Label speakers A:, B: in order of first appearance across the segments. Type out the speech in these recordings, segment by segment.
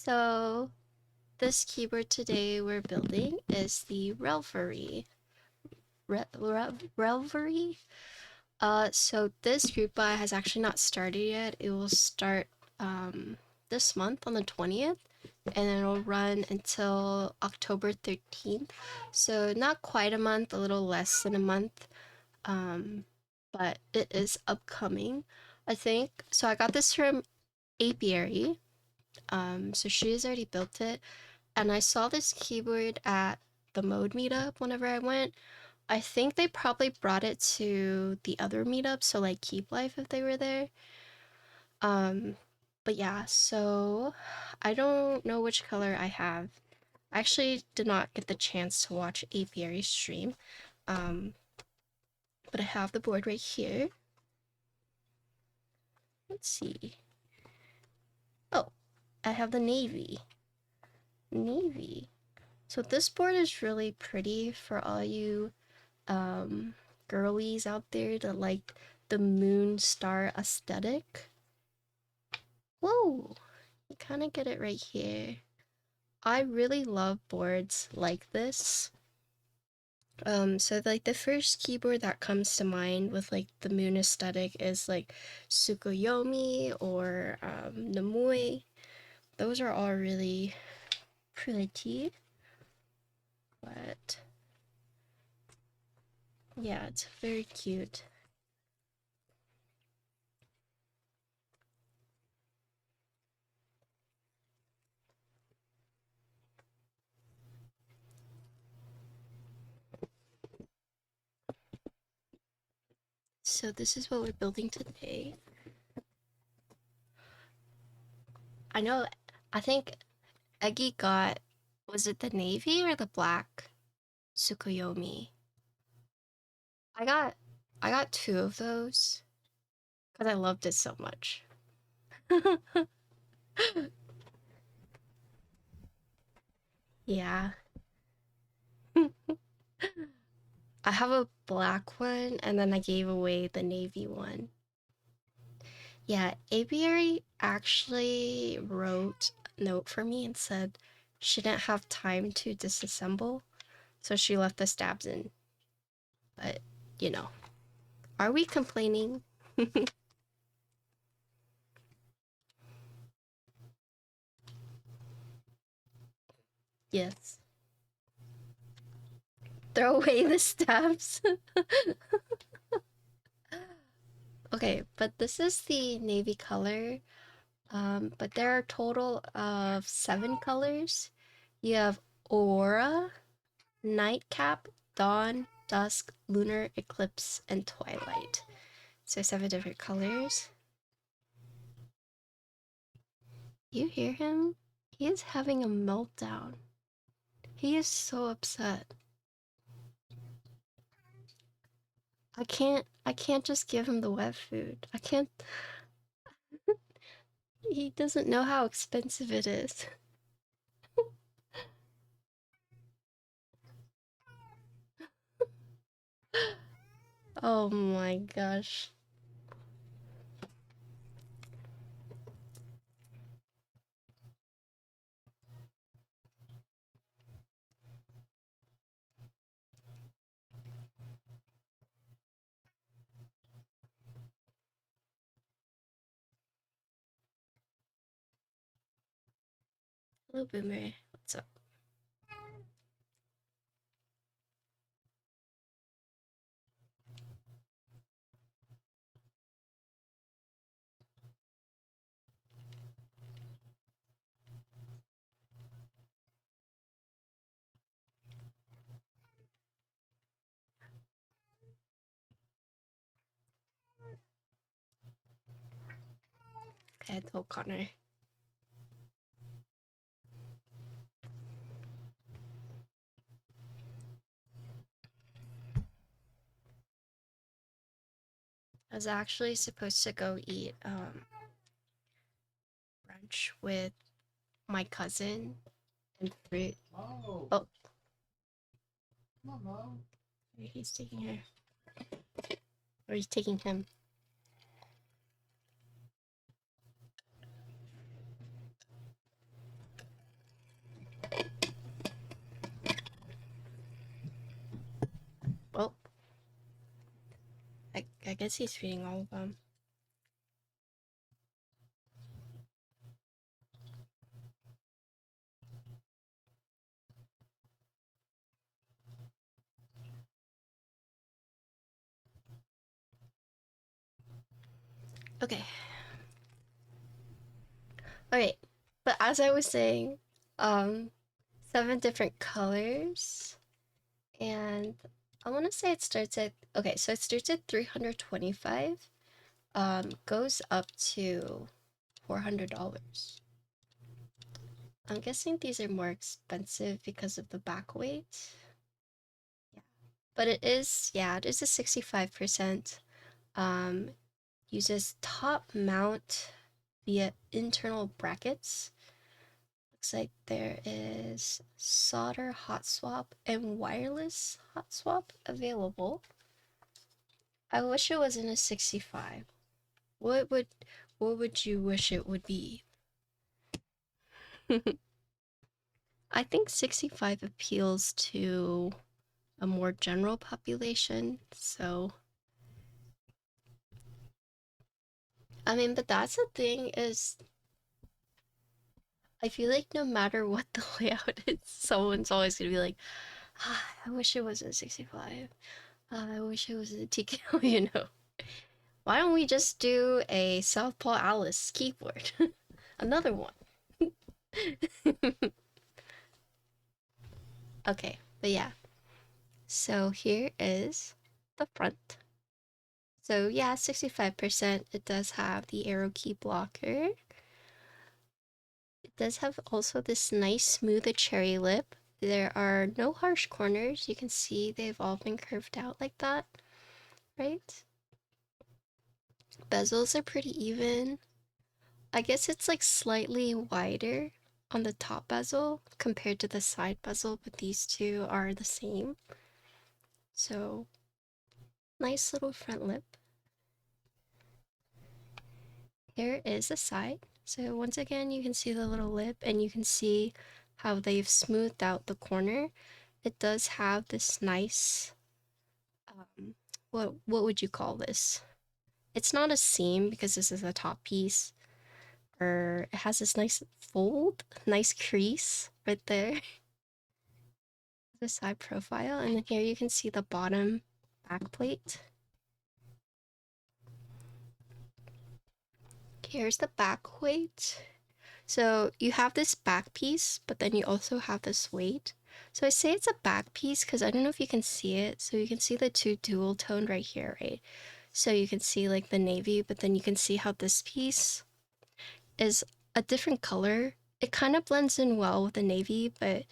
A: So this keyboard today we're building is the Reverie. Reverie? So this group buy has actually not started yet. It will start this month on the 20th, and it'll run until October 13th. So not quite a month, a little less than a month. But it is upcoming, I think. So I got this from Apiary. So she has already built it, and I saw this keyboard at the mode meetup whenever I went. I think they probably brought it to the other meetup, so like Keep Life if they were there. But yeah, so I don't know which color I have. I actually did not get the chance to watch Apiary's stream. But I have the board right here. Let's see. Oh, I have the navy. Navy. So this board is really pretty for all you girlies out there that like the moon star aesthetic. Whoa, you kind of get it right here. I really love boards like this. So like the first keyboard that comes to mind with like the moon aesthetic is like Tsukuyomi or Namui. Those are all really pretty. But yeah, it's very cute. So this is what we're building today. I think Eggy got, was it the navy or the black Tsukuyomi? I got two of those because I loved it so much. Yeah. I have a black one and then I gave away the navy one. Yeah, Apiary actually wrote a note for me and said she didn't have time to disassemble, so she left the stabs in. But, you know, are we complaining? Yes. Throw away the stabs. Okay, but this is the navy color. But there are a total of 7 colors. You have Aurora, Nightcap, Dawn, Dusk, Lunar, Eclipse, and Twilight. So 7 different colors. You hear him? He is having a meltdown. He is so upset. I can't just give him the wet food. I can't. He doesn't know how expensive it is. Oh my gosh. Hello, Boomer. What's up? Okay, I told Connor. I was actually supposed to go eat brunch with my cousin and fruit. Oh. He's taking her. Or he's taking him. guess he's reading all of them. Okay. Alright. But as I was saying, 7 different colors. And I want to say it starts at, okay, so it starts at 325, goes up to $400. I'm guessing these are more expensive because of the back weight. Yeah, but it is a 65%. Uses top mount via internal brackets. Looks like there is solder hot swap and wireless hot swap available. I wish it wasn't a 65. What would you wish it would be? I think 65 appeals to a more general population, so I mean, but that's the thing is I feel like no matter what the layout is, someone's always gonna be like, I wish it was a 65. I wish it was a TKO, you know. Why don't we just do a Southpaw Alice keyboard? Another one. Okay, but yeah. So here is the front. So yeah, 65%. It does have the arrow key blocker. It does have also this nice smooth cherry lip. There are no harsh corners. You can see they've all been curved out like that, right? Bezels are pretty even. I guess it's like slightly wider on the top bezel compared to the side bezel, but these two are the same. So nice little front lip. Here is the side. So once again, you can see the little lip and you can see how they've smoothed out the corner. It does have this nice, what would you call this? It's not a seam because this is a top piece, or it has this nice fold, nice crease right there. The side profile, and then here you can see the bottom back plate. Here's the back weight. So you have this back piece, but then you also have this weight. So I say it's a back piece because I don't know if you can see it. So you can see the two dual toned right here, right? So you can see like the navy, but then you can see how this piece is a different color. It kind of blends in well with the navy, but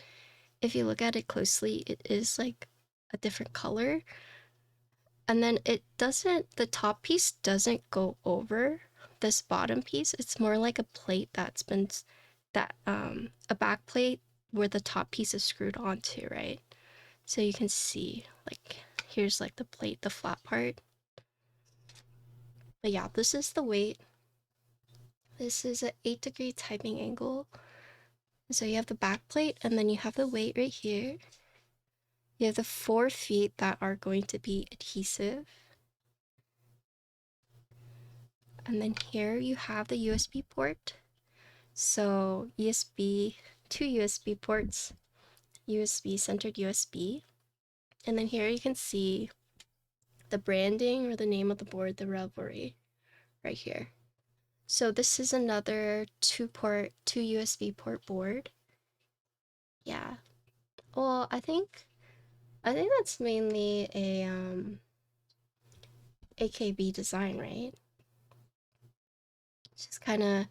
A: if you look at it closely, it is like a different color. And then the top piece doesn't go over this bottom piece. It's more like a plate that's been, a back plate where the top piece is screwed onto, right? So you can see, like, here's like the plate, the flat part. But yeah, this is the weight. This is an 8-degree typing angle. So you have the back plate and then you have the weight right here. You have the 4 feet that are going to be adhesive. And then here you have the USB port. So USB, 2 USB ports, USB, centered USB. And then here you can see the branding or the name of the board, the Reverie, right here. So this is another 2 USB port board. Yeah. Well, I think that's mainly a AKB design, right? Just kind of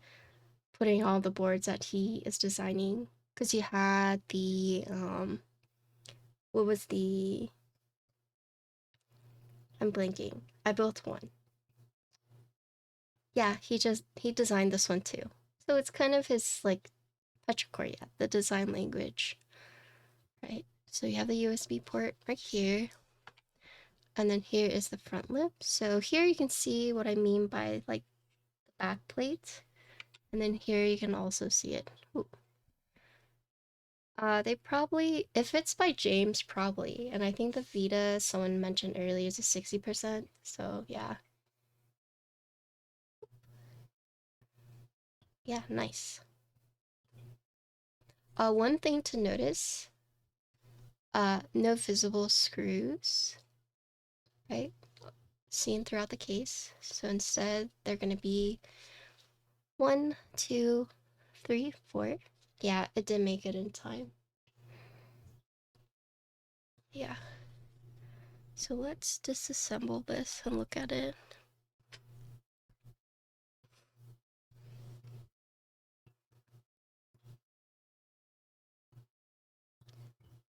A: putting all the boards that he is designing, because he had the what was the, I'm blanking. I built one. Yeah, he designed this one too. So it's kind of his like petrichor, yeah, the design language, right? So you have the USB port right here, and then here is the front lip. So here you can see what I mean by like the back plate, and then here you can also see it. Ooh. They probably, if it's by James, probably. And I think the Vita, someone mentioned earlier, is a 60%. So yeah. Yeah, nice. One thing to notice, no visible screws, right? Seen throughout the case. So instead, they're gonna be 1, 2, 3, 4. Yeah, it didn't make it in time. Yeah. So let's disassemble this and look at it.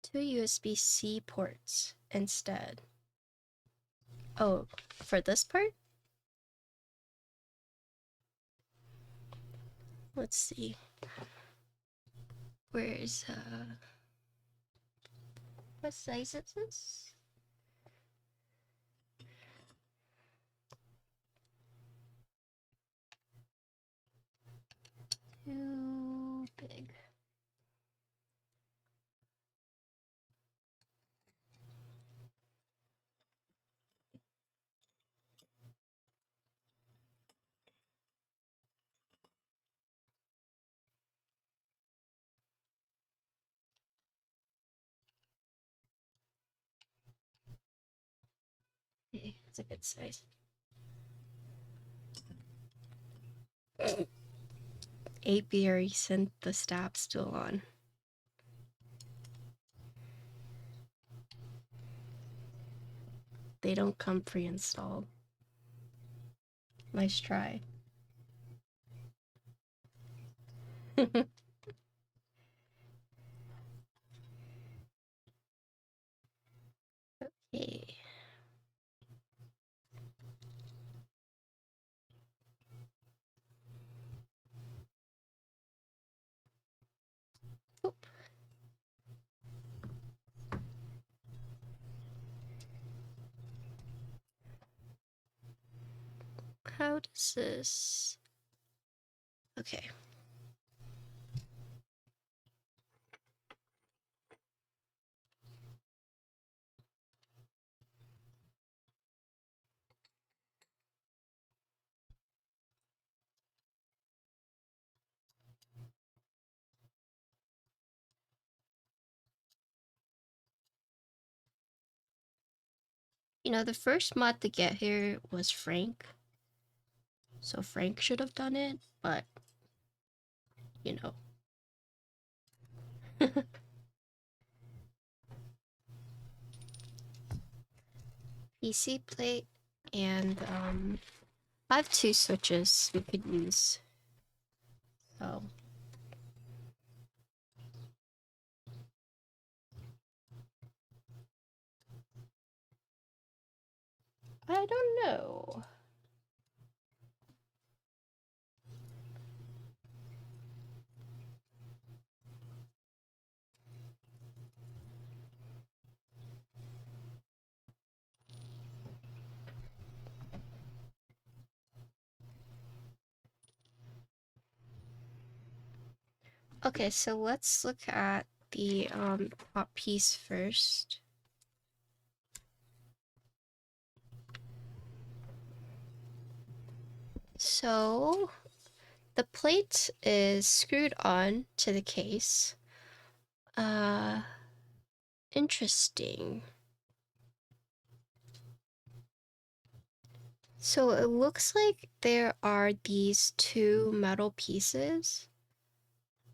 A: Two USB-C ports instead. Oh, for this part? Let's see. Where's, what size is this? Too big. Okay, it's a good size. Apiary sent the stab still on. They don't come pre-installed. Nice try. Okay. Oop. How does this... Okay. You know, the first mod to get here was Frank. So Frank should have done it, but, you know. PC plate, and I have two switches we could use. So I don't know. Okay, so let's look at the top piece first. So the plate is screwed on to the case. Interesting. So it looks like there are these two metal pieces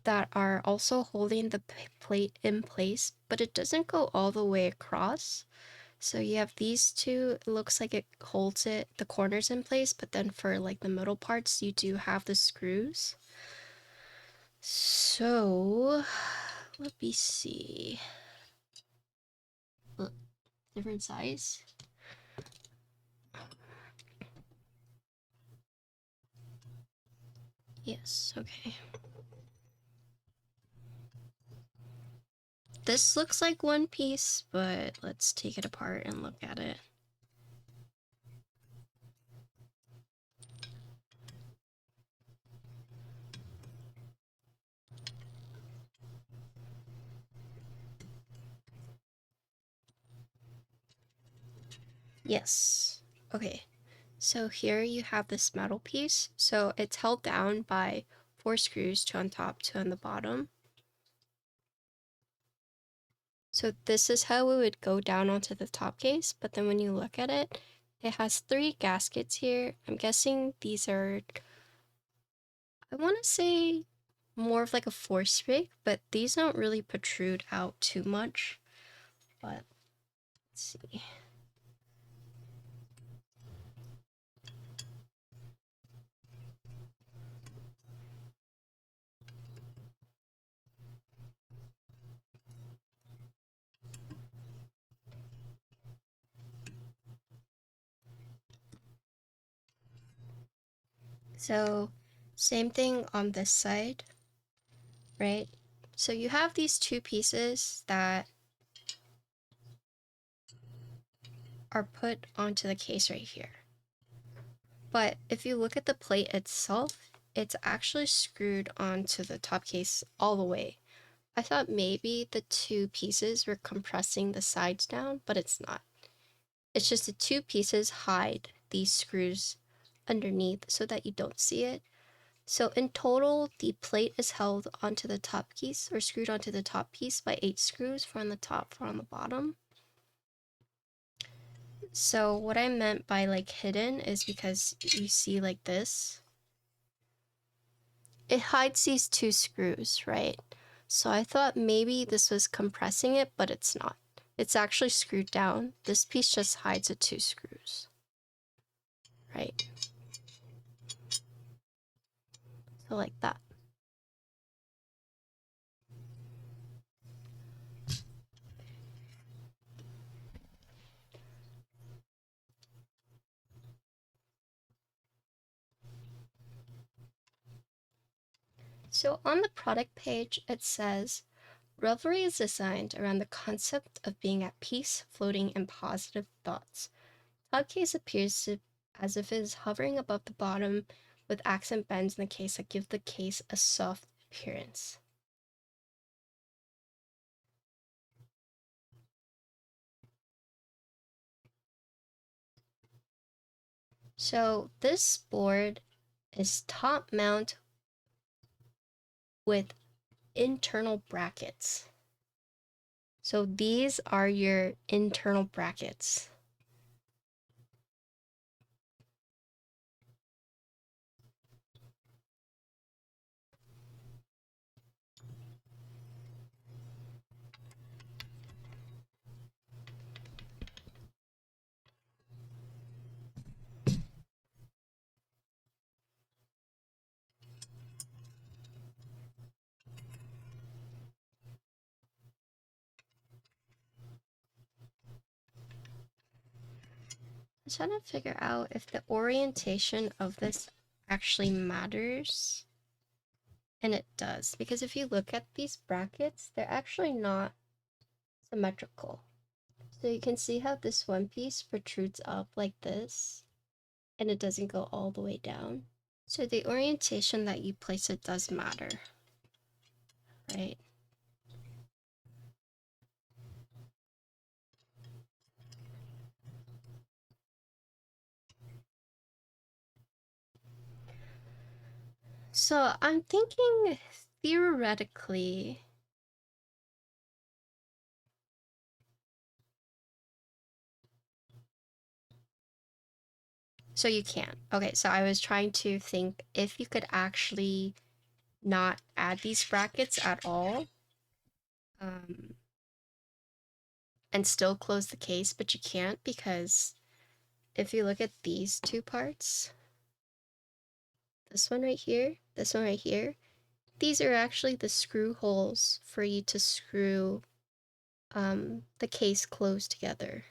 A: that are also holding the plate in place, but it doesn't go all the way across. So you have these two, it looks like it holds it, the corners in place, but then for like the middle parts, you do have the screws. So, let me see. Look, different size. Yes, okay. This looks like one piece, but let's take it apart and look at it. Yes. Okay. So here you have this metal piece. So it's held down by 4 screws, 2 on top, 2 on the bottom. So this is how it would go down onto the top case, but then when you look at it, it has 3 gaskets here. I'm guessing these are, I want to say more of like a force spike, but these don't really protrude out too much. But let's see. So same thing on this side, right? So you have these 2 pieces that are put onto the case right here. But if you look at the plate itself, it's actually screwed onto the top case all the way. I thought maybe the 2 pieces were compressing the sides down, but it's not. It's just the 2 pieces hide these screws underneath so that you don't see it. So in total, the plate is held onto the top piece or screwed onto the top piece by 8 screws, 4 on the top, 4 on the bottom. So what I meant by like hidden is because you see like this, it hides these 2 screws, right? So I thought maybe this was compressing it, but it's not. It's actually screwed down. This piece just hides the 2 screws, right? So like that. So on the product page, it says, Reverie is designed around the concept of being at peace, floating in positive thoughts. Top case appears as if it is hovering above the bottom with accent bends in the case that give the case a soft appearance. So this board is top mount with internal brackets. So these are your internal brackets. I'm trying to figure out if the orientation of this actually matters. And it does, because if you look at these brackets, they're actually not symmetrical. So you can see how this one piece protrudes up like this, and it doesn't go all the way down. So the orientation that you place it does matter, right? So I'm thinking theoretically, so you can't. Okay, so I was trying to think if you could actually not add these brackets at all, and still close the case, but you can't because if you look at these 2 parts, this one right here, this one right here, these are actually the screw holes for you to screw the case closed together.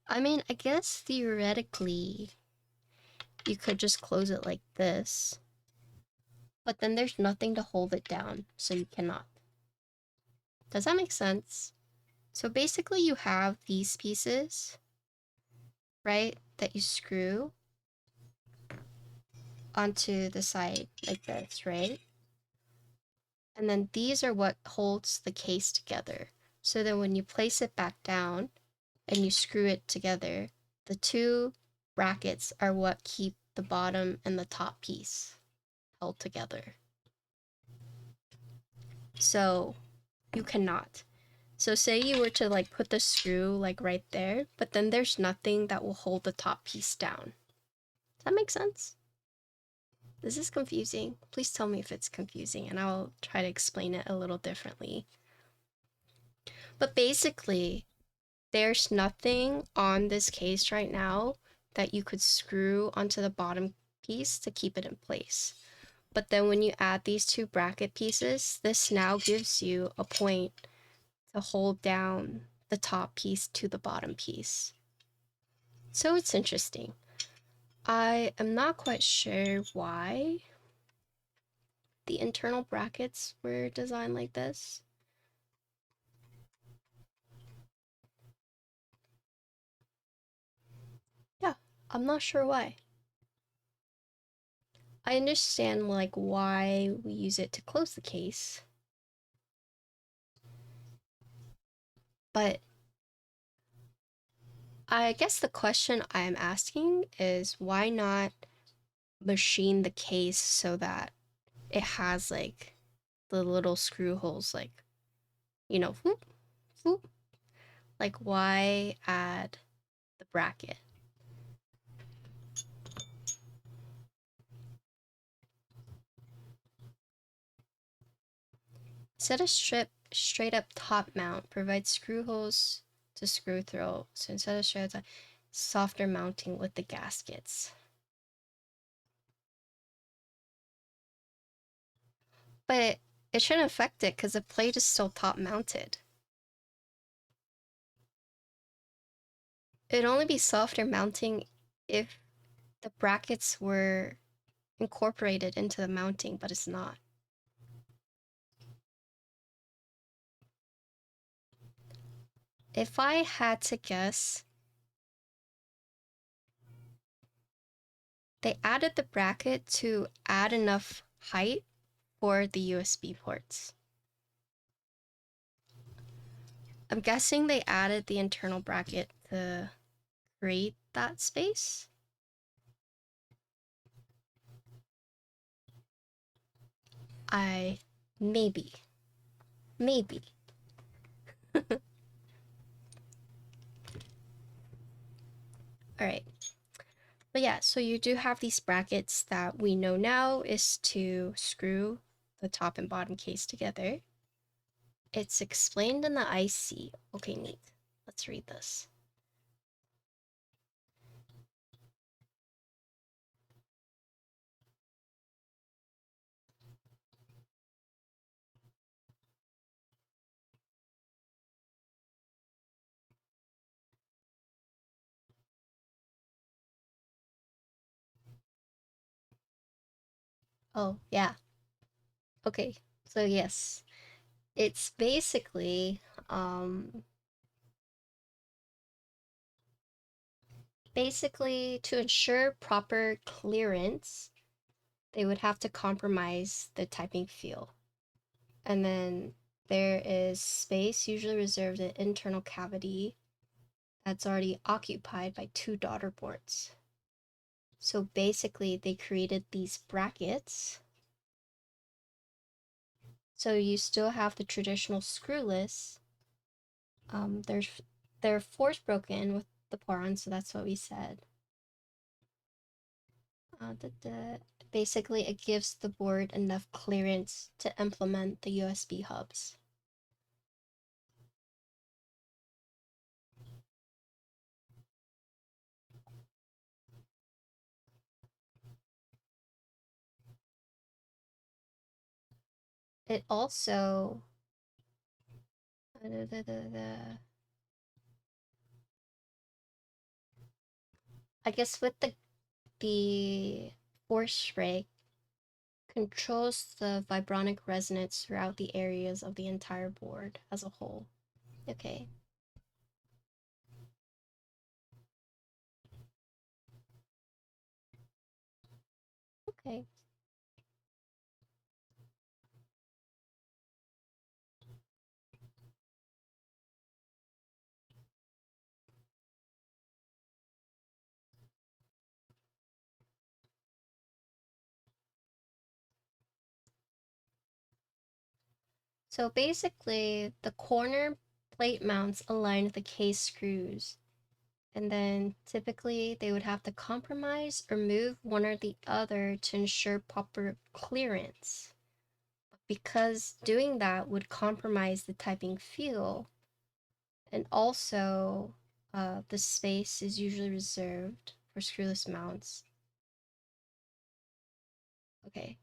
A: I mean, I guess theoretically you could just close it like this, but then there's nothing to hold it down, so you cannot. Does that make sense? So basically you have these pieces, right, that you screw onto the side like this, right? And then these are what holds the case together. So that when you place it back down, and you screw it together, the two brackets are what keep the bottom and the top piece held together. So you cannot. So say you were to like put the screw like right there, but then there's nothing that will hold the top piece down. Does that make sense? This is confusing. Please tell me if it's confusing and I'll try to explain it a little differently. But basically, there's nothing on this case right now that you could screw onto the bottom piece to keep it in place. But then when you add these two bracket pieces, this now gives you a point to hold down the top piece to the bottom piece. So it's interesting. I am not quite sure why the internal brackets were designed like this. Yeah, I'm not sure why. I understand like why we use it to close the case, but I guess the question I'm asking is why not machine the case so that it has like the little screw holes, like, you know, whoop, whoop. Like, why add the bracket? Instead of straight up top mount, provide screw holes to screw through. So instead of straight up, softer mounting with the gaskets. But it shouldn't affect it because the plate is still top mounted. It'd only be softer mounting if the brackets were incorporated into the mounting, but it's not. If I had to guess, they added the bracket to add enough height for the USB ports. I'm guessing they added the internal bracket to create that space. Maybe. All right. But yeah, so you do have these brackets that we know now is to screw the top and bottom case together. It's explained in the IC. Okay, neat. Let's read this. Oh, yeah. Okay, so yes, it's basically to ensure proper clearance, they would have to compromise the typing feel. And then there is space usually reserved in internal cavity that's already occupied by two daughter boards. So basically they created these brackets. So you still have the traditional screwless. They're force broken with the poron, so that's what we said. Basically, it gives the board enough clearance to implement the USB hubs. It also I guess with the force break controls the vibronic resonance throughout the areas of the entire board as a whole. Okay. Okay. So basically, the corner plate mounts align with the case screws. And then typically they would have to compromise or move one or the other to ensure proper clearance. Because doing that would compromise the typing feel, and also the space is usually reserved for screwless mounts. Okay.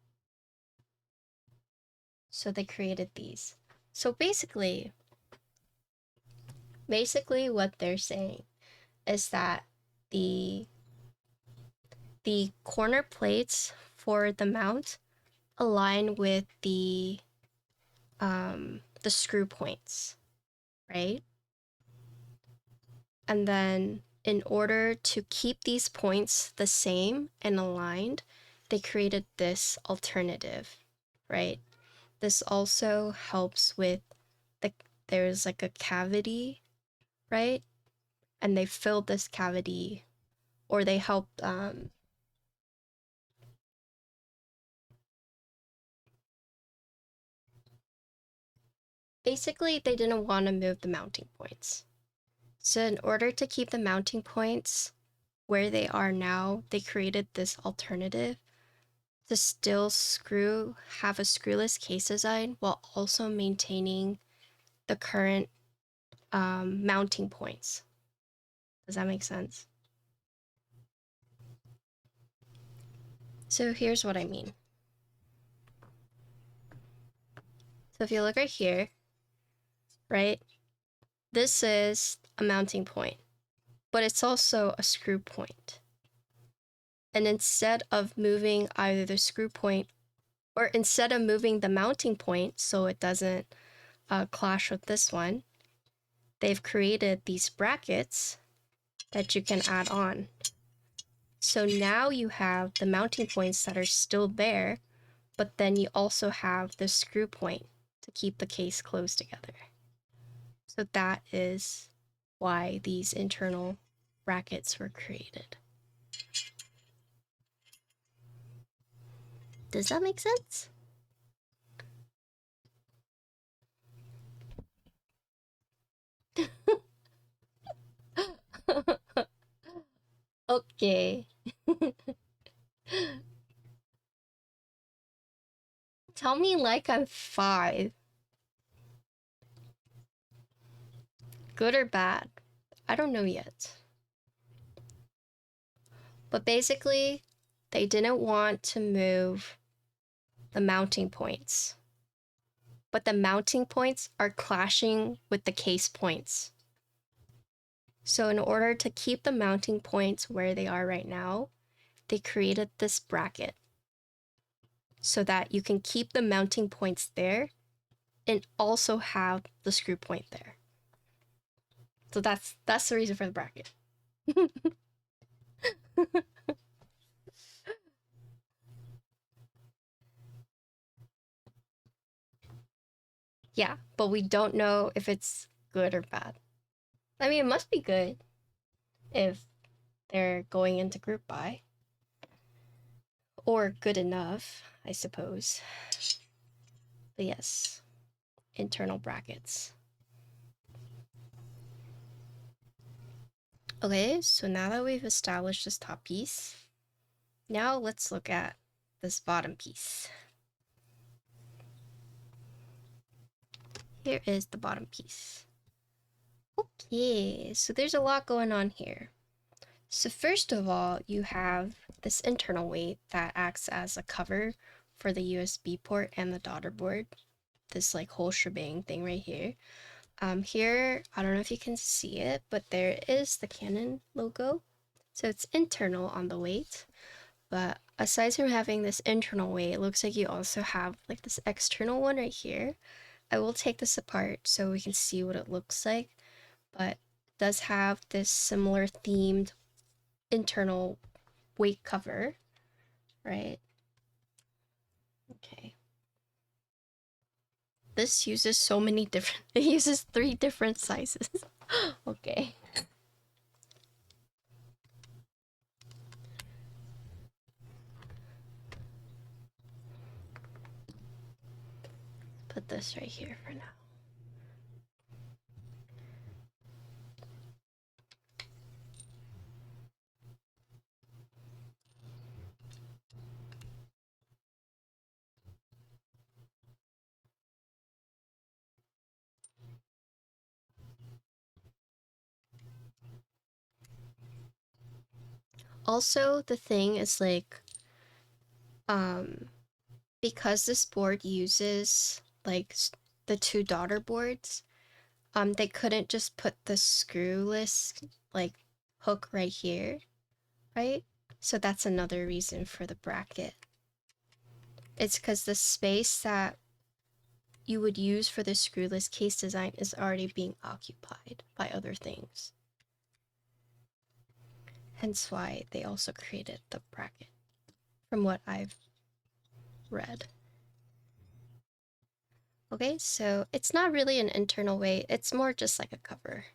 A: So they created these. So basically what they're saying is that the corner plates for the mount align with the screw points, right? And then in order to keep these points the same and aligned, they created this alternative, right? This also helps with there's like a cavity, right? And they filled this cavity, or they helped basically they didn't want to move the mounting points. So in order to keep the mounting points where they are now, they created this alternative to still have a screwless case design while also maintaining the current mounting points. Does that make sense? So here's what I mean. So if you look right here, right, this is a mounting point, but it's also a screw point. And instead of moving either the screw point, or instead of moving the mounting point so it doesn't clash with this one, they've created these brackets that you can add on. So now you have the mounting points that are still there, but then you also have the screw point to keep the case closed together. So that is why these internal brackets were created. Does that make sense? Okay. Tell me like I'm 5. Good or bad? I don't know yet. But basically, they didn't want to move the mounting points. But the mounting points are clashing with the case points. So in order to keep the mounting points where they are right now, they created this bracket so that you can keep the mounting points there and also have the screw point there. So that's the reason for the bracket. Yeah, but we don't know if it's good or bad. I mean, it must be good if they're going into group buy. Or good enough, I suppose. But yes, internal brackets. Okay, so now that we've established this top piece, now let's look at this bottom piece. Here is the bottom piece. Okay, so there's a lot going on here. So first of all, you have this internal weight that acts as a cover for the USB port and the daughter board. This like whole shebang thing right here. Here, I don't know if you can see it, but there is the Canon logo. So it's internal on the weight. But aside from having this internal weight, it looks like you also have like this external one right here. I will take this apart so we can see what it looks like, but it does have this similar themed internal weight cover, right? Okay. This uses so many different, it uses 3 different sizes. Okay. put this right here for now. Also, the thing is like, because this board uses like the two daughter boards, they couldn't just put the screwless like hook right here, right? So that's another reason for the bracket. It's because the space that you would use for the screwless case design is already being occupied by other things. Hence why they also created the bracket, from what I've read. Okay, so it's not really an internal weight, it's more just like a cover.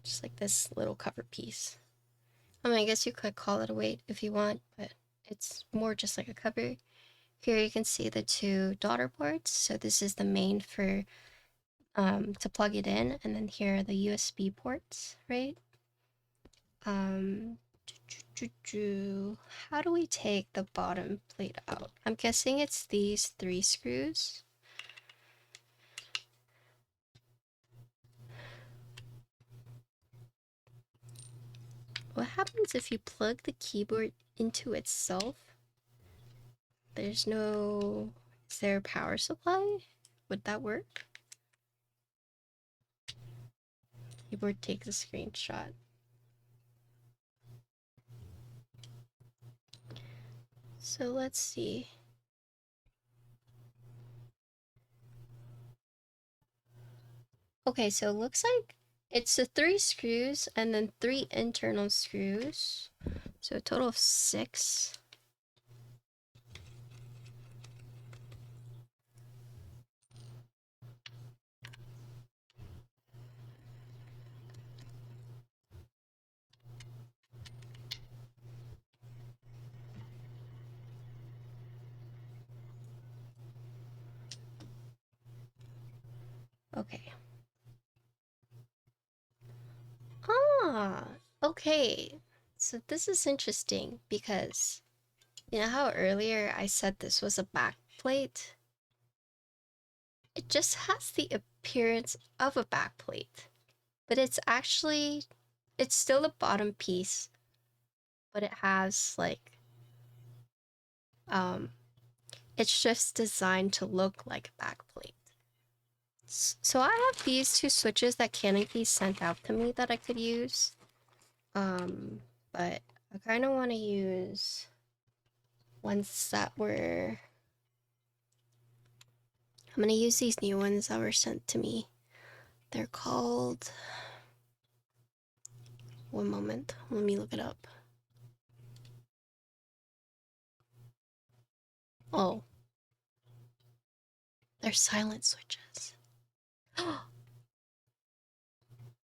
A: Just like this little cover piece. I mean, I guess you could call it a weight if you want, but it's more just like a cover. Here you can see the two daughter boards. So this is the main for to plug it in, and then here are the USB ports, right? How do we take the bottom plate out? I'm guessing it's these 3 screws. What happens if you plug the keyboard into itself? There's no... Is there a power supply? Would that work? Keyboard takes a screenshot. So let's see. Okay, so it looks like it's the 3 screws and then 3 internal screws. So a total of 6. Okay. Ah, okay. So this is interesting because you know how earlier I said this was a back plate? It just has the appearance of a back plate, but it's actually, it's still a bottom piece, but it has like, it's just designed to look like a back plate. So I have these 2 switches that Canopy sent out to me that I could use. But I kind of want to use ones that were... I'm going to use these new ones that were sent to me. They're called... One moment, let me look it up. Oh. They're silent switches.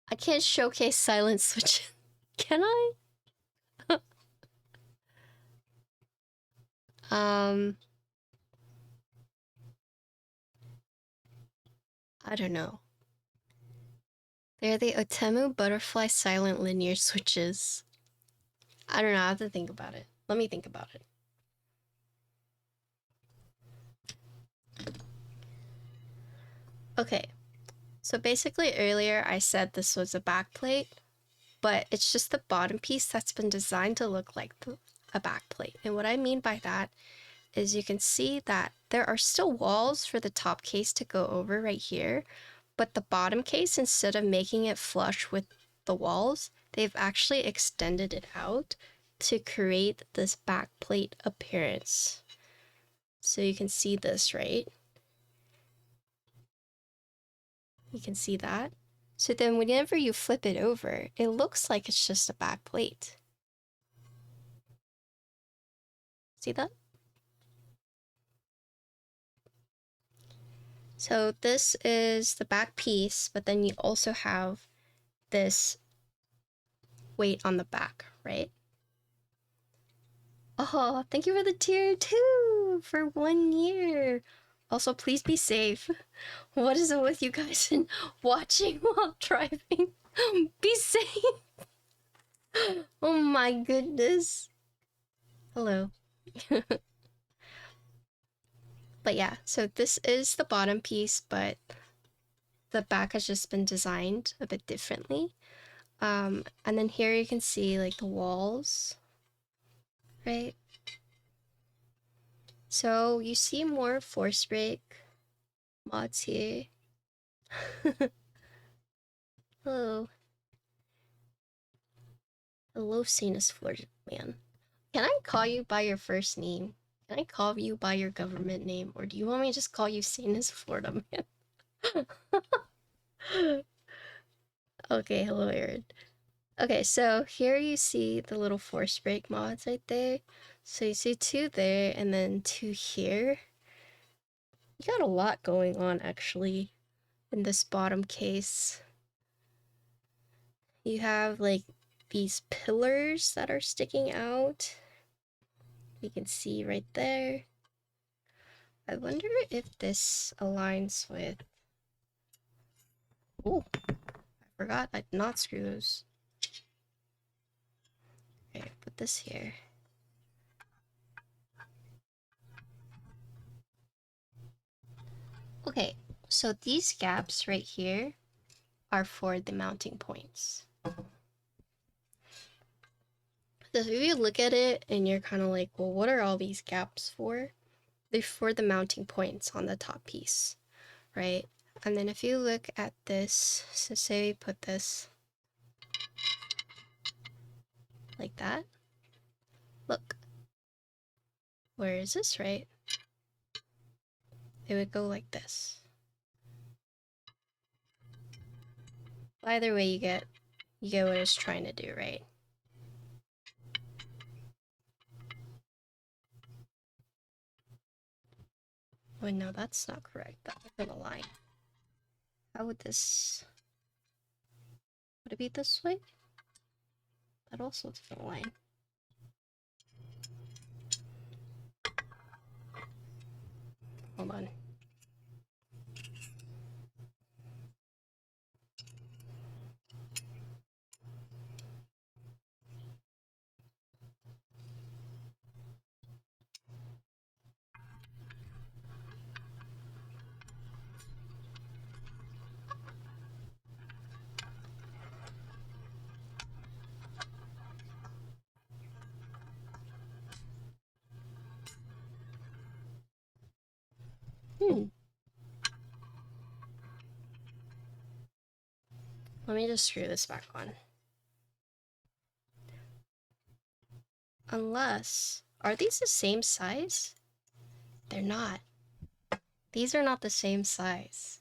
A: I can't showcase silent switches. Can I? I don't know. They're the Otemu Butterfly Silent Linear Switches. I don't know, I have to think about it. Let me think about it. Okay, so basically earlier I said this was a back plate, but it's just the bottom piece that's been designed to look like a back plate. And what I mean by that is you can see that there are still walls for the top case to go over right here, but the bottom case, instead of making it flush with the walls, they've actually extended it out to create this back plate appearance. So you can see this, right? You can see that. So then whenever you flip it over, it looks like it's just a back plate. See that? So this is the back piece, but then you also have this weight on the back, right? Oh, thank you for the tier 2 for 1 year. Also, please be safe. What is it with you guys and watching while driving? Be safe. Oh my goodness. Hello. But yeah, so this is the bottom piece, but the back has just been designed a bit differently. And then here you can see like the walls, right? So you see more force break mods here. Hello. Hello, Sanus Flirt Man. Can I call you by your first name? Can I call you by your government name? Or do you want me to just call you Sanus Florida Man? Okay, hello, Aaron. Okay, so here you see the little force break mods right there. So you see 2 there and then 2 here. You got a lot going on actually in this bottom case. You have like these pillars that are sticking out. You can see right there. I wonder if this aligns with... Oh, I forgot I did not screw those. Okay, put this here. Okay, so these gaps right here are for the mounting points. So if you look at it and you're kind of like, well, what are all these gaps for? They're for the mounting points on the top piece, right? And then if you look at this, so say we put this like that. Look, where is this, right? It would go like this. Either way, you get what it's trying to do, right? Oh no, that's not correct. That wasn't a line. How would this... Would it be this way? That also doesn't align. Hold on. Let me just screw this back on. Unless... Are these the same size? They're not. These are not the same size.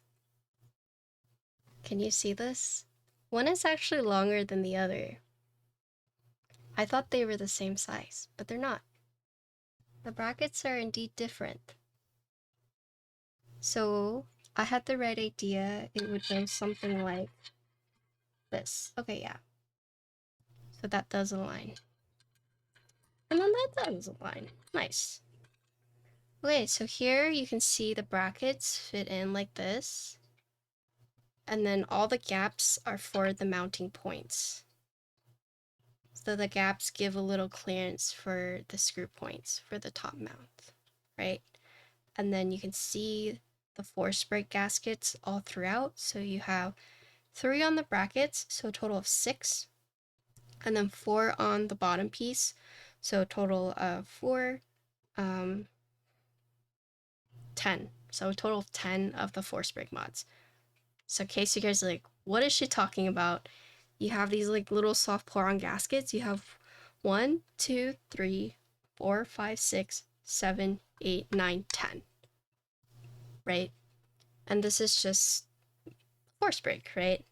A: Can you see this? One is actually longer than the other. I thought they were the same size, but they're not. The brackets are indeed different. So I had the right idea. It would go something like this. Okay, yeah. So that does align. And then that does align. Nice. Okay, so here you can see the brackets fit in like this. And then all the gaps are for the mounting points. So the gaps give a little clearance for the screw points for the top mount, right? And then you can see the force break gaskets all throughout. So you have 3 on the brackets, so a total of 6. And then 4 on the bottom piece, so a total of 4, 10. So a total of 10 of the force break mods. So in case you guys are like, what is she talking about? You have these like little soft pour-on gaskets. You have 1, 2, 3, 4, 5, 6, 7, 8, 9, 10. Right? And this is just force break, right?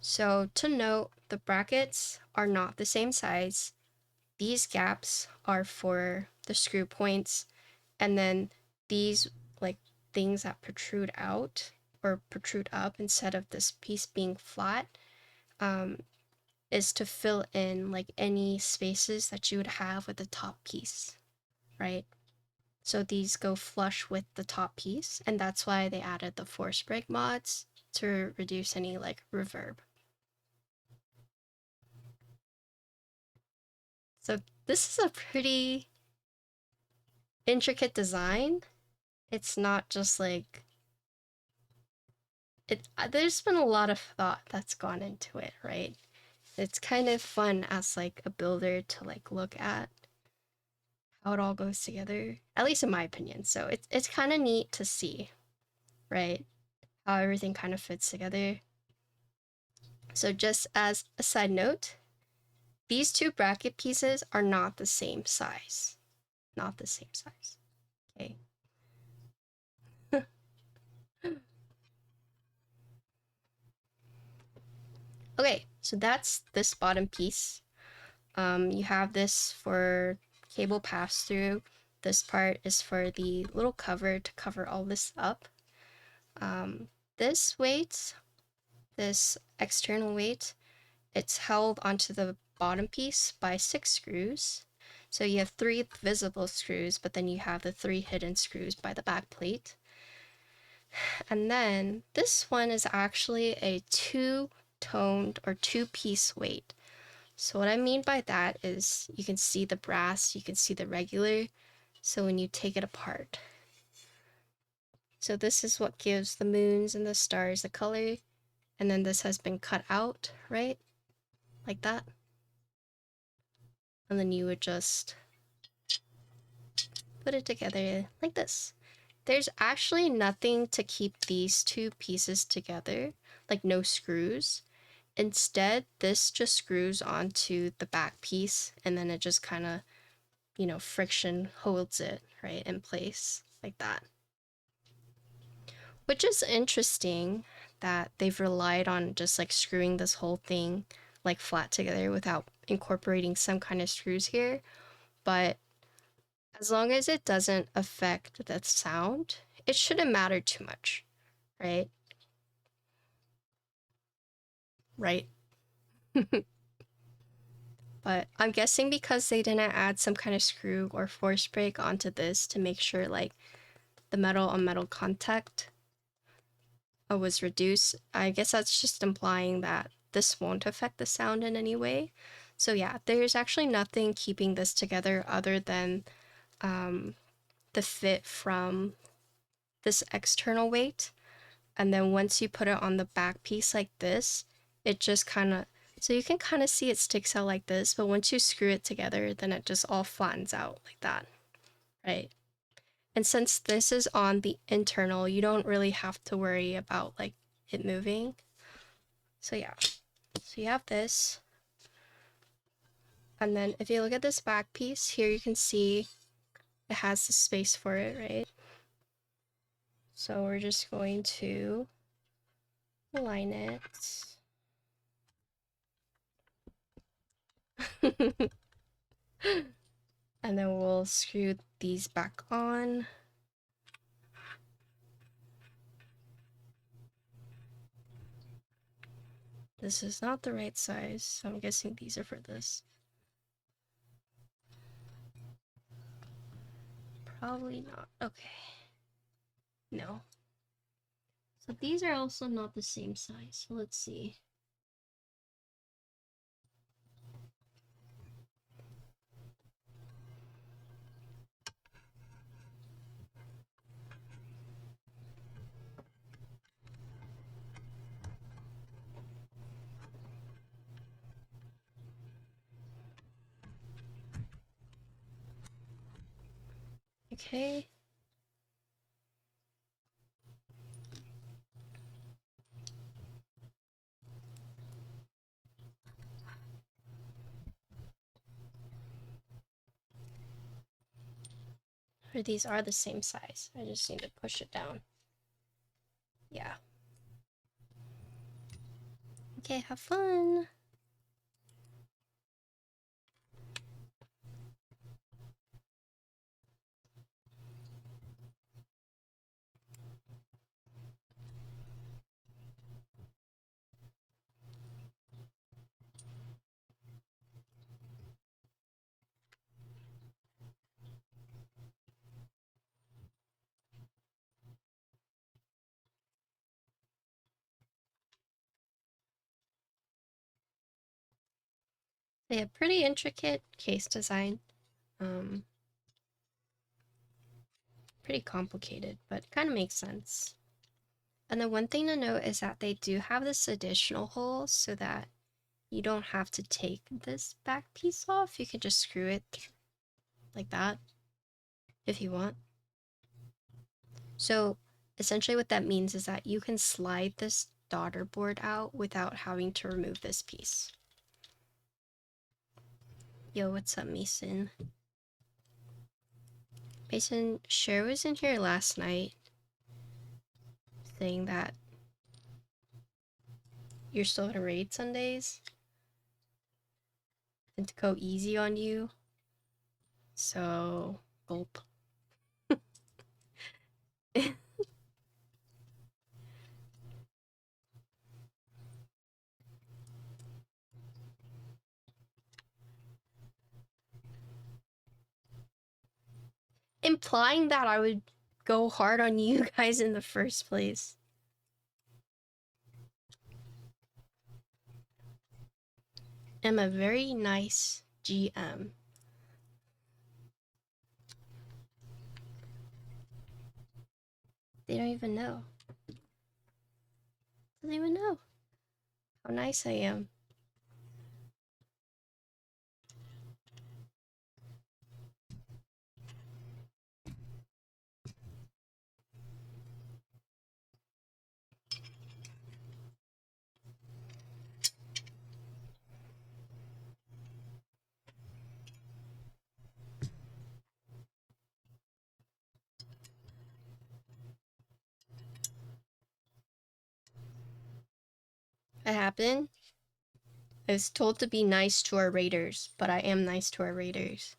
A: So to note, the brackets are not the same size. These gaps are for the screw points, and then these like things that protrude out or protrude up instead of this piece being flat is to fill in like any spaces that you would have with the top piece, right? So these go flush with the top piece, and that's why they added the force break mods to reduce any like reverb. So this is a pretty intricate design. It's not just like there's been a lot of thought that's gone into it, right? It's kind of fun as like a builder to like look at how it all goes together, at least in my opinion. So it's kind of neat to see, right? How everything kind of fits together. So just as a side note, these two bracket pieces are not the same size. Not the same size. Okay. Okay, so that's this bottom piece. You have this for cable pass-through. This part is for the little cover to cover all this up. This weight, this external weight, it's held onto the bottom piece by 6 screws. So you have 3 visible screws, but then you have the 3 hidden screws by the back plate. And then this one is actually a 2-toned or 2-piece weight. So what I mean by that is you can see the brass, you can see the regular. So when you take it apart. So this is what gives the moons and the stars the color. And then this has been cut out, right? Like that. And then you would just put it together like this. There's actually nothing to keep these 2 pieces together, like no screws. Instead, this just screws onto the back piece and then it just kind of, you know, friction holds it, right, in place like that. Which is interesting that they've relied on just like screwing this whole thing like flat together without incorporating some kind of screws here. But as long as it doesn't affect the sound, it shouldn't matter too much, right? Right? But I'm guessing because they didn't add some kind of screw or force break onto this to make sure like the metal on metal contact was reduced, I guess that's just implying that this won't affect the sound in any way. So yeah, there's actually nothing keeping this together other than the fit from this external weight. And then once you put it on the back piece like this, it just kind of, so you can kind of see it sticks out like this, but once you screw it together, then it just all flattens out like that, right? And since this is on the internal, you don't really have to worry about like it moving. So yeah, so you have this. And then if you look at this back piece here, you can see it has the space for it, right? So we're just going to align it. And then we'll screw these back on. This is not the right size, so I'm guessing these are for this. Probably not. Okay. No. So these are also not the same size. So let's see. Okay. Or these are the same size. I just need to push it down. Yeah. Okay, have fun. Yeah, pretty intricate case design. Pretty complicated, but kind of makes sense. And the one thing to note is that they do have this additional hole so that you don't have to take this back piece off. You can just screw it like that if you want. So essentially what that means is that you can slide this daughter board out without having to remove this piece. Yo, what's up, Mason? Mason, Cher was in here last night saying that you're still gonna raid Sundays and to go easy on you. So, gulp. Implying that I would go hard on you guys in the first place. I'm a very nice GM. They don't even know. They don't even know how nice I am. It happened. I was told to be nice to our raiders, but I am nice to our raiders.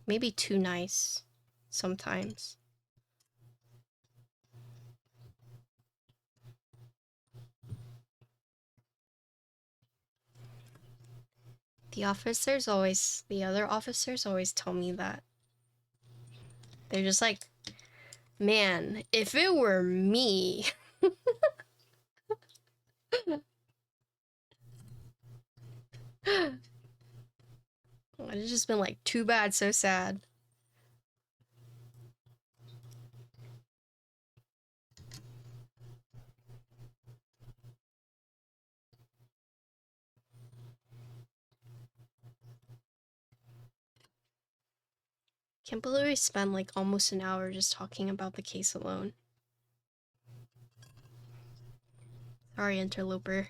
A: Maybe too nice sometimes. The other officers always tell me that. They're just like, man, if it were me. It's just been like, too bad, so sad. Can't believe we spent like almost an hour just talking about the case alone. Sorry, interloper.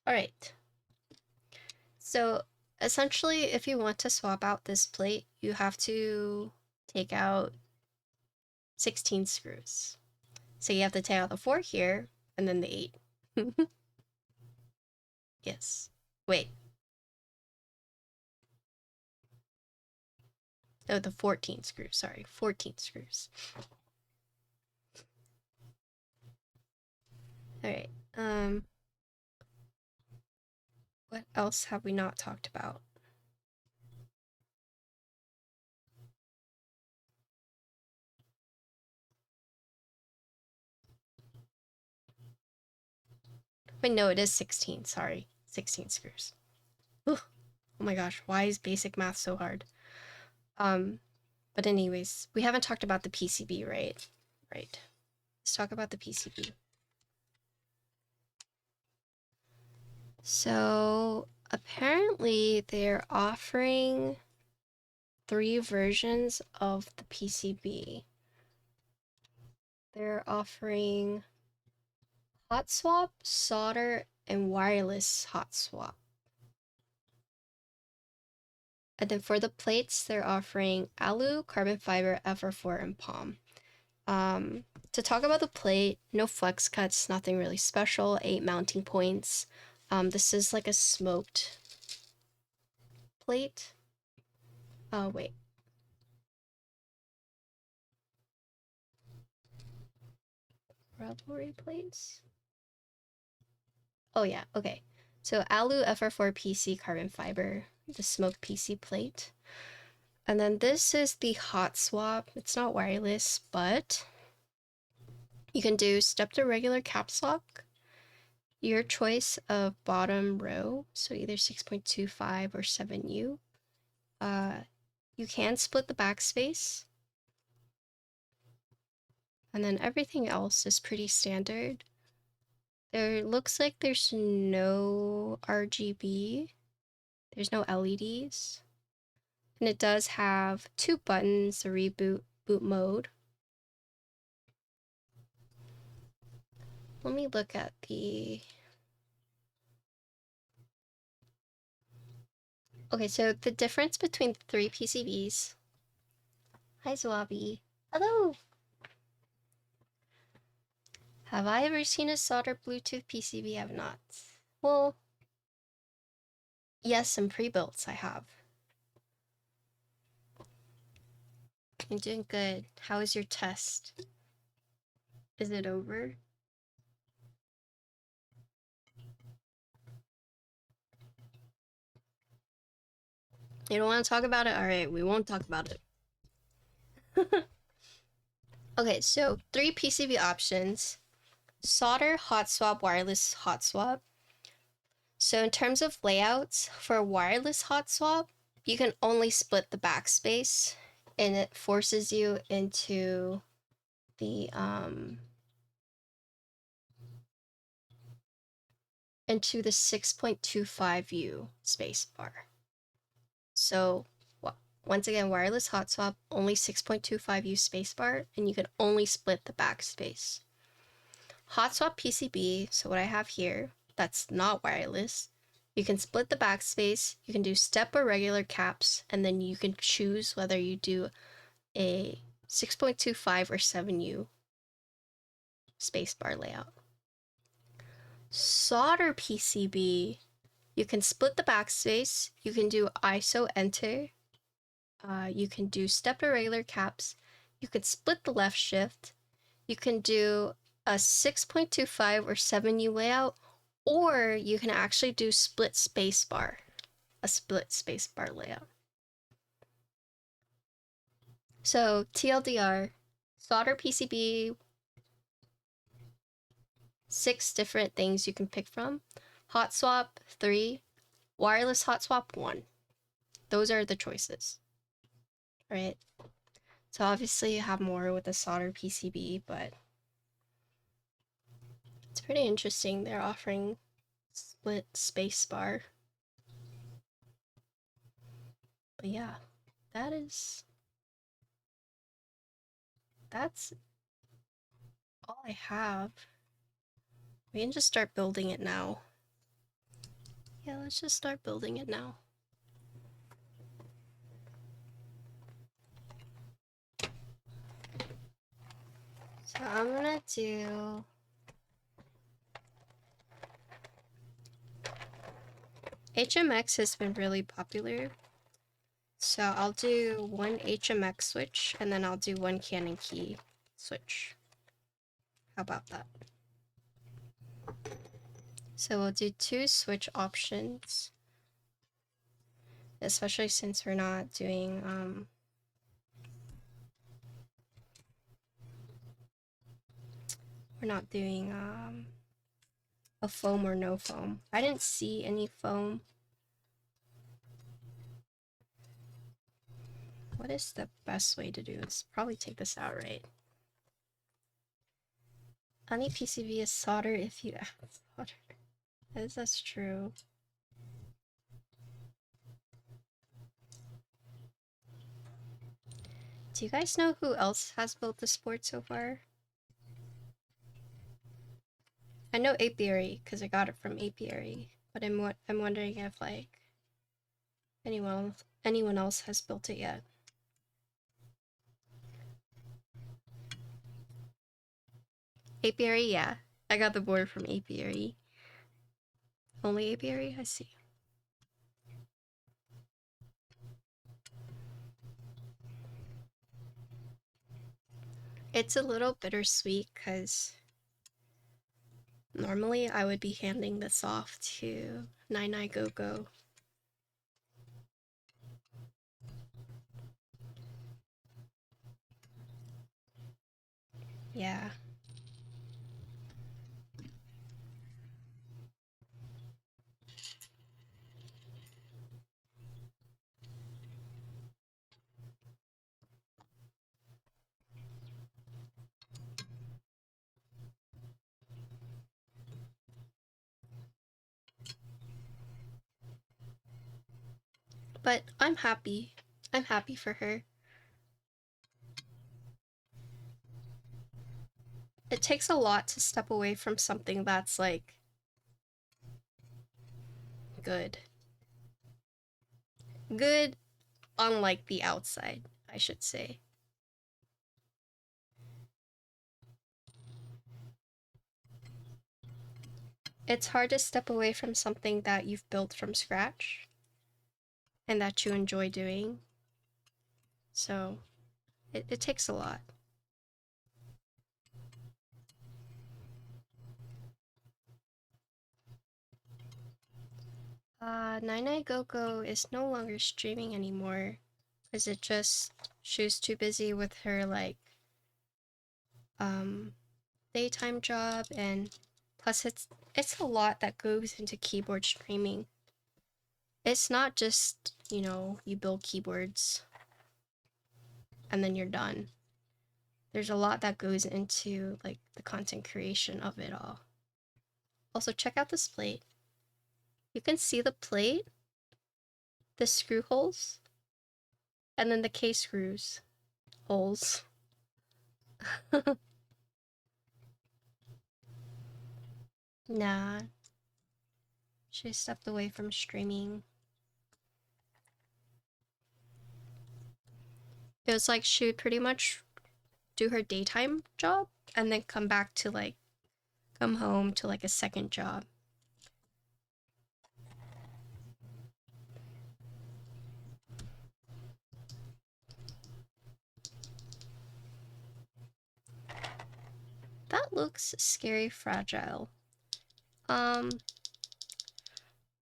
A: Alright. So essentially, if you want to swap out this plate, you have to take out 16 screws. So you have to take out the 4 here, and then the 8. Yes. Wait. Oh, the 14 screws, sorry. 14 screws. Alright, what else have we not talked about? Wait, no, it is 16, sorry. 16 screws. Ooh. Oh my gosh, why is basic math so hard? But anyways, we haven't talked about the PCB, right? Right. Let's talk about the PCB. So apparently they're offering 3 versions of the PCB. They're offering hot swap, solder, and wireless hot swap. And then for the plates, they're offering alu, carbon fiber, FR4, and palm. To talk about the plate, no flex cuts, nothing really special, 8 mounting points. This is like a smoked plate. Oh, wait. Reverie plates? Oh yeah, okay. So Alu FR4 PC carbon fiber, the smoked PC plate. And then this is the hot swap. It's not wireless, but you can do step to regular caps lock, your choice of bottom row, so either 6.25 or 7U. You can split the backspace. And then everything else is pretty standard. There looks like there's no RGB. There's no LEDs. And it does have 2 buttons, the reboot, boot mode. Let me look at the... Okay, so the difference between the 3 PCBs... Hi, Zwabi. Hello! Have I ever seen a solder Bluetooth PCB? I have not. Well, yes, some pre-builts I have. I'm doing good. How is your test? Is it over? You don't want to talk about it? Alright, we won't talk about it. Okay, so 3 PCB options. Solder, hot swap, wireless hot swap. So in terms of layouts, for a wireless hot swap, you can only split the backspace, and it forces you into the 6.25U spacebar. So once again, wireless hot swap, only 6.25U spacebar, and you can only split the backspace. Hot swap PCB, so what I have here, that's not wireless. You can split the backspace, you can do step or regular caps, and then you can choose whether you do a 6.25 or 7U spacebar layout. Solder PCB, you can split the backspace, you can do ISO enter, you can do step or regular caps, you can split the left shift, you can do a 6.25 or 7U layout, or you can actually do split spacebar, a split spacebar layout. So TLDR, solder PCB, 6 different things you can pick from. Hot swap, 3. Wireless hot swap, 1. Those are the choices. Right? So obviously you have more with the solder PCB, but it's pretty interesting. They're offering split spacebar. But yeah, that's all I have. We can just start building it now. Yeah, let's just start building it now. So I'm gonna do HMX has been really popular. So I'll do 1 HMX switch and then I'll do 1 Canon key switch. How about that? So we'll do 2 switch options, especially since we're not doing a foam or no foam. I didn't see any foam. What is the best way to do this? Probably take this out, right? Any PCB is soldered if you add solder. That's true. Do you guys know who else has built this board so far? I know Apiary because I got it from Apiary, but I'm wondering if like anyone else has built it yet. Apiary, yeah. I got the board from Apiary. Only Apiary? I see. It's a little bittersweet because Normally, I would be handing this off to Nine Go Go. Yeah. But I'm happy. I'm happy for her. It takes a lot to step away from something that's like good. Good on like the outside, I should say. It's hard to step away from something that you've built from scratch and that you enjoy doing. So it takes a lot. Nine Go Go is no longer streaming anymore because she was too busy with her like daytime job, and plus it's a lot that goes into keyboard streaming. It's not just, you build keyboards and then you're done. There's a lot that goes into like the content creation of it all. Also, check out this plate. You can see the plate, the screw holes, and then the case screws holes. Nah, she stepped away from streaming. It was like she would pretty much do her daytime job and then come home to like a second job. That looks scary fragile.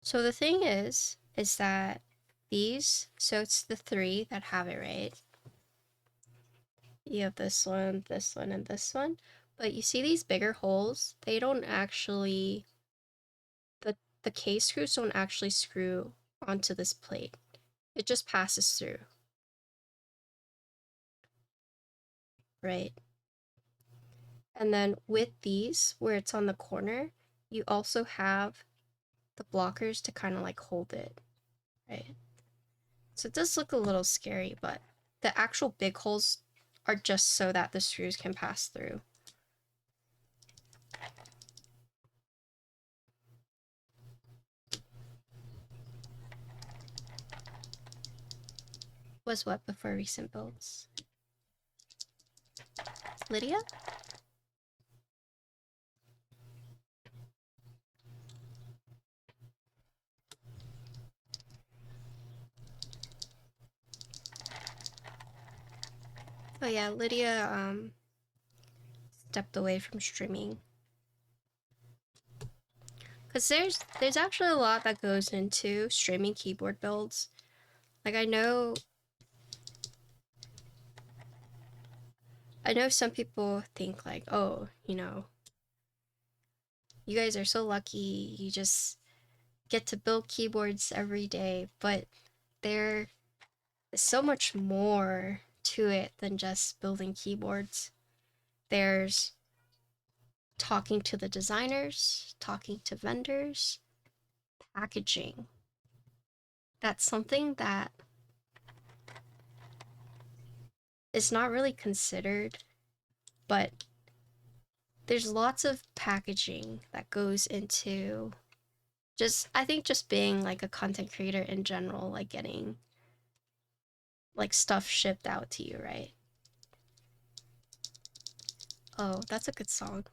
A: So the thing is that so it's the three that have it, right? You have this one, and this one. But you see these bigger holes? They don't actually, the case screws don't actually screw onto this plate. It just passes through. Right? And then with these, where it's on the corner, you also have the blockers to kind of like hold it, right? So it does look a little scary, but the actual big holes are just so that the screws can pass through. Was what before recent builds? Lydia? Oh yeah, Lydia stepped away from streaming. Cause there's actually a lot that goes into streaming keyboard builds. Like I know some people think like, oh, you guys are so lucky, you just get to build keyboards every day, but there is so much more to it than just building keyboards. There's talking to the designers, talking to vendors, packaging. That's something that is not really considered, but there's lots of packaging that goes into I think just being like a content creator in general, like getting like stuff shipped out to you, right? Oh, that's a good song.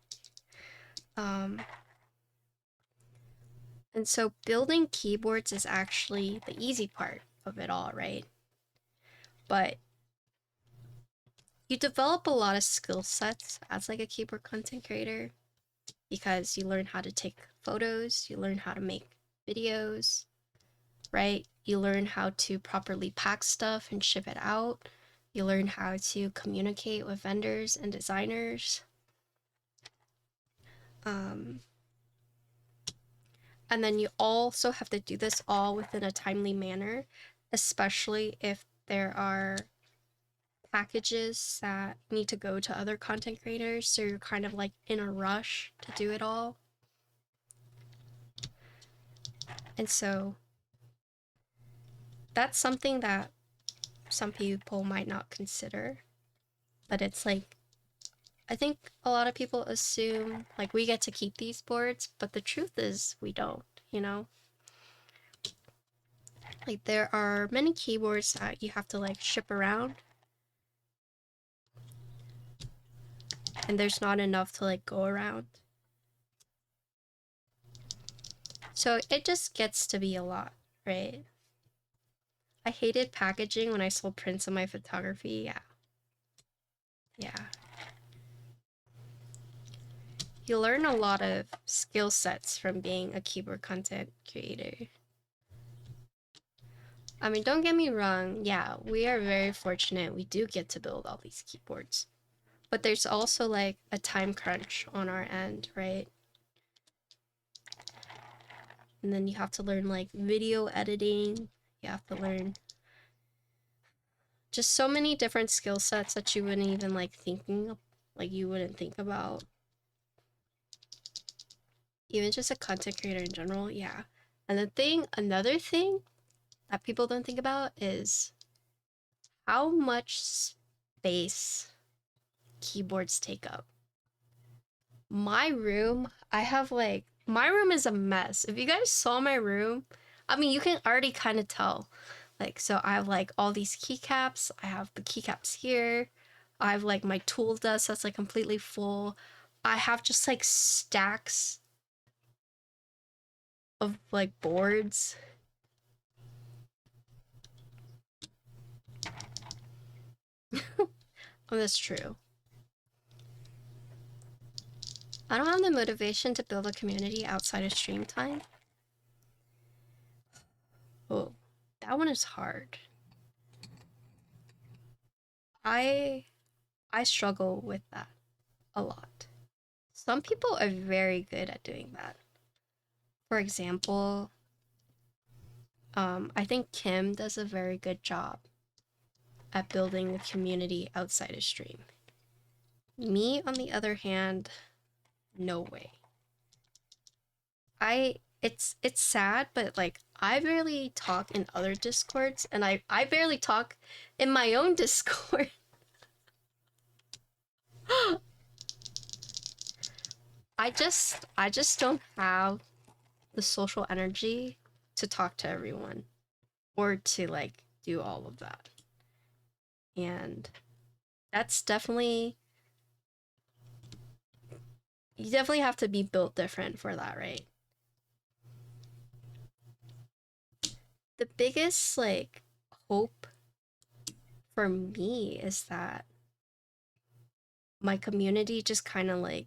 A: And so building keyboards is actually the easy part of it all, right? But you develop a lot of skill sets as like a keyboard content creator. because you learn how to take photos, you learn how to make videos, right? You learn how to properly pack stuff and ship it out. You learn how to communicate with vendors and designers. And then you also have to do this all within a timely manner, especially if there are packages that need to go to other content creators, so you're kind of like in a rush to do it all. And so that's something that some people might not consider, but it's like, I think a lot of people assume like we get to keep these boards, but the truth is we don't, you know? Like there are many keyboards that you have to like ship around, and there's not enough to like go around. So it just gets to be a lot, right? I hated packaging when I sold prints of my photography. Yeah. You learn a lot of skill sets from being a keyboard content creator. I mean, don't get me wrong, yeah, we are very fortunate. We do get to build all these keyboards. But there's also like a time crunch on our end, right? And then you have to learn like video editing. You have to learn just so many different skill sets that you wouldn't even like you wouldn't think about. Even just a content creator in general, yeah. And another thing that people don't think about is how much space keyboards take up. My room is a mess. If you guys saw my room, I mean, you can already kind of tell. Like, so I have like all these keycaps. I have the keycaps here. I have like my tool desk that's like completely full. I have just like stacks of like boards. Oh, that's true. I don't have the motivation to build a community outside of stream time. Oh, that one is hard. I struggle with that a lot. Some people are very good at doing that. For example, I think Kim does a very good job at building a community outside of stream. Me, on the other hand, no way. It's sad, but like I barely talk in other Discords, and I barely talk in my own Discord. I just don't have the social energy to talk to everyone or to like do all of that. And that's definitely, you definitely have to be built different for that, right? The biggest like hope for me is that my community just kind of like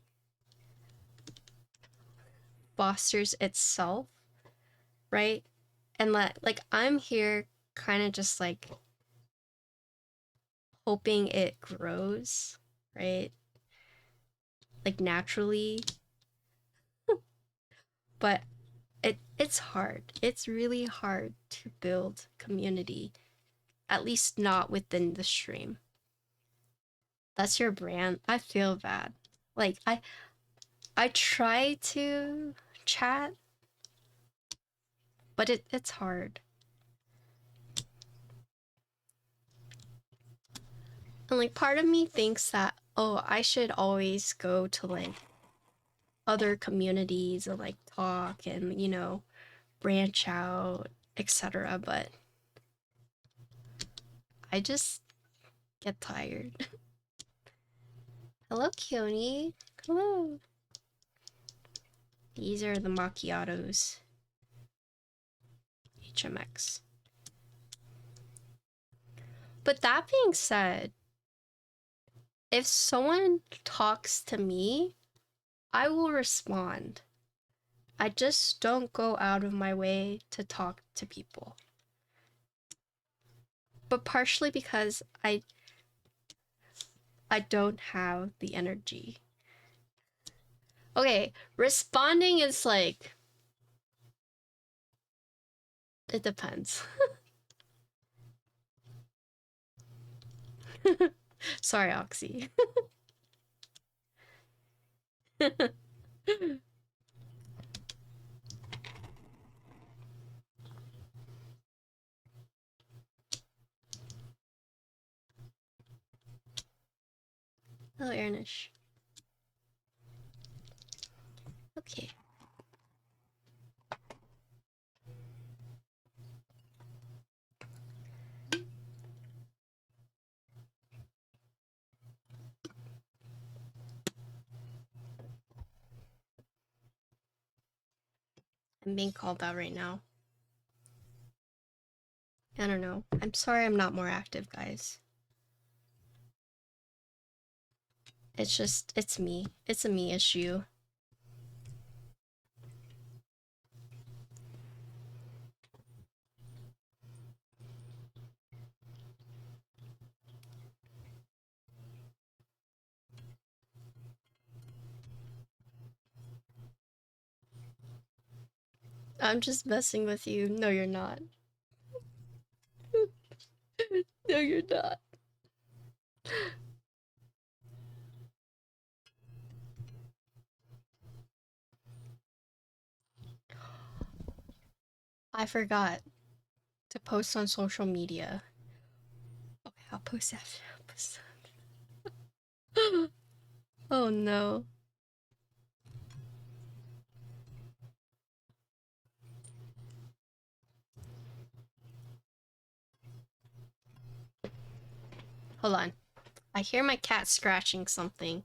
A: fosters itself, right? And like I'm here kind of just like hoping it grows, right? Like naturally. But it's hard. It's really hard to build community, at least not within the stream. That's your brand. I feel bad. Like I try to chat, but it's hard. And like part of me thinks that, oh, I should always go to like other communities and like talk and, you know, branch out, etc. But I just get tired. Hello, Keone. Hello. These are the macchiatos. HMX. But that being said, if someone talks to me, I will respond. I just don't go out of my way to talk to people. But partially because I don't have the energy. Okay, responding is like, it depends. Sorry, Oxy. Hello, Ernish. Okay. I'm being called out right now. I don't know. I'm sorry I'm not more active, guys. It's just, it's me. It's a me issue. I'm just messing with you. No, you're not. No, you're not. I forgot to post on social media. Okay, I'll post after. Oh no. Hold on. I hear my cat scratching something.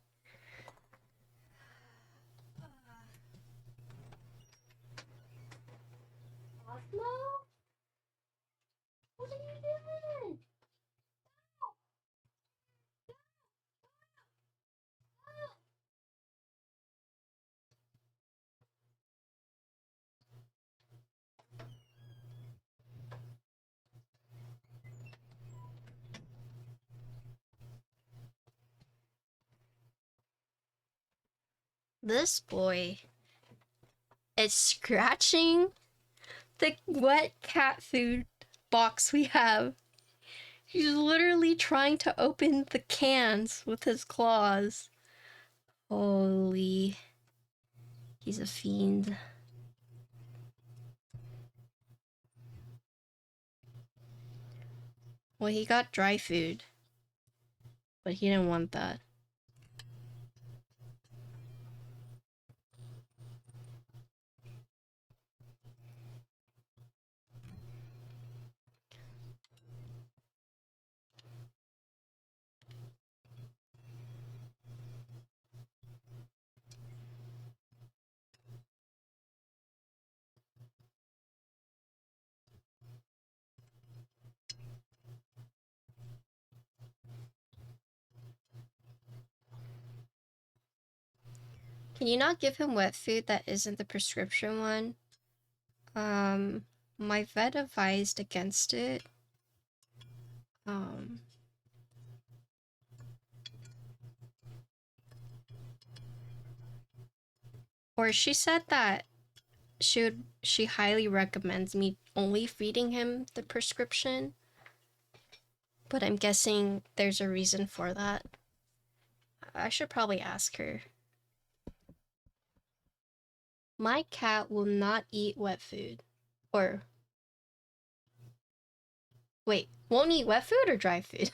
A: Osmo? What are you doing? This boy is scratching the wet cat food box we have. He's literally trying to open the cans with his claws. Holy. He's a fiend. Well, he got dry food, but he didn't want that. Can you not give him wet food that isn't the prescription one? My vet advised against it. Or she said that she highly recommends me only feeding him the prescription. But I'm guessing there's a reason for that. I should probably ask her. My cat will not eat wet food. Or wait, won't eat wet food or dry food?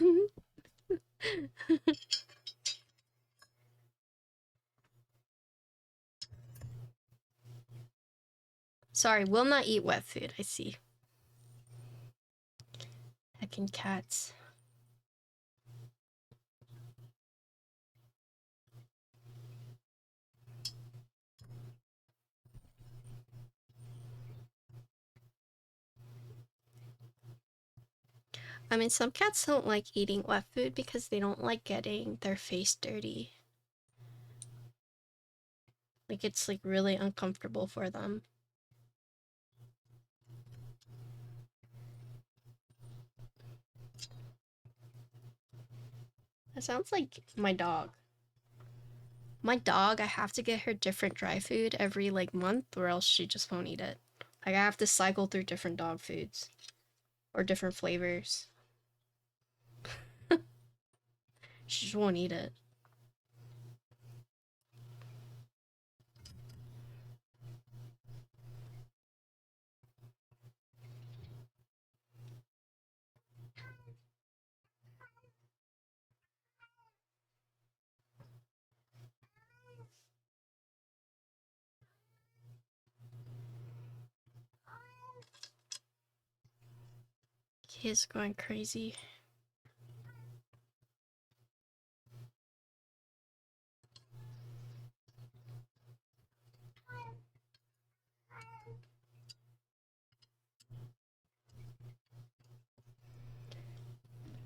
A: Sorry, will not eat wet food, I see. Heckin' cats. I mean, some cats don't like eating wet food because they don't like getting their face dirty. Like, it's like really uncomfortable for them. That sounds like my dog. My dog, I have to get her different dry food every like month or else she just won't eat it. Like, I have to cycle through different dog foods or different flavors. She just won't eat it. He's going crazy.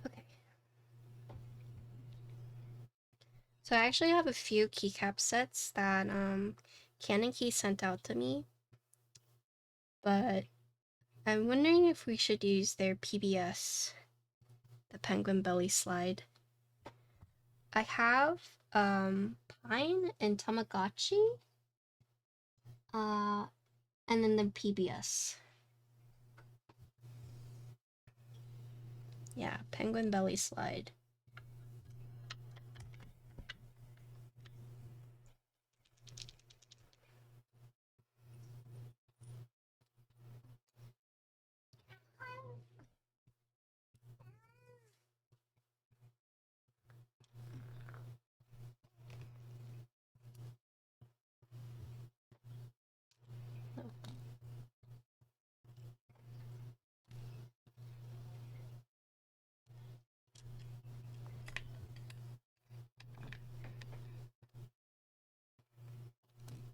A: Okay. So I actually have a few keycap sets that Canon Key sent out to me, but I'm wondering if we should use their PBS, the penguin belly slide. I have Pine and Tamagotchi, and then the PBS. Yeah, penguin belly slide.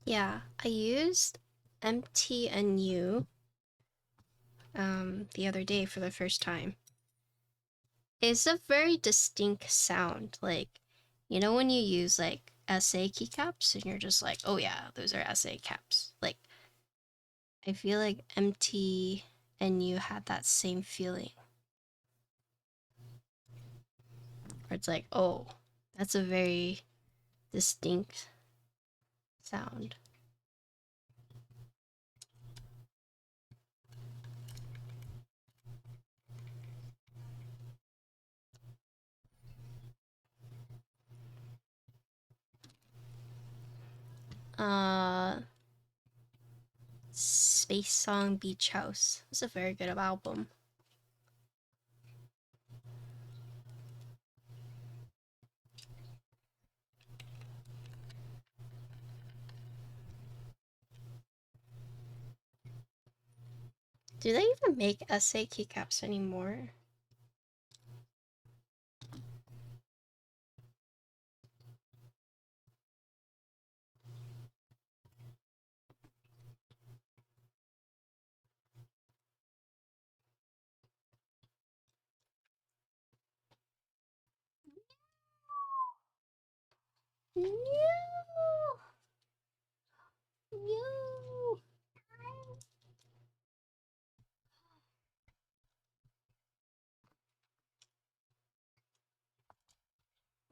A: Yeah, I used MTNU the other day for the first time. It's a very distinct sound. Like, you know when you use like SA keycaps and you're just like, oh yeah, those are SA caps. Like, I feel like MTNU had that same feeling. Where it's like, oh, that's a very distinct sound. Space Song Beach House. It's a very good album. Do they even make SA keycaps anymore? No! No!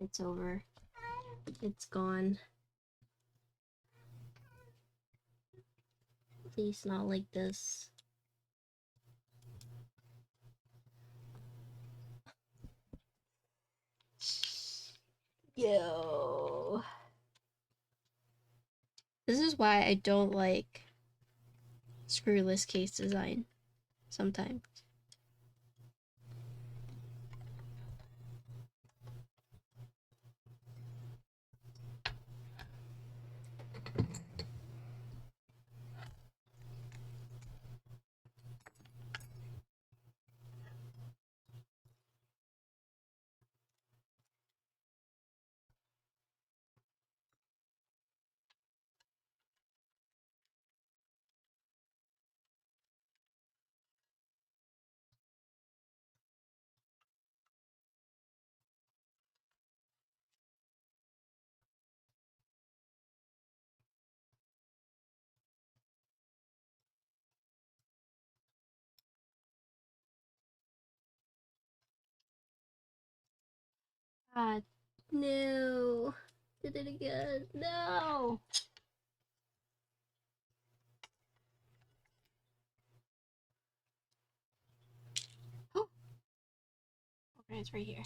A: It's over. It's gone. Please not like this. Yo. This is why I don't like screwless case design sometimes. God, no. Did it again. No. Oh. Okay, it's right here.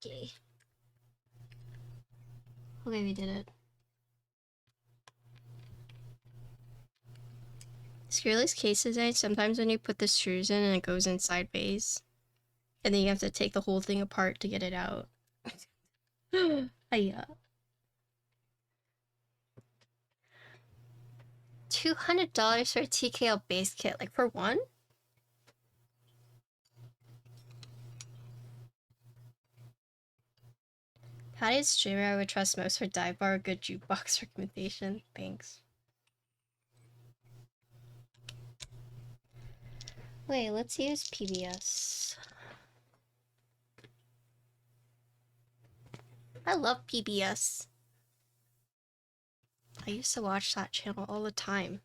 A: Okay. Okay, we did it. Screwless case design, sometimes when you put the screws in and it goes in sideways, and then you have to take the whole thing apart to get it out. Yeah. $200 for a TKL base kit, like for one? Patty's streamer I would trust most for dive bar, good jukebox recommendation. Thanks. Wait, let's use PBS. I love PBS. I used to watch that channel all the time.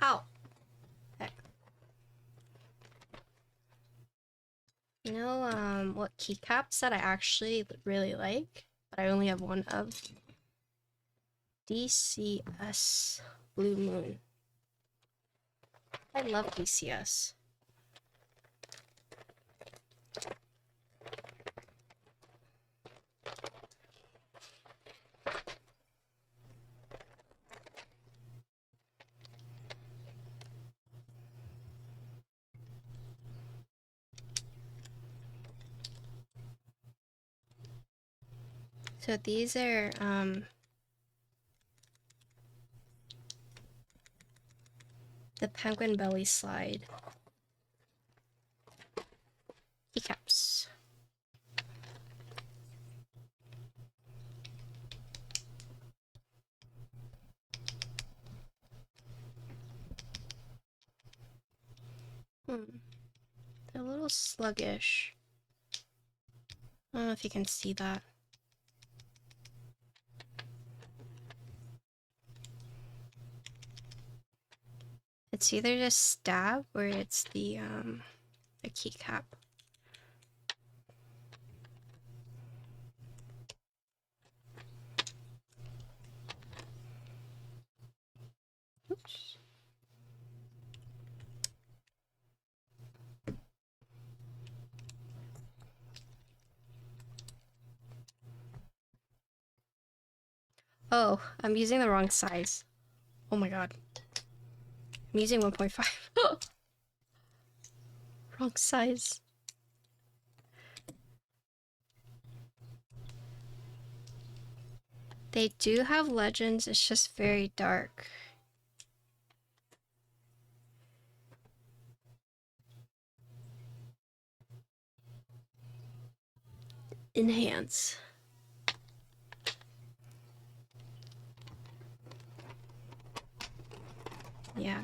A: Ow! Heck. You know, what keycaps that I actually really like, but I only have one of? DCS Blue Moon. I love DCS. So these are, the penguin belly slide keycaps. They're a little sluggish. I don't know if you can see that. It's either just stab or it's the keycap. Oops. Oh, I'm using the wrong size. Oh my god. I'm using 1.5. Wrong size. They do have legends, it's just very dark. Enhance. Yeah.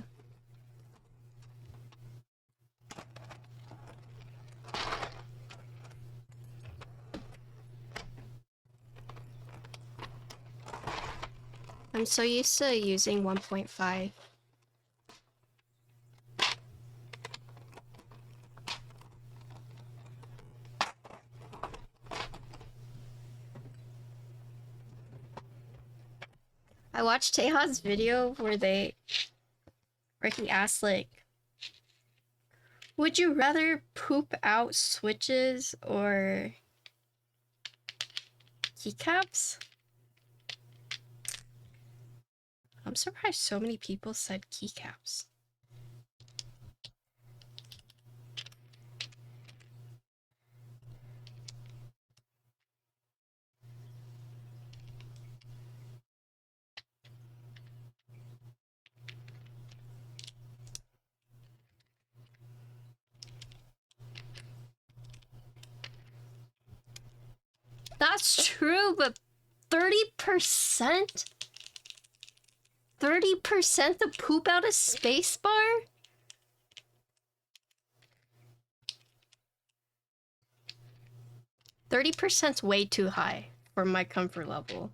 A: I'm so used to using 1.5. I watched Teja's video where he asked like, would you rather poop out switches or keycaps? I'm surprised so many people said keycaps. That's true, but 30%? 30% to poop out a spacebar? %30's way too high for my comfort level.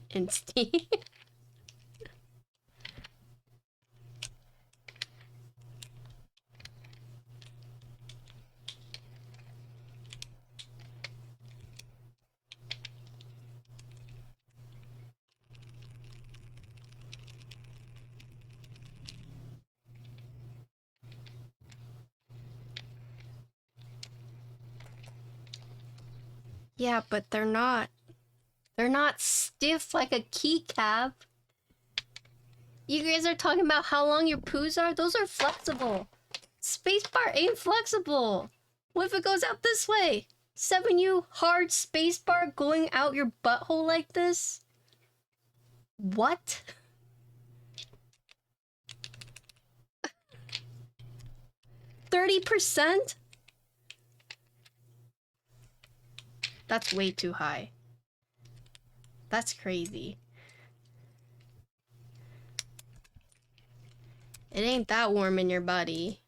A: Insty. Yeah, but they're not stiff like a keycap. You guys are talking about how long your poos are? Those are flexible. Spacebar ain't flexible. What if it goes out this way? 7U hard spacebar going out your butthole like this? What? %30? That's way too high. That's crazy. It ain't that warm in your body.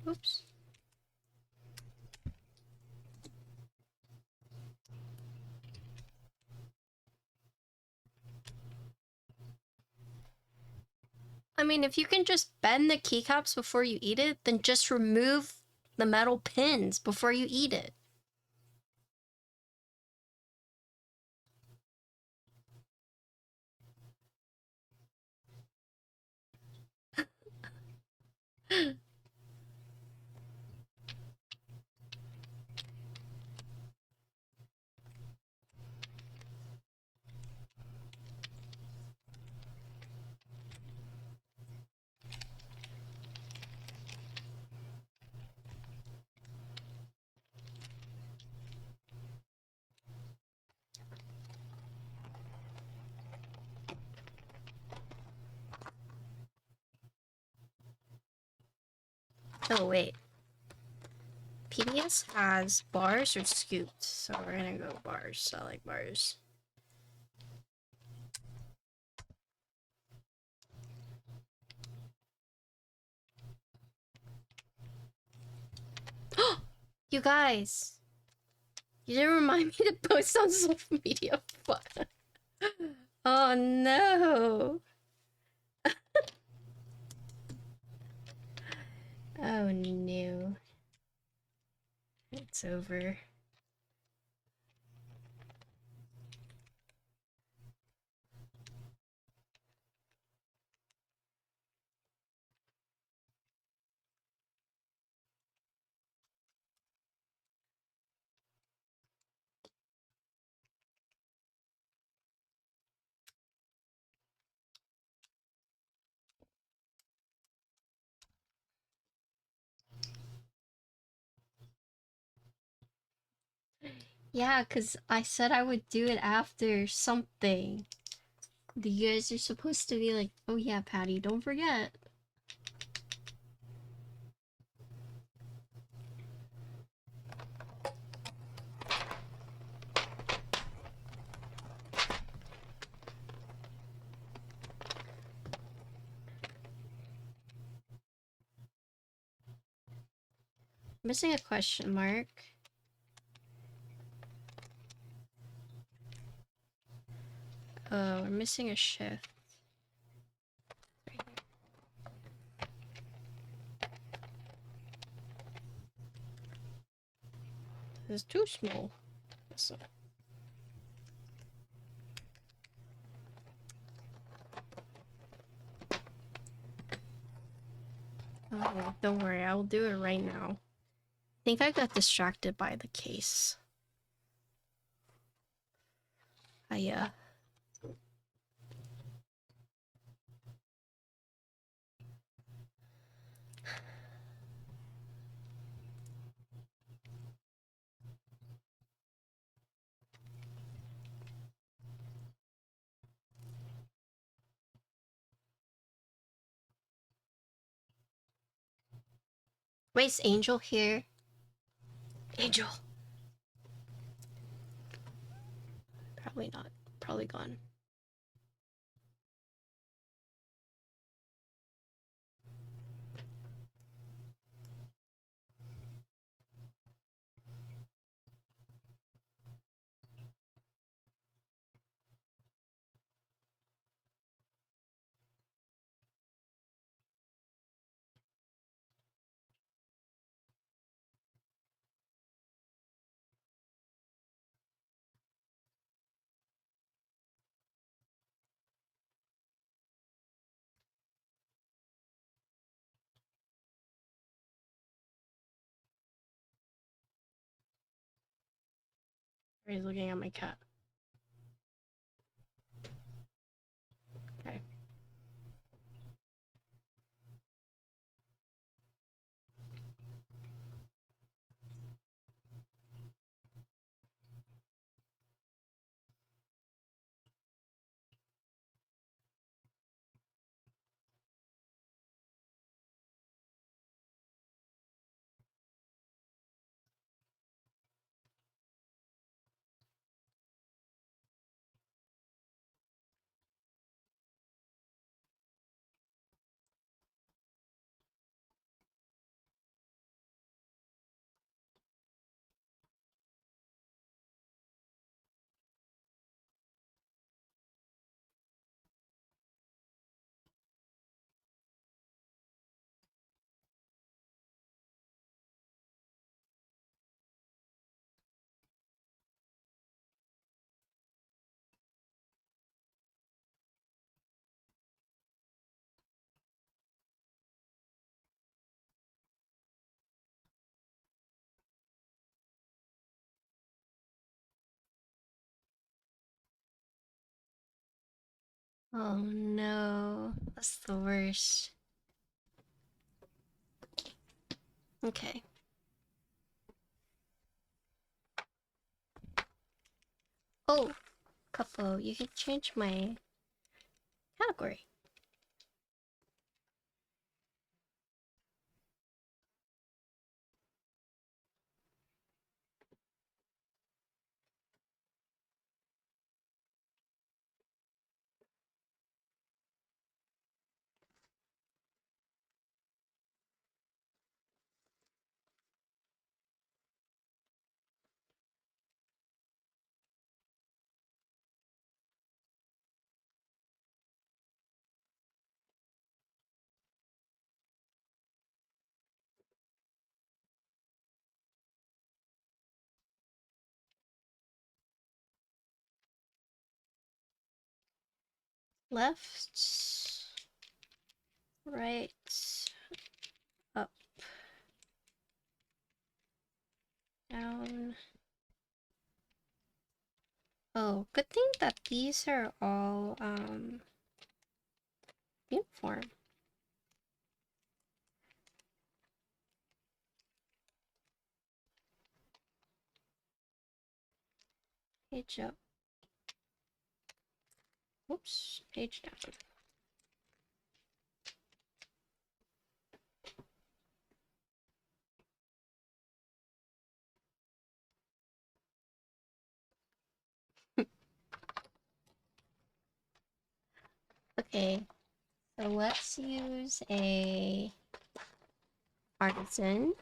A: Oops. I mean, if you can just bend the keycaps before you eat it, then just remove the metal pins before you eat it. Oh, wait. PBS has bars or scoops, so we're gonna go bars. I like bars. You guys! You didn't remind me to post on social media. What? Oh no! Oh no. It's over. Yeah, because I said I would do it after something. You guys are supposed to be like, oh yeah, Patty, don't forget. Missing a question mark. Oh, we're missing a shift. Right here. This is too small. So. Oh, don't worry, I will do it right now. I think I got distracted by the case. Yeah. Wait, is Angel here? Angel! Probably not. Probably gone. He's looking at my cat. Okay. Oh no, that's the worst. Okay. Oh, Couple, you can change my category. Left, right, up, down. Oh, good thing that these are all uniform. Page up. Oops, page down. Okay, so let's use a artisan.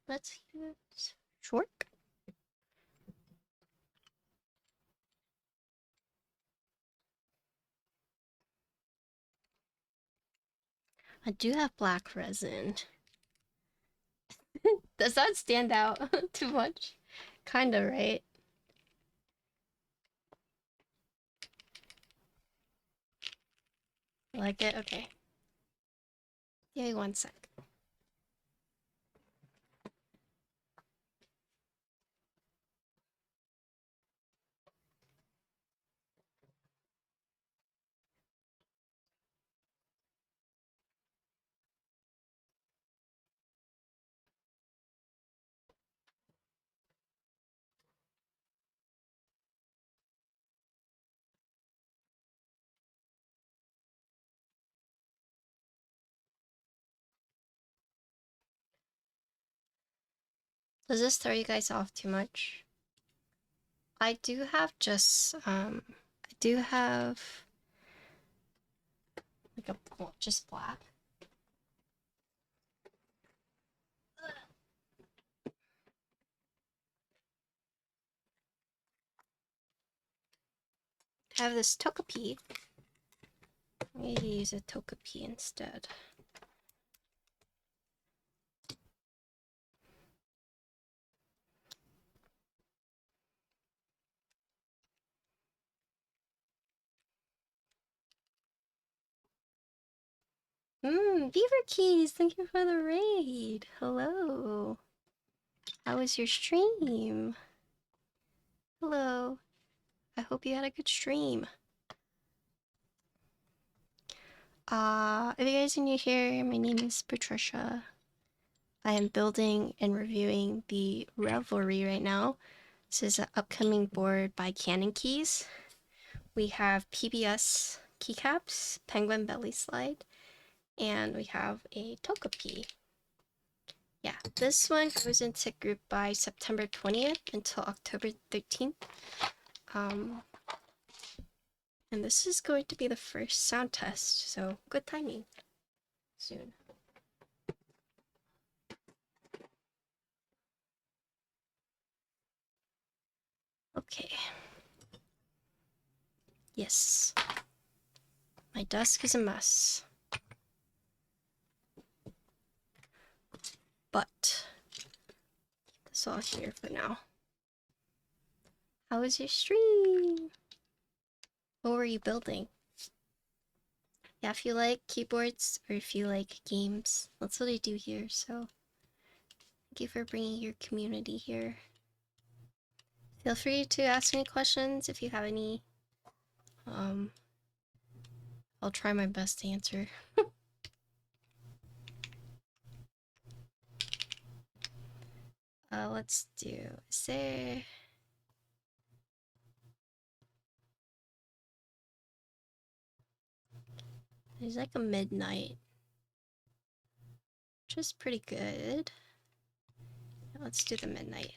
A: Let's use Shork. I do have black resin. Does that stand out too much? Kinda, right? Like it? Okay. Give me 1 sec. Does this throw you guys off too much? I do have just, I do have like a, well, just black. I have this Togepi. Maybe use a Togepi instead. Beaver Keys, thank you for the raid. Hello. How was your stream? Hello. I hope you had a good stream. If you guys are new here, my name is Patricia. I am building and reviewing the Reverie right now. This is an upcoming board by Canon Keys. We have PBS Keycaps, Penguin Belly Slide, and we have a Togepi. Yeah, this one goes into group by September 20th until October 13th. And this is going to be the first sound test, so good timing. Soon. Okay. Yes. My desk is a mess. But keep this all here for now. How was your stream? What were you building? Yeah, if you like keyboards or if you like games, that's what I do here, so thank you for bringing your community here. Feel free to ask me questions if you have any. I'll try my best to answer. Let's do, say... There's like a midnight, which is pretty good. Let's do the midnight.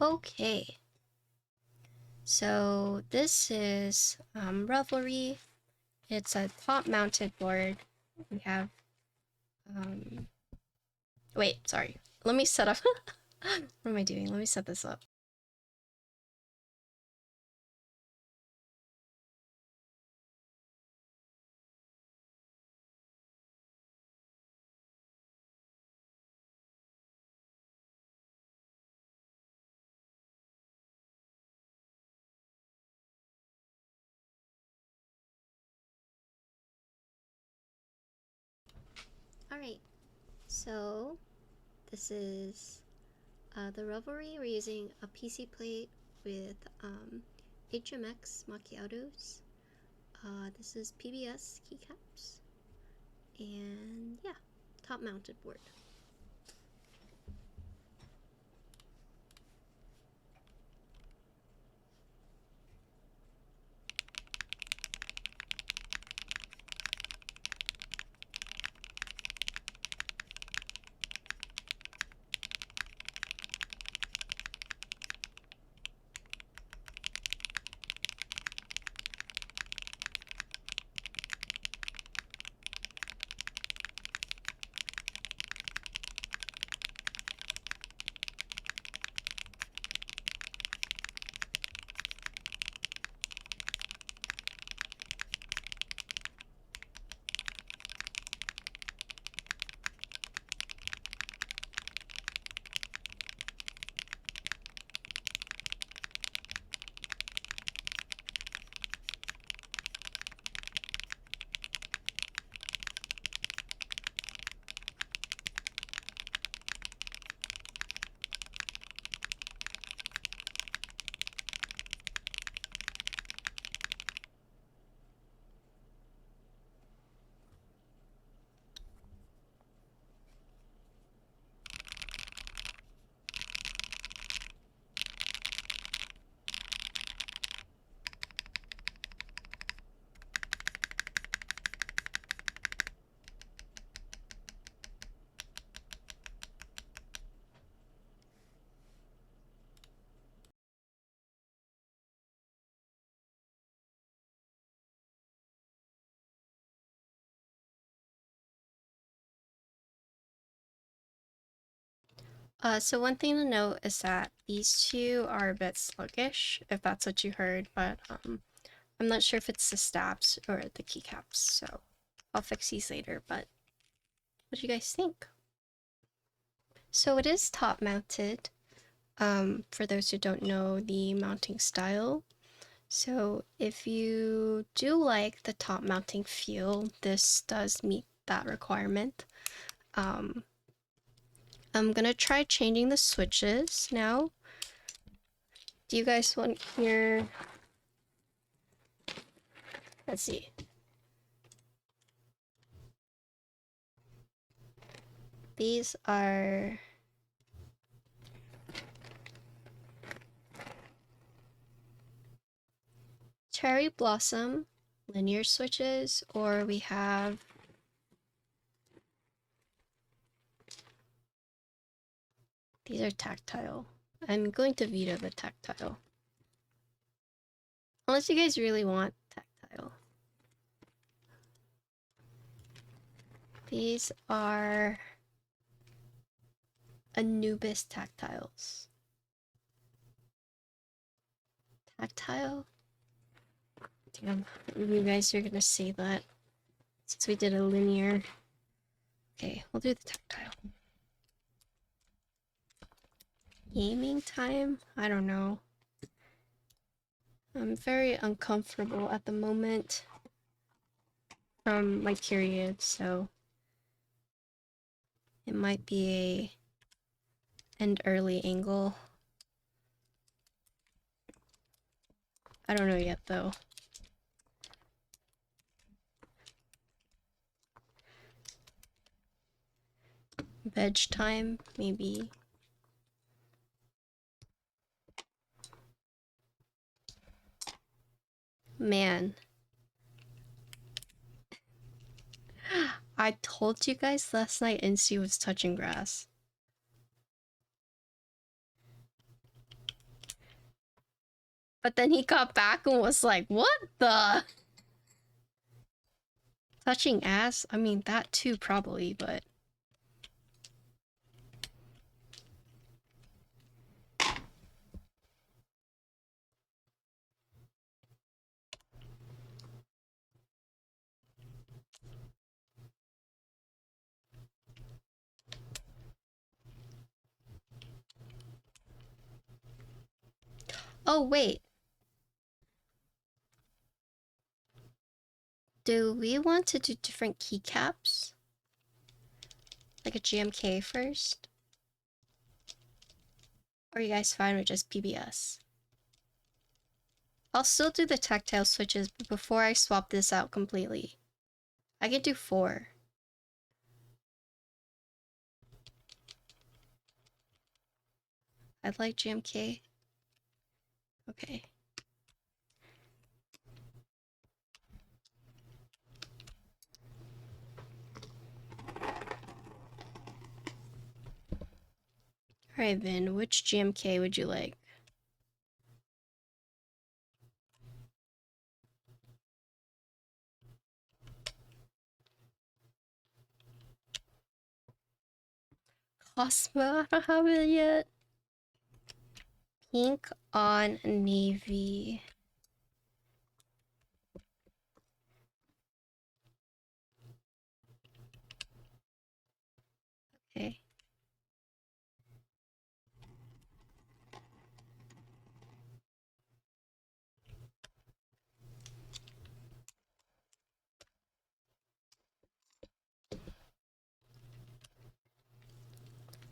A: Okay. So this is Reverie. It's a top-mounted board. We have wait, sorry. Let me set up. What am I doing? Let me set this up. Alright, so this is the Reverie. We're using a PC plate with HMX Macchiatos. This is PBS Keycaps. And yeah, top mounted board. So one thing to note is that these two are a bit sluggish, if that's what you heard, but I'm not sure if it's the stabs or the keycaps, so I'll fix these later, but what do you guys think? So it is top mounted, for those who don't know the mounting style. So if you do like the top mounting feel, this does meet that requirement. I'm gonna try changing the switches now. Do you guys want your... Let's see. These are cherry blossom linear switches, or we have these are tactile. I'm going to veto the tactile. Unless you guys really want tactile. These are Anubis tactiles. Tactile? Damn, you guys are gonna say that since we did a linear. Okay, we'll do the tactile. Gaming time? I don't know. I'm very uncomfortable at the moment from my period, so it might be an early angle. I don't know yet though. Veg time, maybe. Man. I told you guys last night Incy was touching grass. But then he got back and was like, what the? Touching ass? I mean, that too, probably, but... Oh, wait. Do we want to do different keycaps? Like a GMK first? Or are you guys fine with just PBS? I'll still do the tactile switches before I swap this out completely. I could do 4. I'd like GMK. Okay. Alright, Vin, which GMK would you like? Cosmo, I don't have it yet. Pink on navy. Okay.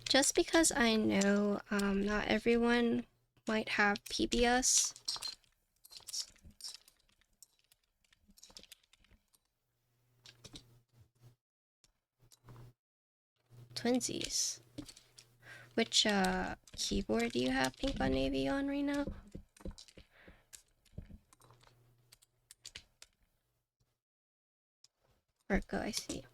A: Just because I know not everyone might have PBS. Twinsies. Which keyboard do you have Pink on Navy on right now? Virgo, I see.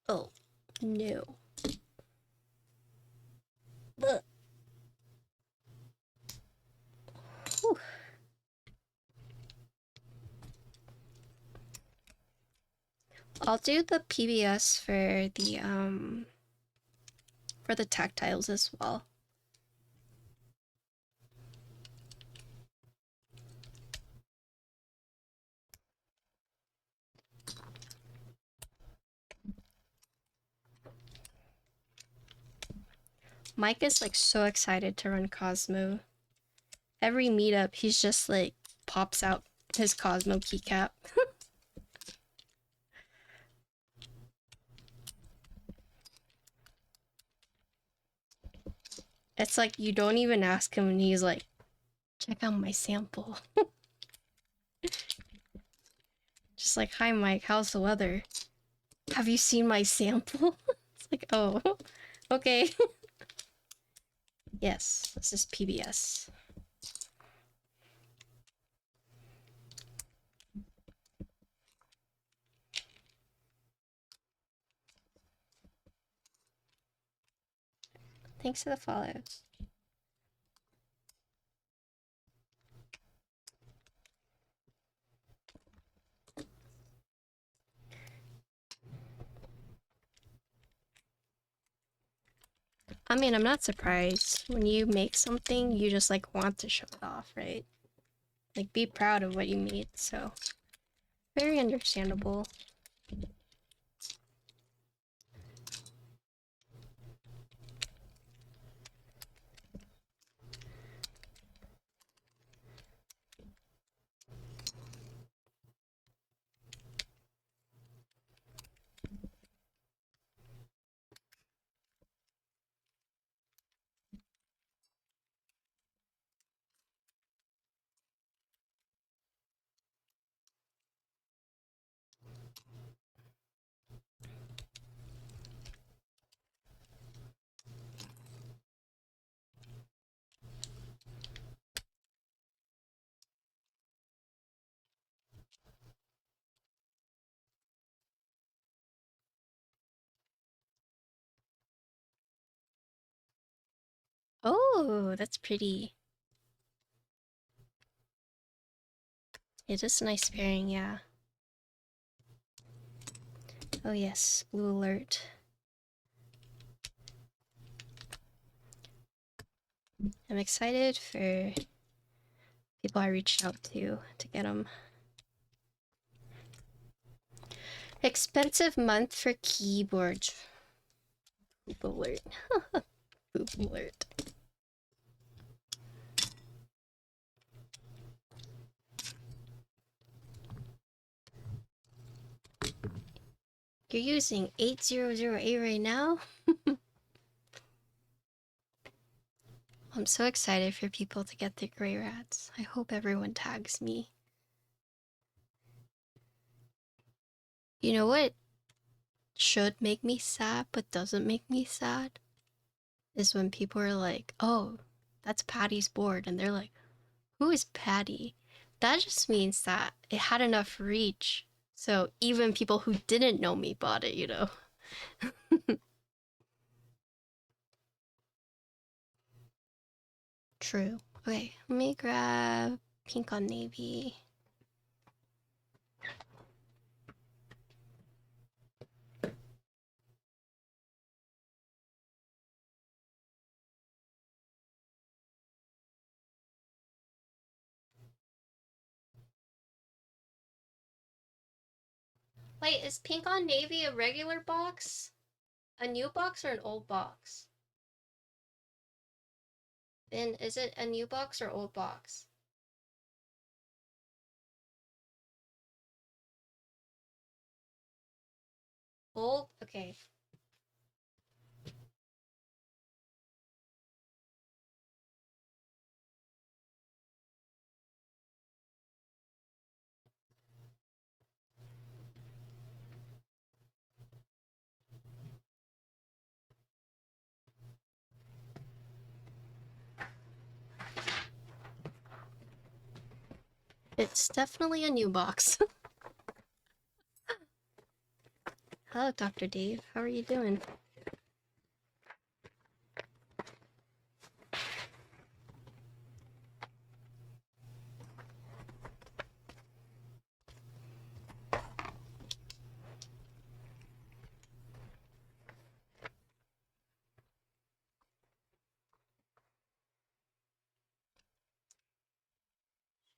A: Oh, no. Ugh. Whew. I'll do the PBS for the tactiles as well. Mike is like so excited to run Cosmo. Every meetup, he's just like pops out his Cosmo keycap. It's like you don't even ask him and he's like, check out my sample. Just like, hi Mike, how's the weather? Have you seen my sample? It's like, oh, okay. Yes, this is PBS. Thanks for the follows. I mean, I'm not surprised. When you make something, you just like want to show it off, right? Like be proud of what you made, so very understandable. Oh, that's pretty. It is a nice pairing, yeah. Oh yes, blue alert. I'm excited for people I reached out to get them. Expensive month for keyboards. Poop alert. Poop alert. You're using 8008 right now? I'm so excited for people to get their gray rats. I hope everyone tags me. You know what should make me sad but doesn't make me sad? Is when people are like, oh, that's Patty's board. And they're like, who is Patty? That just means that it had enough reach. So even people who didn't know me bought it, you know? True. Okay, let me grab pink on navy. Wait, is pink on navy a regular box? A new box or an old box? Then is it a new box or old box? Old? Okay. It's definitely a new box. Hello, Dr. Dave. How are you doing?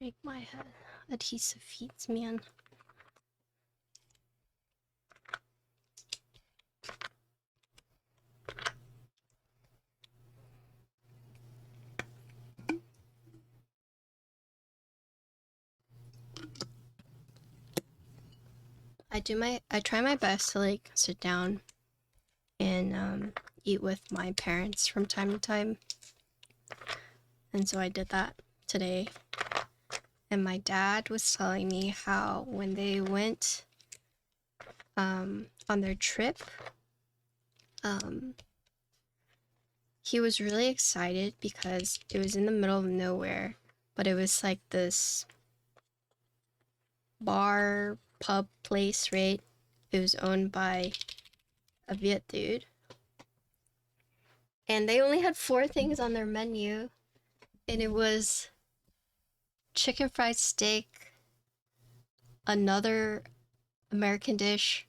A: Shake my head. Adhesive feet, man. I try my best to like sit down and eat with my parents from time to time. And so I did that today. And my dad was telling me how when they went on their trip, he was really excited because it was in the middle of nowhere, but it was like this bar pub place, right? It was owned by a Viet dude. And they only had 4 things on their menu. And it was chicken fried steak, another American dish,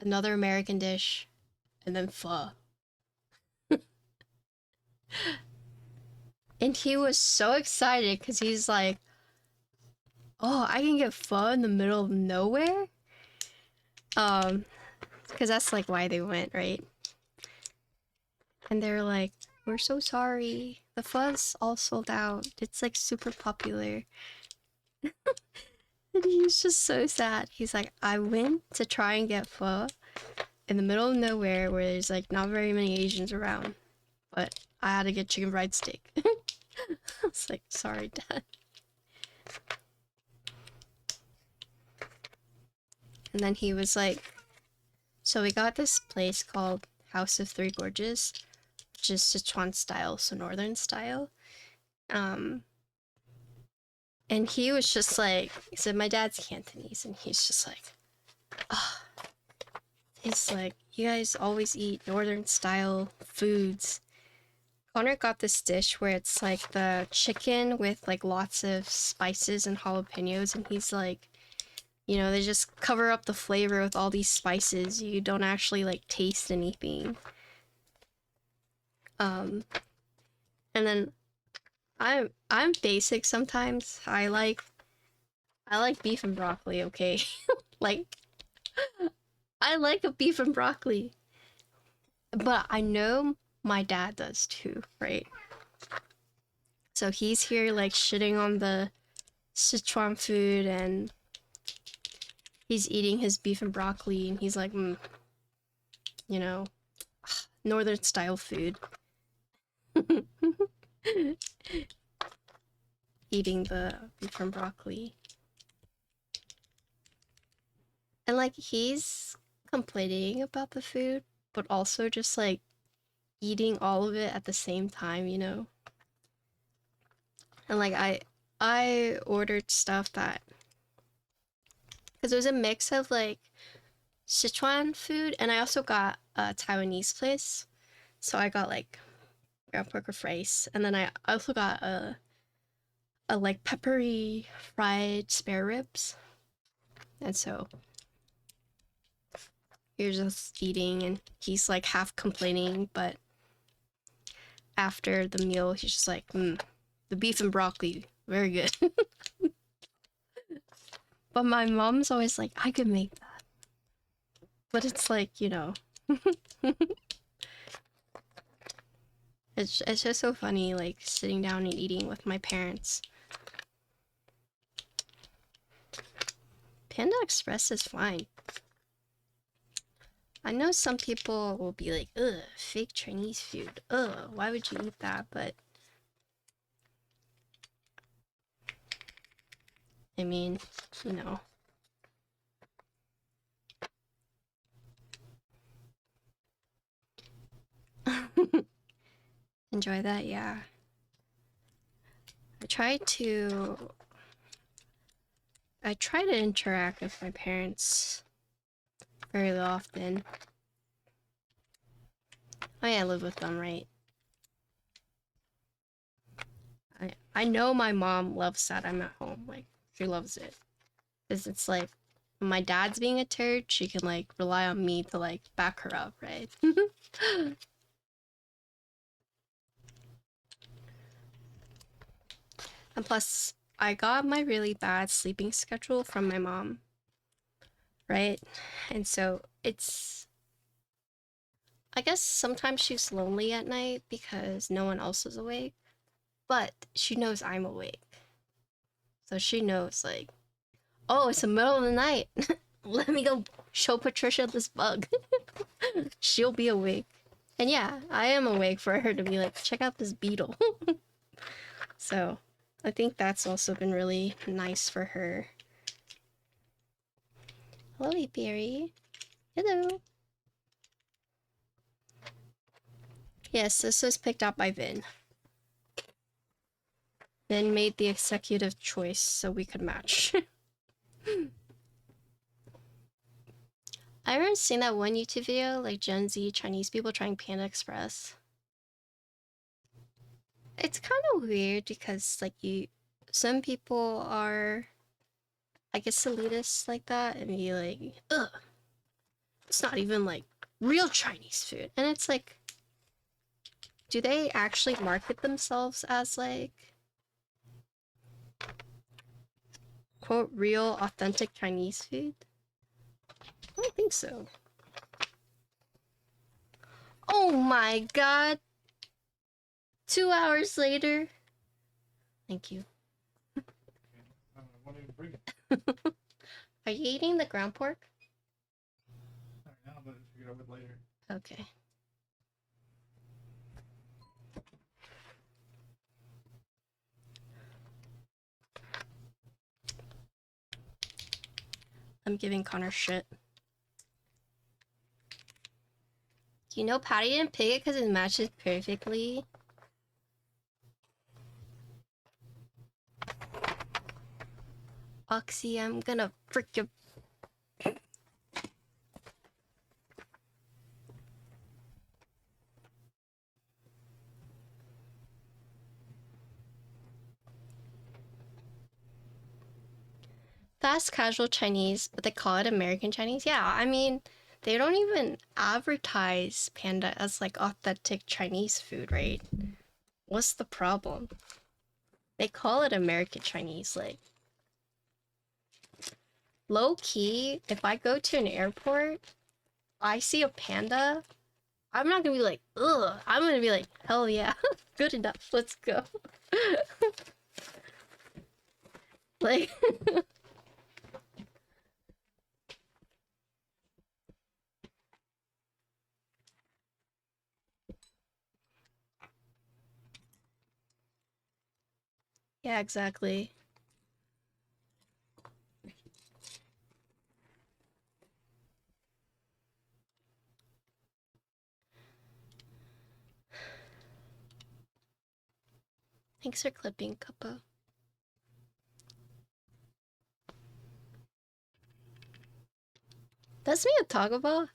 A: another American dish, and then pho. And he was so excited because he's like, oh, I can get pho in the middle of nowhere? Because that's like why they went, right? And they're like, we're so sorry. The pho's all sold out. It's like super popular. And he's just so sad. He's like, I went to try and get pho in the middle of nowhere where there's like not very many Asians around, but I had to get chicken fried steak. I was like, sorry, Dad. And then he was like, so we got this place called House of Three Gorges, which is Sichuan style, so northern style. And he was just like, he said, my dad's Cantonese, and he's just like, oh. He's like, you guys always eat northern style foods. Connor got this dish where it's like the chicken with like lots of spices and jalapenos, and he's like, you know, they just cover up the flavor with all these spices. You don't actually like taste anything. And then I'm basic sometimes. I like beef and broccoli, okay? Like I like a beef and broccoli. But I know my dad does too, right? So he's here like shitting on the Sichuan food and he's eating his beef and broccoli and he's like, you know, northern style food. Eating the beef and broccoli. And like he's complaining about the food, but also just like eating all of it at the same time, you know? And like I ordered stuff that, because it was a mix of like Sichuan food and I also got a Taiwanese place. So I got like ground pork with rice, and then I also got a like peppery fried spare ribs. And so you're just eating and he's like half complaining, but after the meal he's just like, the beef and broccoli, very good. But my mom's always like, I could make that. But it's like, you know, it's just so funny, like sitting down and eating with my parents. Panda Express is fine. I know some people will be like, ugh, fake Chinese food. Ugh, why would you eat that? But I mean, you know. Enjoy that, yeah. I try to interact with my parents very often. Oh yeah, I live with them, right? I know my mom loves that I'm at home. Like, she loves it. Because it's like, when my dad's being a turd, she can like rely on me to like back her up, right? And plus, I got my really bad sleeping schedule from my mom, right? And so it's, I guess sometimes she's lonely at night because no one else is awake, but she knows I'm awake. So she knows, like, oh, it's the middle of the night. Let me go show Patricia this bug. She'll be awake. And yeah, I am awake for her to be like, check out this beetle. So I think that's also been really nice for her. Hello, Apiary. Hello. Yes, this was picked out by Vin. Vin made the executive choice so we could match. I haven't seen that one YouTube video, like Gen Z Chinese people trying Panda Express. It's kind of weird because, like, some people are, I guess, elitists like that and be like, ugh, it's not even like real Chinese food. And it's like, do they actually market themselves as like, quote, real, authentic Chinese food? I don't think so. Oh my god! 2 hours later. Thank you. Are you eating the ground pork?
B: Not right now, but figure out it later.
A: Okay. I'm giving Connor shit. You know Patty didn't pick it because it matches perfectly. Oxy, I'm gonna frick your... Fast casual Chinese, but they call it American Chinese. Yeah, I mean, they don't even advertise Panda as like authentic Chinese food, right? What's the problem? They call it American Chinese, like... Low key, if I go to an airport, I see a panda, I'm not gonna be like, ugh. I'm gonna be like, hell yeah, good enough, let's go. Like, yeah, exactly. Thanks for clipping, Kappa. That's me at Taco Bell.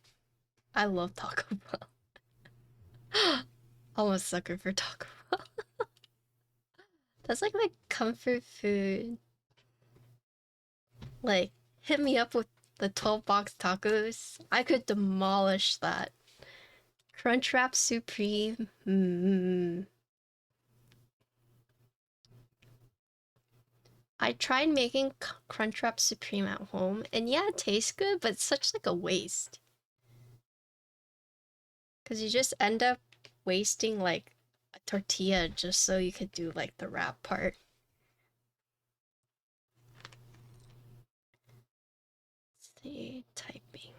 A: I love Taco Bell. I'm a sucker for Taco Bell. That's like my comfort food. Like, hit me up with the 12-box tacos. I could demolish that. Crunchwrap Supreme. I tried making Crunchwrap Supreme at home, and yeah, it tastes good, but it's such like a waste. Because you just end up wasting like a tortilla just so you could do like the wrap part. Let's see, typing.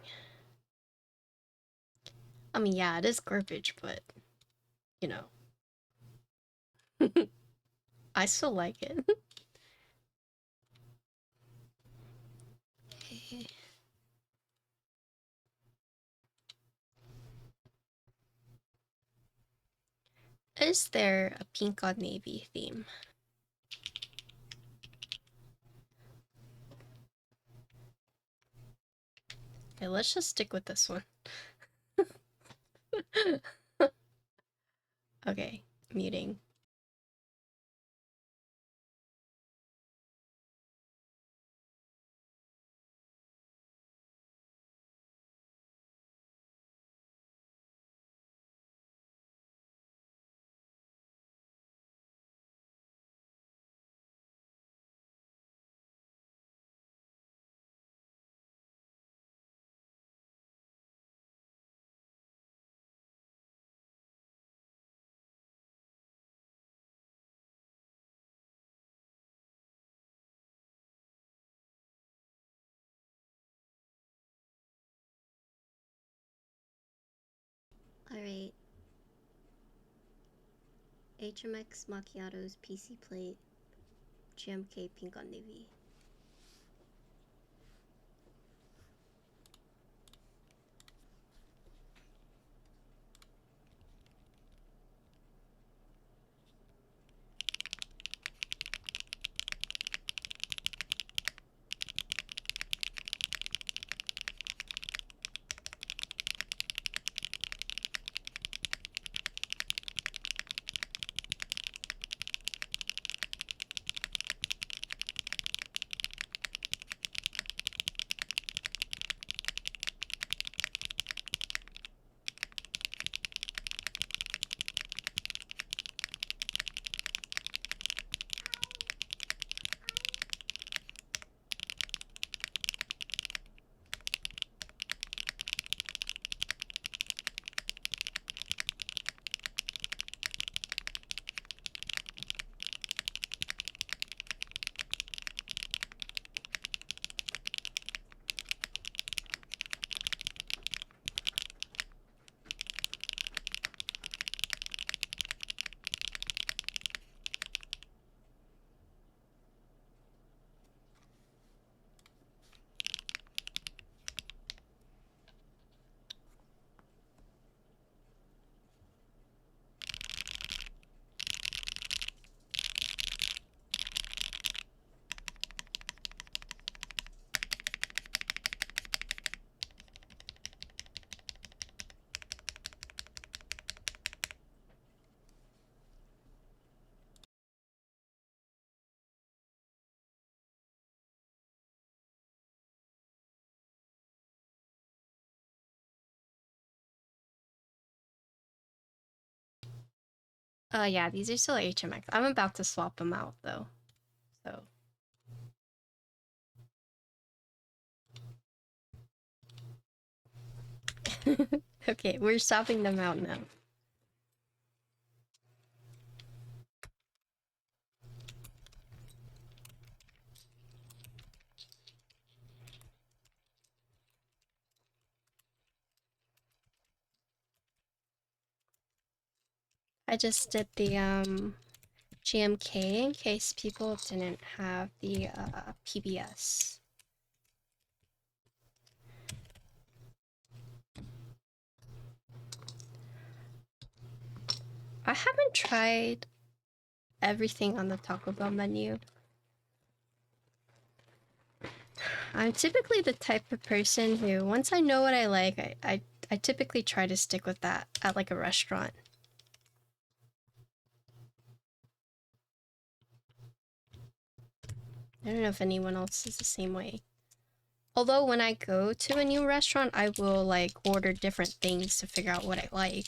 A: I mean, yeah, it is garbage, but you know. I still like it. Okay. Is there a pink on navy theme? Okay, let's just stick with this one. Okay, muting. Alright. HMX Macchiatos PC plate GMK Pink on Navy. Yeah, these are still HMX. I'm about to swap them out though. So okay, we're swapping them out now. I just did the GMK in case people didn't have the PBS. I haven't tried everything on the Taco Bell menu. I'm typically the type of person who, once I know what I like, I typically try to stick with that at like a restaurant. I don't know if anyone else is the same way. Although when I go to a new restaurant, I will like order different things to figure out what I like.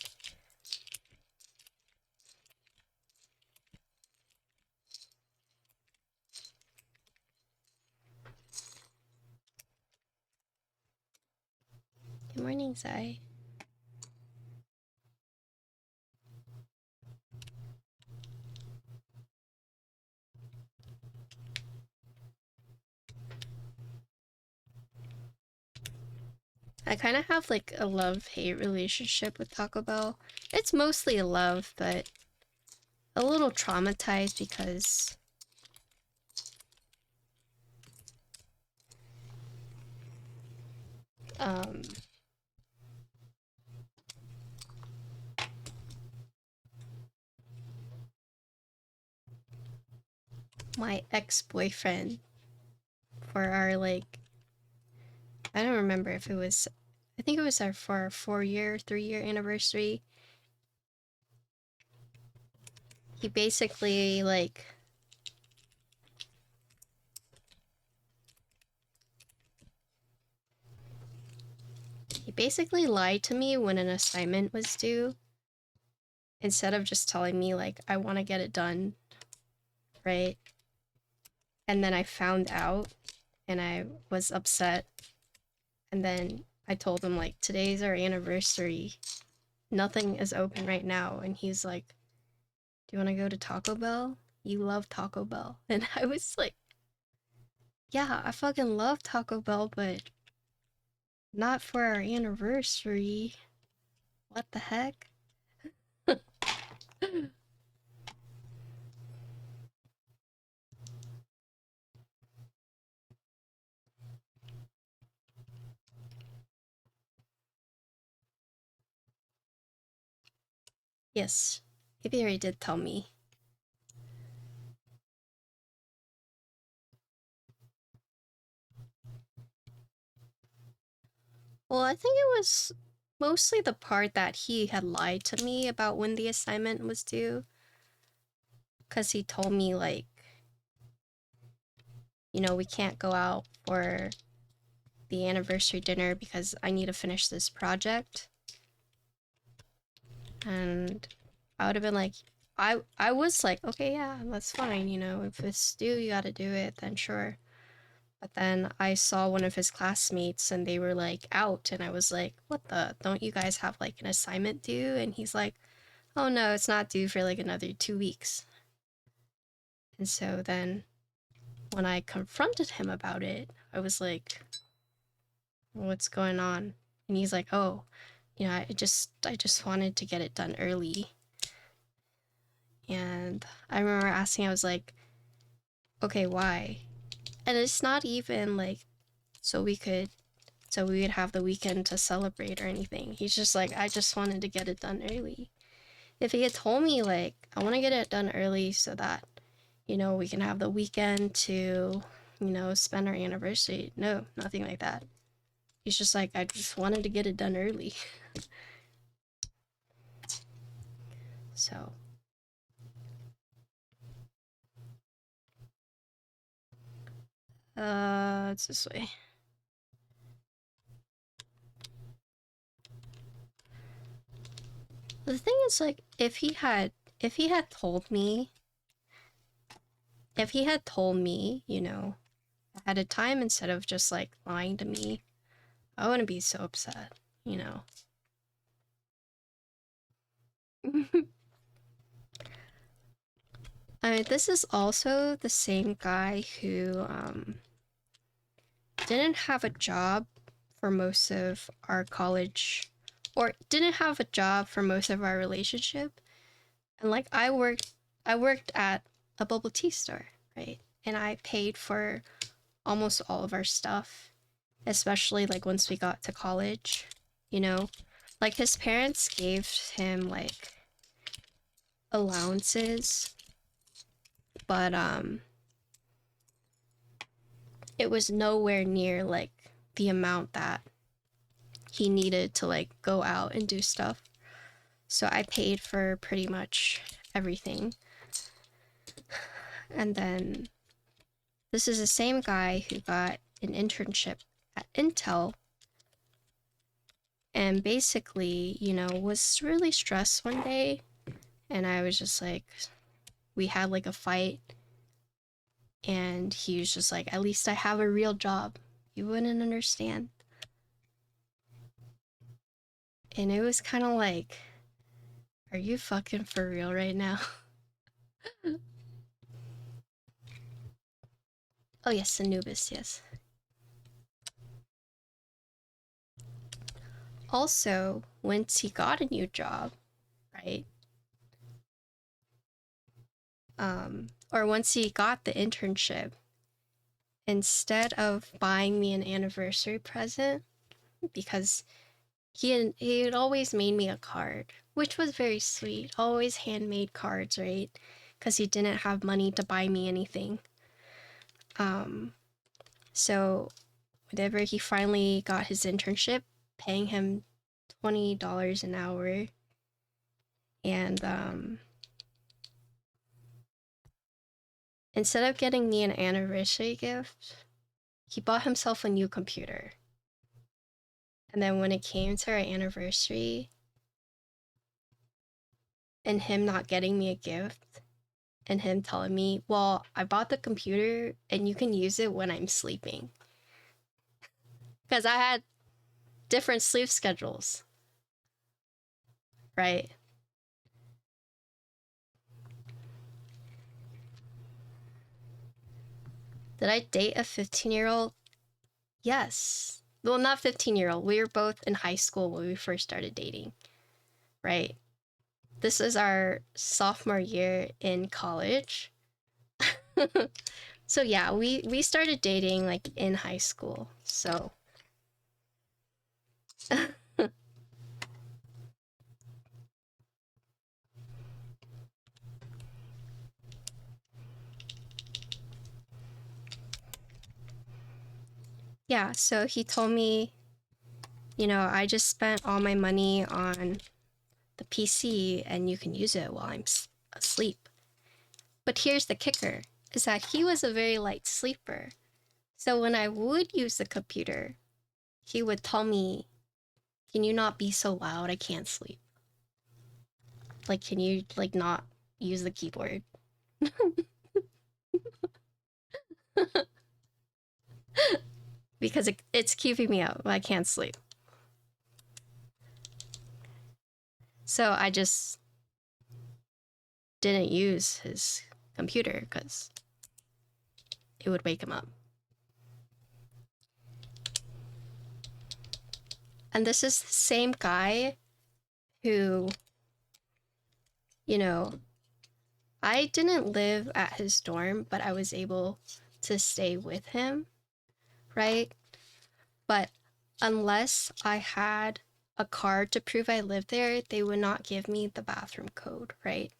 A: Good morning, Zai. I kind of have like a love-hate relationship with Taco Bell. It's mostly a love, but a little traumatized because my ex-boyfriend, for our like I don't remember if it was, I think it was for our 3-year anniversary. He basically, like, lied to me when an assignment was due, instead of just telling me, like, I want to get it done, right? And then I found out, and I was upset, and then I told him, like, today's our anniversary, nothing is open right now, and he's like, do you want to go to Taco Bell? You love Taco Bell. And I was like, yeah, I fucking love Taco Bell, but not for our anniversary. What the heck? Yes, maybe already did tell me. Well, I think it was mostly the part that he had lied to me about when the assignment was due. Because he told me, like, you know, we can't go out for the anniversary dinner because I need to finish this project. And I would have been like, I was like, okay, yeah, that's fine, you know, if it's due, you gotta do it, then sure. But then I saw one of his classmates and they were like out, and I was like, what the, don't you guys have like an assignment due? And he's like, oh no, it's not due for like another 2 weeks. And so then when I confronted him about it, I was like, what's going on? And he's like, oh, you know, I just wanted to get it done early. And I remember asking, I was like, okay, why? And it's not even like so we would have the weekend to celebrate or anything. He's just like, I just wanted to get it done early. If he had told me, like, I want to get it done early so that, you know, we can have the weekend to, you know, spend our anniversary. No, nothing like that. He's just like, I just wanted to get it done early. So. It's this way. The thing is, like, if he had told me, you know, ahead of time instead of just like lying to me, I wouldn't be so upset, you know. I mean, this is also the same guy who didn't have a job for most of our college, or didn't have a job for most of our relationship. And like I worked at a bubble tea store, right? And I paid for almost all of our stuff, especially like once we got to college, you know. Like his parents gave him like allowances, but it was nowhere near like the amount that he needed to like go out and do stuff. So I paid for pretty much everything. And then this is the same guy who got an internship at Intel and basically, you know, was really stressed one day. And I was just like, we had like a fight. And he was just like, at least I have a real job. You wouldn't understand. And it was kind of like, are you fucking for real right now? Oh yes, Anubis, yes. Also, once he got a new job, right? Or once he got the internship, instead of buying me an anniversary present, because he had always made me a card, which was very sweet. Always handmade cards, right? Because he didn't have money to buy me anything. So whenever he finally got his internship, paying him $20 an hour. And instead of getting me an anniversary gift, he bought himself a new computer. And then when it came to our anniversary, and him not getting me a gift, and him telling me, well, I bought the computer and you can use it when I'm sleeping. Because I had different sleep schedules, right? Did I date a 15-year-old? Yes. Well, not 15-year-old. We were both in high school when we first started dating, right? This is our sophomore year in college. So yeah, we started dating like in high school. So yeah, so he told me, I just spent all my money on the PC and you can use it while I'm asleep. But here's the kicker, is that he was a very light sleeper. So when I would use the computer, he would tell me, can you not be so loud? I can't sleep. Like, can you not use the keyboard? Because it's keeping me up. I can't sleep. So I just didn't use his computer because it would wake him up. And this is the same guy who, I didn't live at his dorm, but I was able to stay with him, right? But unless I had a card to prove I lived there, they would not give me the bathroom code, right?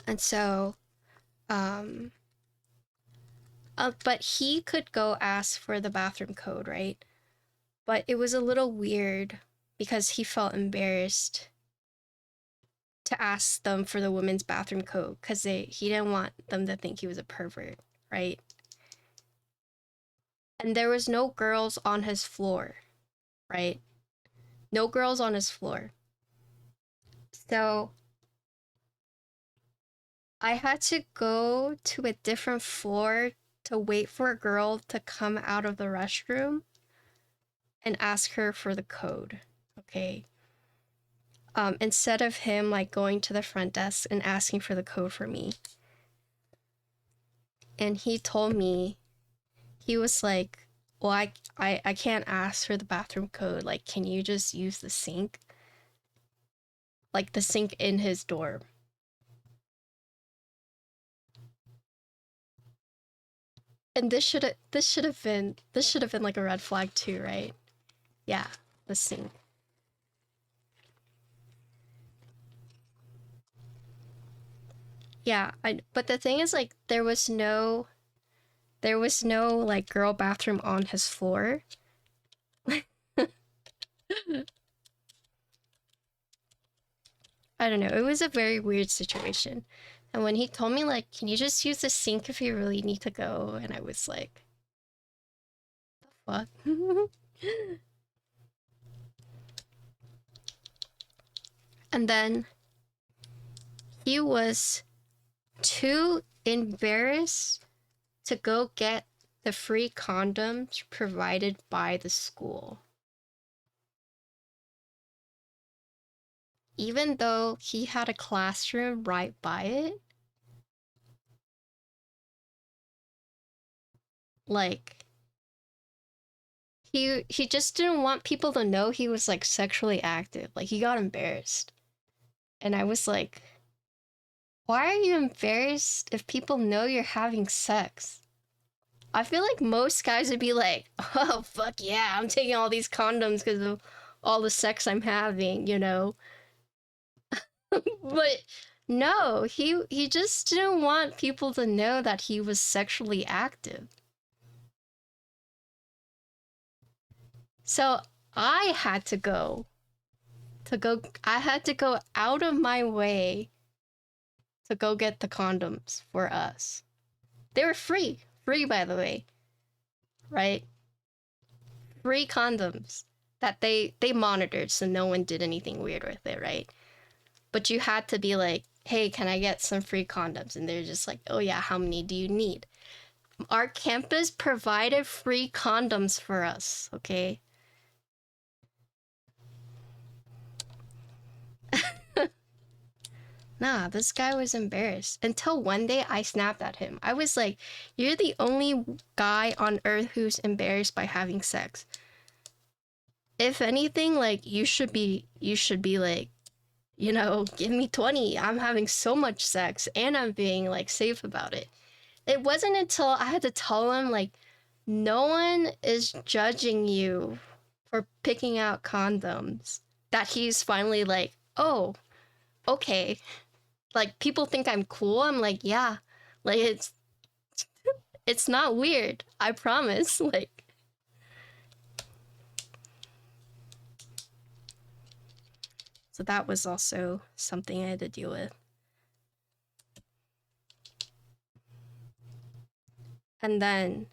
A: And so, but he could go ask for the bathroom code, right? But it was a little weird because he felt embarrassed to ask them for the women's bathroom code because he didn't want them to think he was a pervert, right? And there was no girls on his floor, right? No girls on his floor. So I had to go to a different floor to wait for a girl to come out of the restroom and ask her for the code, okay? Instead of him like going to the front desk and asking for the code for me. And he told me, he was like, well, I can't ask for the bathroom code. Like, can you just use the sink? Like the sink in his dorm. And this should have been like a red flag too, right? Yeah, the sink. Yeah, but the thing is, like, there was no like girl bathroom on his floor. I don't know. It was a very weird situation. And when he told me, like, can you just use the sink if you really need to go? And I was like, the fuck? And then he was too embarrassed to go get the free condoms provided by the school. Even though he had a classroom right by it. Like, he just didn't want people to know he was like sexually active. Like, he got embarrassed. And I was like, why are you embarrassed if people know you're having sex? I feel like most guys would be like, oh, fuck yeah, I'm taking all these condoms because of all the sex I'm having, But no, he just didn't want people to know that he was sexually active. So I had I had to go out of my way to go get the condoms for us. They were free by the way, right? Free condoms that they monitored so no one did anything weird with it, right? But you had to be like, hey, can I get some free condoms? And they're just like, oh yeah, how many do you need? Our campus provided free condoms for us, okay? Nah, this guy was embarrassed. Until one day I snapped at him. I was like, you're the only guy on earth who's embarrassed by having sex. If anything, like, you should be like, you know, give me 20. I'm having so much sex and I'm being like safe about it. It wasn't until I had to tell him, like, no one is judging you for picking out condoms, that he's finally like, oh, okay. Like, people think I'm cool. I'm like, yeah. Like, it's not weird. I promise. Like, so that was also something I had to deal with. And then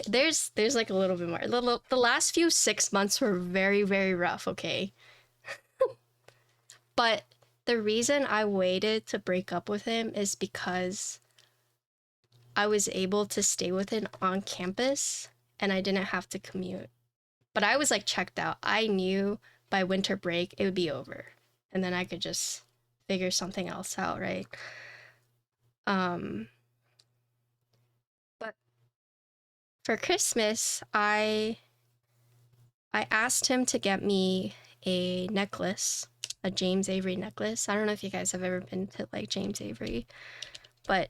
A: there's like a little bit more. The last few 6 months were very, very rough, okay? But the reason I waited to break up with him is because I was able to stay with him on campus and I didn't have to commute. But I was like checked out. I knew by winter break it would be over and then I could just figure something else out, right? But for Christmas, I asked him to get me a necklace, a James Avery necklace. I don't know if you guys have ever been to like James Avery, but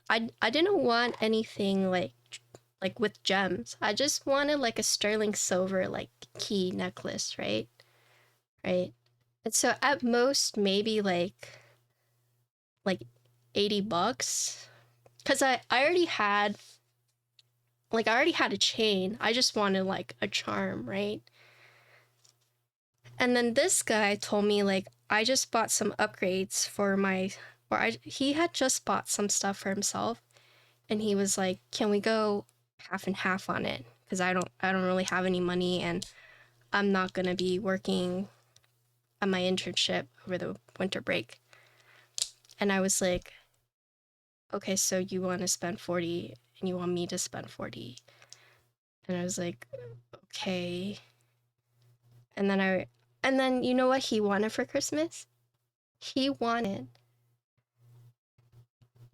A: I didn't want anything like with gems. I just wanted like a sterling silver like key necklace, right? Right. And so at most maybe like $80 cuz I already had a chain. I just wanted like a charm, right? And then this guy told me like I just bought some upgrades for my he had just bought some stuff for himself and he was like, "Can we go half and half on it? Cuz I don't really have any money and I'm not going to be working on my internship over the winter break." And I was like, "Okay, so you want to spend 40 and you want me to spend 40." And I was like, "Okay." And then you know what he wanted for Christmas? He wanted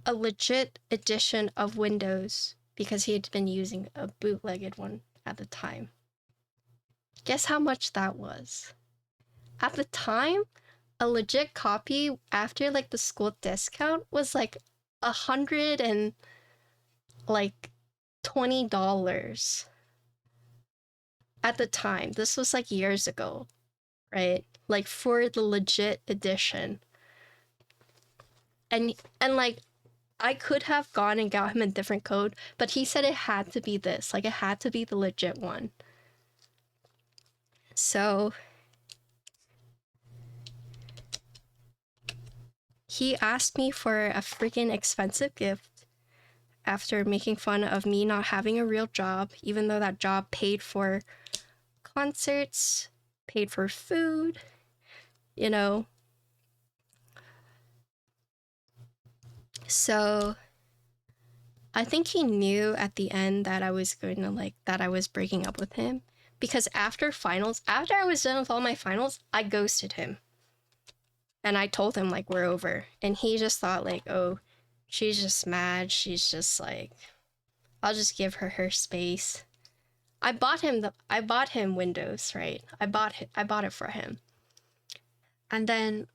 A: a legit edition of Windows because he had been using a bootlegged one at the time. Guess how much that was? At the time, a legit copy after like the school discount was like $120 at the time. This was like years ago, right? Like for the legit edition. And like I could have gone and got him a different code, but he said it had to be this. Like it had to be the legit one. So he asked me for a freaking expensive gift after making fun of me not having a real job, even though that job paid for concerts, paid for food, you know. So I think he knew at the end that I was going to that I was breaking up with him because after I was done with all my finals, I ghosted him. And I told him like we're over. And he just thought like, "Oh, she's just mad. She's just like I'll just give her space." I bought him Windows, right? I bought it for him. And then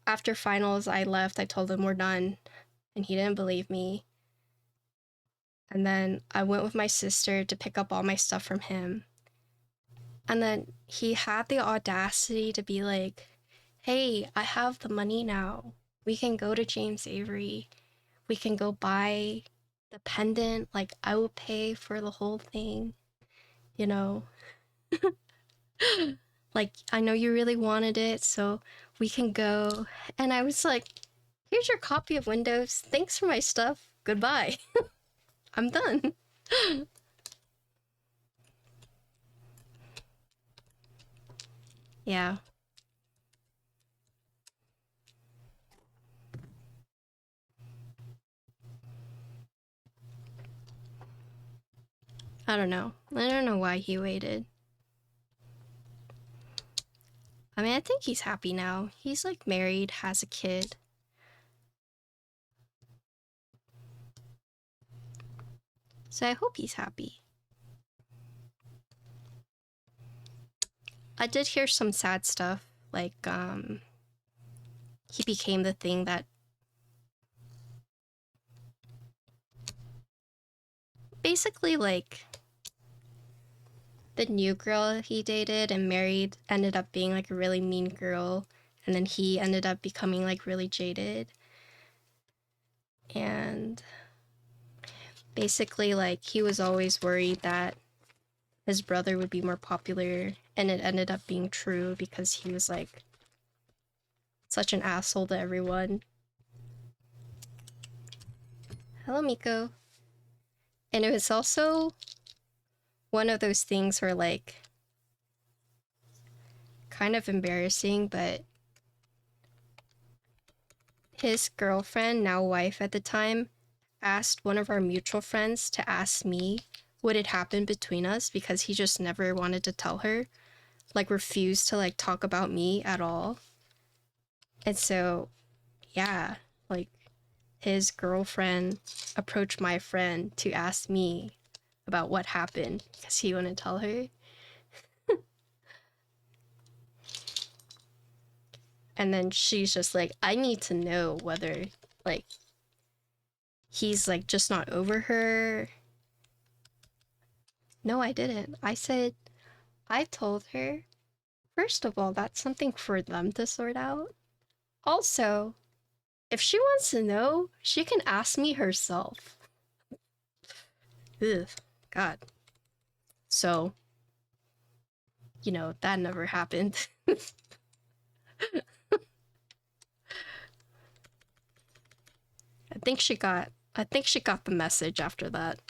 A: after finals I left. I told him we're done and he didn't believe me. And then I went with my sister to pick up all my stuff from him. And then he had the audacity to be like, "Hey, I have the money now. We can go to James Avery. We can go buy the pendant, like I will pay for the whole thing, you know. Like, I know you really wanted it, so we can go. And I was like, here's your copy of Windows. Thanks for my stuff. Goodbye. I'm done. Yeah. I don't know. I don't know why he waited. I mean, I think he's happy now. He's like married, has a kid. So I hope he's happy. I did hear some sad stuff, like he became the thing that basically like the new girl he dated and married ended up being like a really mean girl, and then he ended up becoming like really jaded. And basically like he was always worried that his brother would be more popular, and it ended up being true because he was like such an asshole to everyone. Hello, Miko. And it was also one of those things where like kind of embarrassing, but his girlfriend, now wife at the time, asked one of our mutual friends to ask me what had happened between us because he just never wanted to tell her, like refused to like talk about me at all. And so, yeah, like his girlfriend approached my friend to ask me about what happened because he wouldn't tell her. And then she's just like, I need to know whether like he's like just not over her. No, I didn't. I said, I told her, first of all, that's something for them to sort out. Also, if she wants to know, she can ask me herself. Ugh, God. So, you know, that never happened. I think she got the message after that.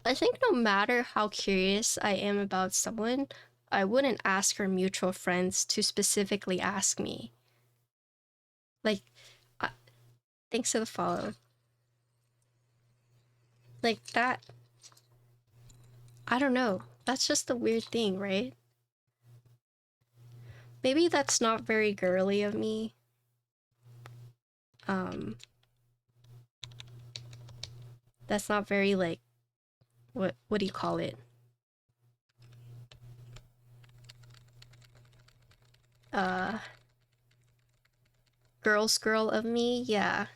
A: I think no matter how curious I am about someone, I wouldn't ask her mutual friends to specifically ask me. Like, thanks for the follow. Like, that, I don't know. That's just a weird thing, right? Maybe that's not very girly of me. That's not very, like, what do you call it? Girl's girl of me, yeah.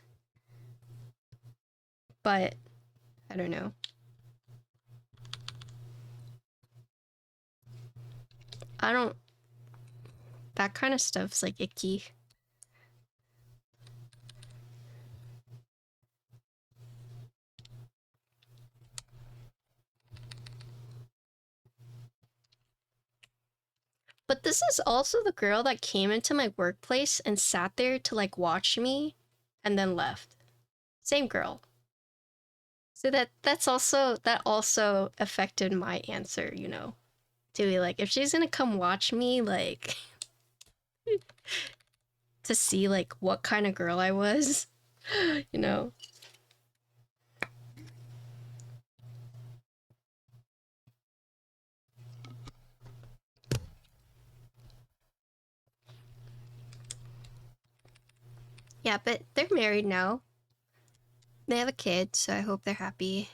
A: But, I don't know. I don't, that kind of stuff's, like, icky. But this is also the girl that came into my workplace and sat there to like watch me and then left. Same girl. So that also affected my answer, you know. To be like, if she's gonna come watch me, like to see like what kind of girl I was, you know. Yeah, but they're married now. They have a kid, so I hope they're happy.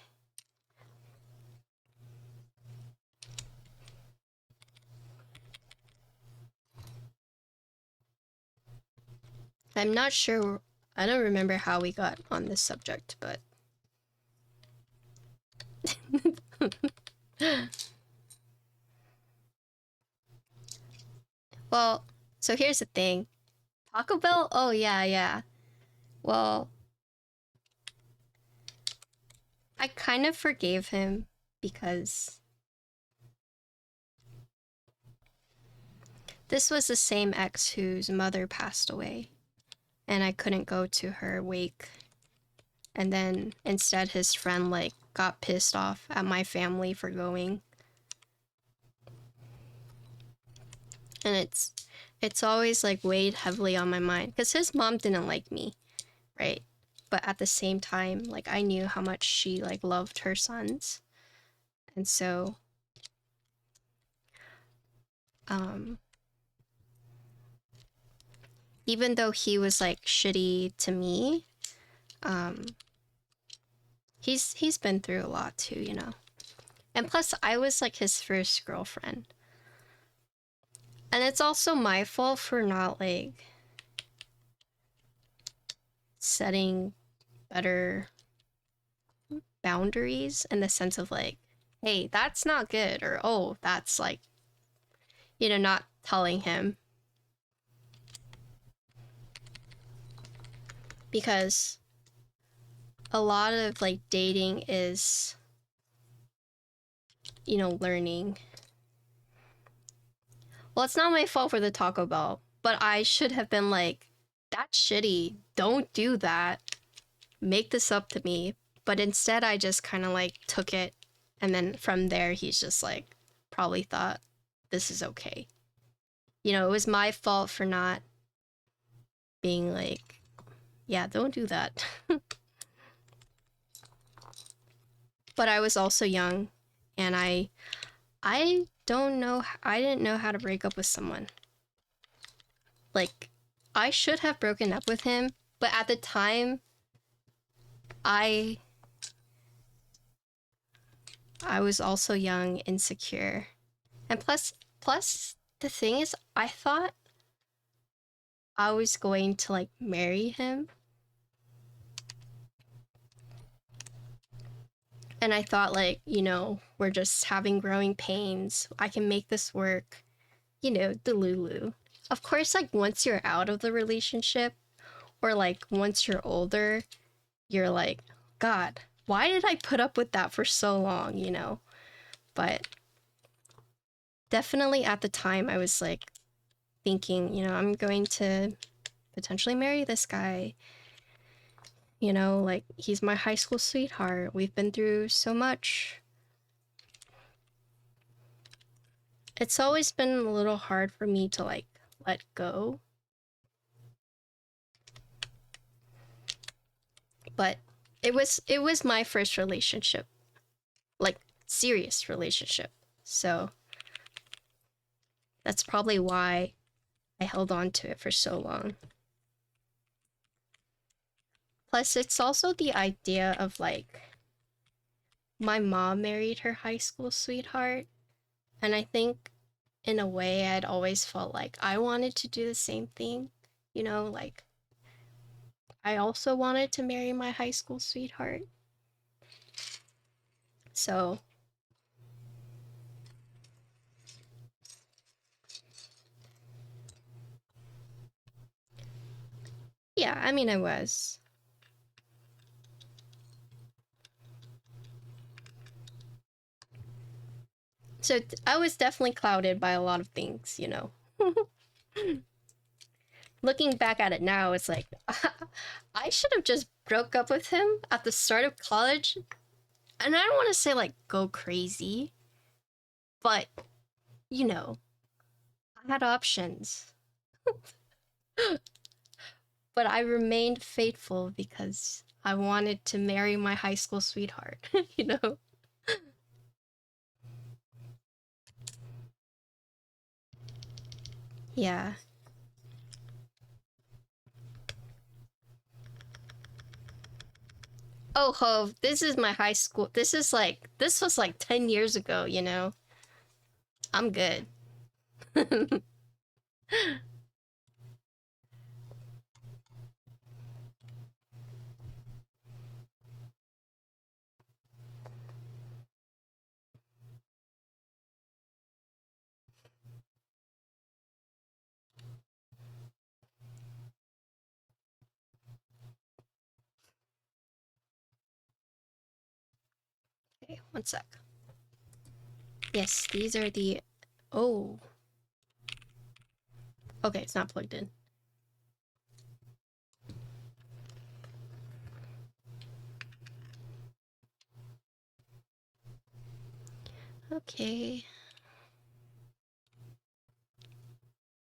A: I'm not sure. I don't remember how we got on this subject, but Well, so here's the thing. Taco Bell? Oh, yeah, yeah. Well, I kind of forgave him because this was the same ex whose mother passed away, and I couldn't go to her wake. And then instead, his friend like got pissed off at my family for going, and it's always like weighed heavily on my mind because his mom didn't like me, right? But at the same time, like I knew how much she like loved her sons, and so um even though he was like shitty to me, um he's been through a lot too, you know. And plus I was like his first girlfriend. And it's also my fault for not like setting better boundaries in the sense of like, hey, that's not good, or oh, that's like, you know, not telling him. Because a lot of like dating is, you know, learning. Well, it's not my fault for the Taco Bell, but I should have been like, that's shitty. Don't do that. Make this up to me. But instead, I just kind of like took it. And then from there, he's just like, probably thought, this is okay. You know, it was my fault for not being like, yeah, don't do that. But I was also young, and I don't know, I didn't know how to break up with someone. Like, I should have broken up with him, but at the time, I I was also young, insecure. And plus the thing is I thought I was going to like marry him. And I thought like, you know, we're just having growing pains. I can make this work. You know, the Lulu. Of course, like once you're out of the relationship or like once you're older, you're like, God, why did I put up with that for so long, you know? But definitely at the time, I was like thinking, you know, I'm going to potentially marry this guy. You know, like he's my high school sweetheart. We've been through so much. It's always been a little hard for me to like let go. But it was my first relationship. Like serious relationship. So that's probably why I held on to it for so long. Plus, it's also the idea of like, my mom married her high school sweetheart. And I think in a way, I'd always felt like I wanted to do the same thing. You know, like I also wanted to marry my high school sweetheart. So, yeah, I mean, I was. So, I was definitely clouded by a lot of things, you know. Looking back at it now, it's like, I should have just broke up with him at the start of college. And I don't want to say like go crazy, but you know, I had options. But I remained faithful because I wanted to marry my high school sweetheart, you know? Yeah. Oh, Hove, this is my high school. This was like 10 years ago, you know? I'm good. One sec. Yes, these are the... Oh. Okay, it's not plugged in. Okay.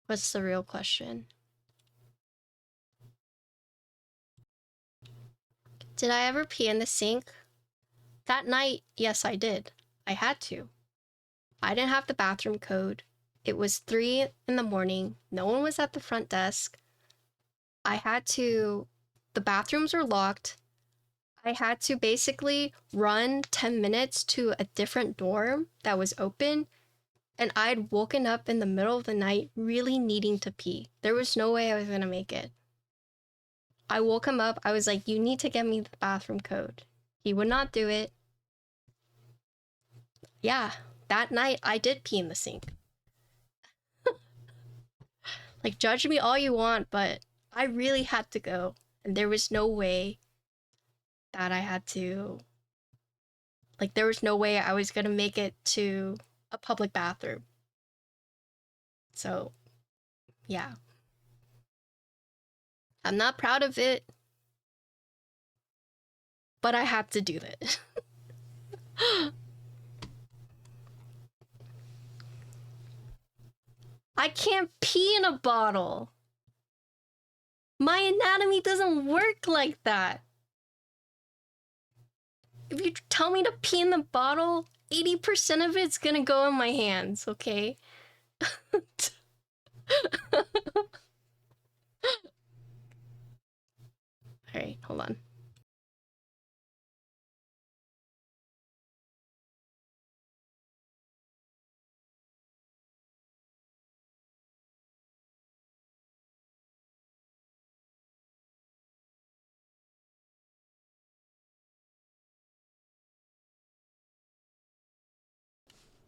A: What's the real question? Did I ever pee in the sink? That night, yes, I did. I had to. I didn't have the bathroom code. It was 3 in the morning. No one was at the front desk. I had to... The bathrooms were locked. I had to basically run 10 minutes to a different dorm that was open, and I'd woken up in the middle of the night really needing to pee. There was no way I was gonna make it. I woke him up. I was like, you need to get me the bathroom code. He would not do it. Yeah, that night I did pee in the sink. Like, judge me all you want, but I really had to go. And there was no way that I had to... Like, there was no way I was gonna make it to a public bathroom. So, yeah. I'm not proud of it, but I had to do that. I can't pee in a bottle. My anatomy doesn't work like that. If you tell me to pee in the bottle, 80% of it's gonna go in my hands, okay? Alright, hold on.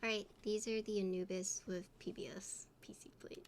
A: Alright, these are the Anubis with PBS PC plate.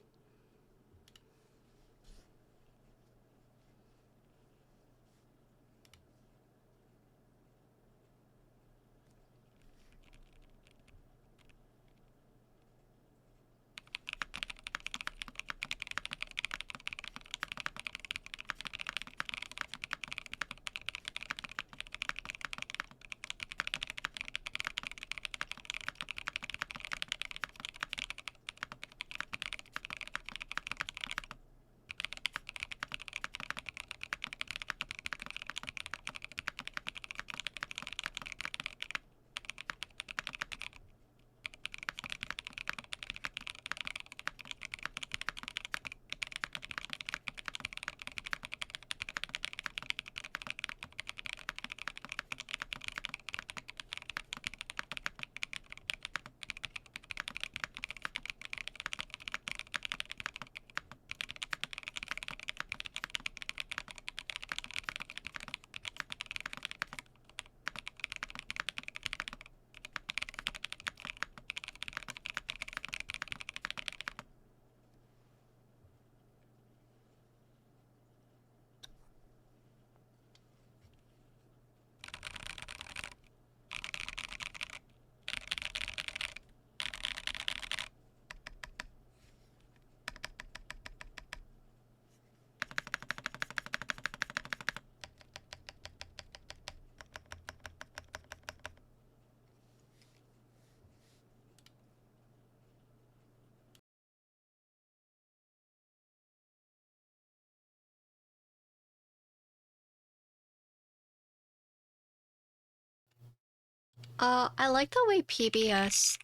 A: I like the way PBS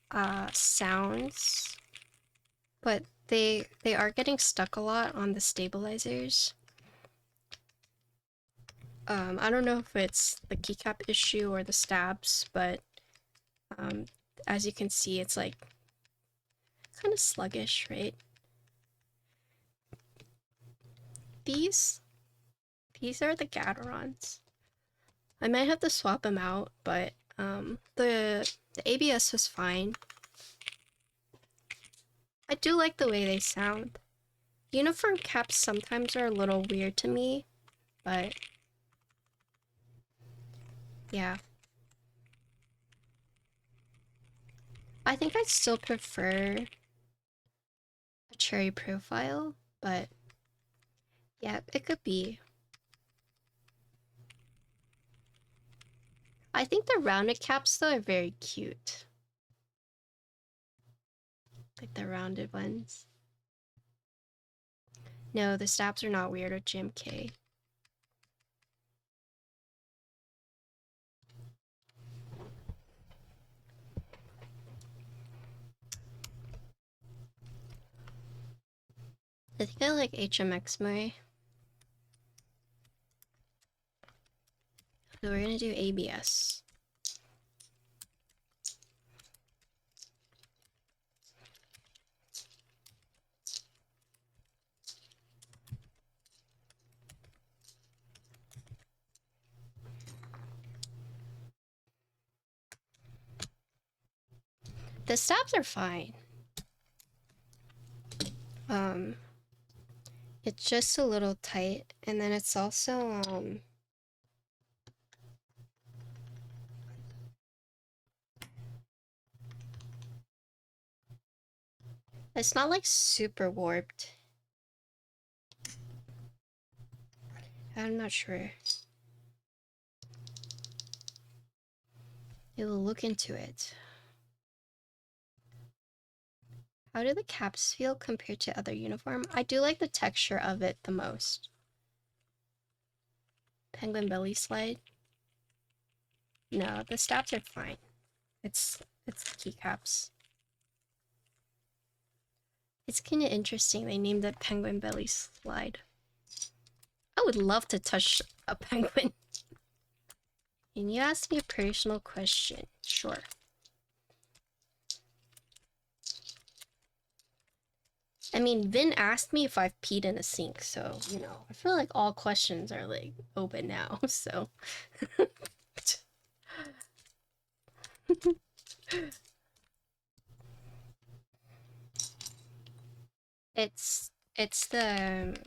A: sounds, but they are getting stuck a lot on the stabilizers. I don't know if it's the keycap issue or the stabs, but as you can see, it's like kind of sluggish, right? These are the Gaterons. I might have to swap them out, but the ABS was fine. I do like the way they sound. Uniform caps sometimes are a little weird to me, but yeah. I think I still prefer a cherry profile, but yeah, it could be. I think the rounded caps though are very cute. Like the rounded ones. No, the stabs are not weird with GMK. I think I like HMX more. So we're gonna do ABS. The stabs are fine. It's just a little tight, and then it's also it's not like super warped. I'm not sure. I will look into it. How do the caps feel compared to other uniform? I do like the texture of it the most. Penguin belly slide. No, the stabs are fine. It's keycaps. It's kind of interesting they named it penguin belly slide. I would love to touch a penguin. Can you ask me a personal question? Sure. I mean, Vin asked me if I've peed in a sink, so, you know, I feel like all questions are, like, open now, so. it's the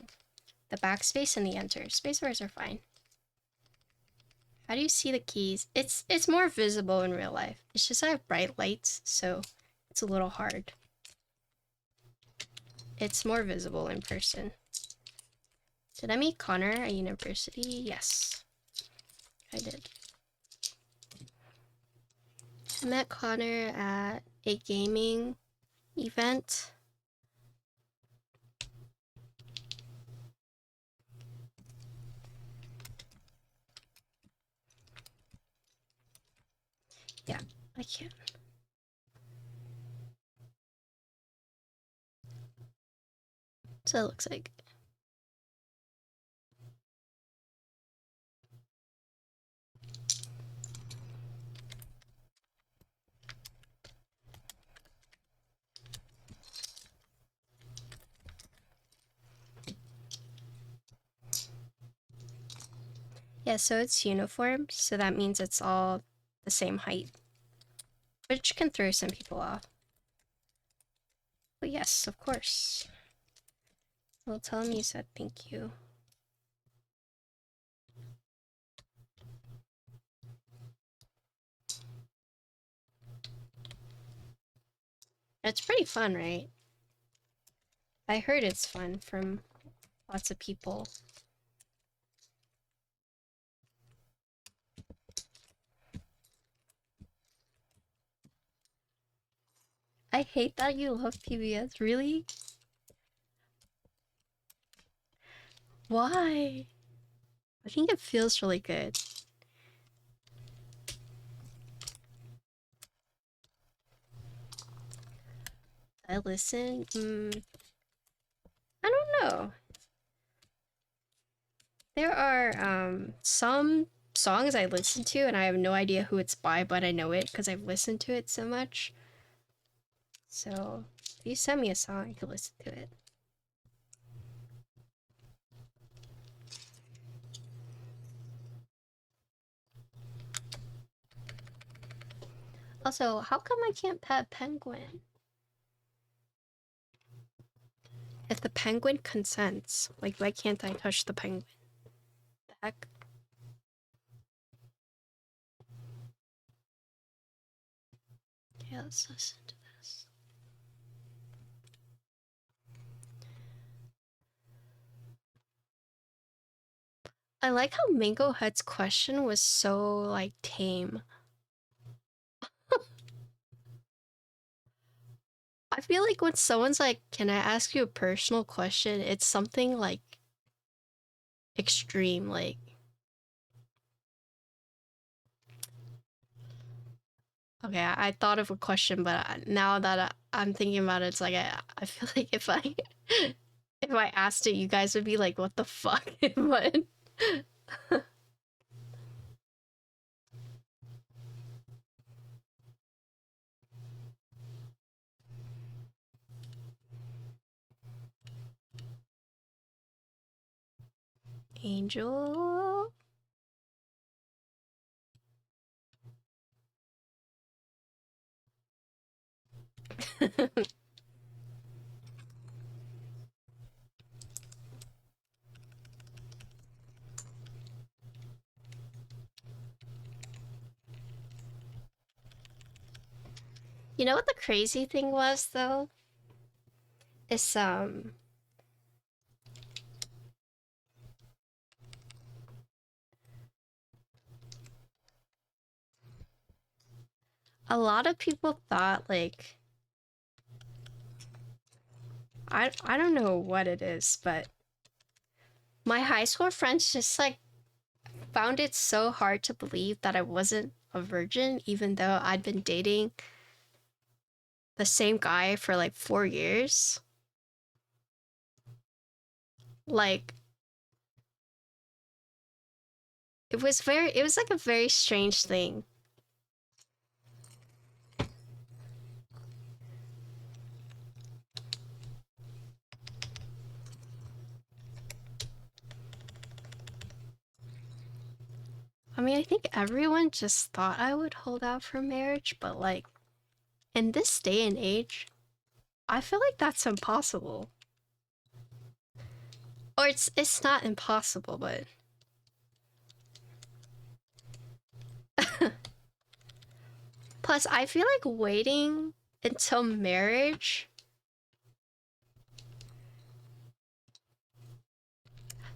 A: backspace and the enter. Spacebars are fine. How do you see the keys? It's more visible in real life. It's just I have bright lights, so it's a little hard. It's more visible in person. Did I meet Connor at university? Yes, I did. I met Connor at a gaming event. Yeah, I can't. So it looks like. Yeah, so it's uniform, so that means it's all the same height, which can throw some people off. But yes, of course. Well, tell him you said thank you. It's pretty fun, right? I heard it's fun from lots of people. I hate that you love PBS, really? Why? I think it feels really good. I listen? I don't know. There are some songs I listen to and I have no idea who it's by, but I know it because I've listened to it so much. So if you send me a song, I can listen to it. Also, how come I can't pet penguin? If the penguin consents, like, why can't I touch the penguin? The heck? Okay, let's listen to this. I like how Mango Hut's question was so, like, tame. I feel like when someone's like, can I ask you a personal question? It's something, like, extreme, like... Okay, I thought of a question, but now that I'm thinking about it, it's like, I feel like if I... if I asked it, you guys would be like, what the fuck? But... Angel... You know what the crazy thing was, though? Is, a lot of people thought, like... I don't know what it is, but... my high school friends just, like, found it so hard to believe that I wasn't a virgin, even though I'd been dating the same guy for like 4 years. Like, it was like a very strange thing. I mean, I think everyone just thought I would hold out for marriage, but like, in this day and age, I feel like that's impossible. Or it's not impossible, but... Plus, I feel like waiting until marriage...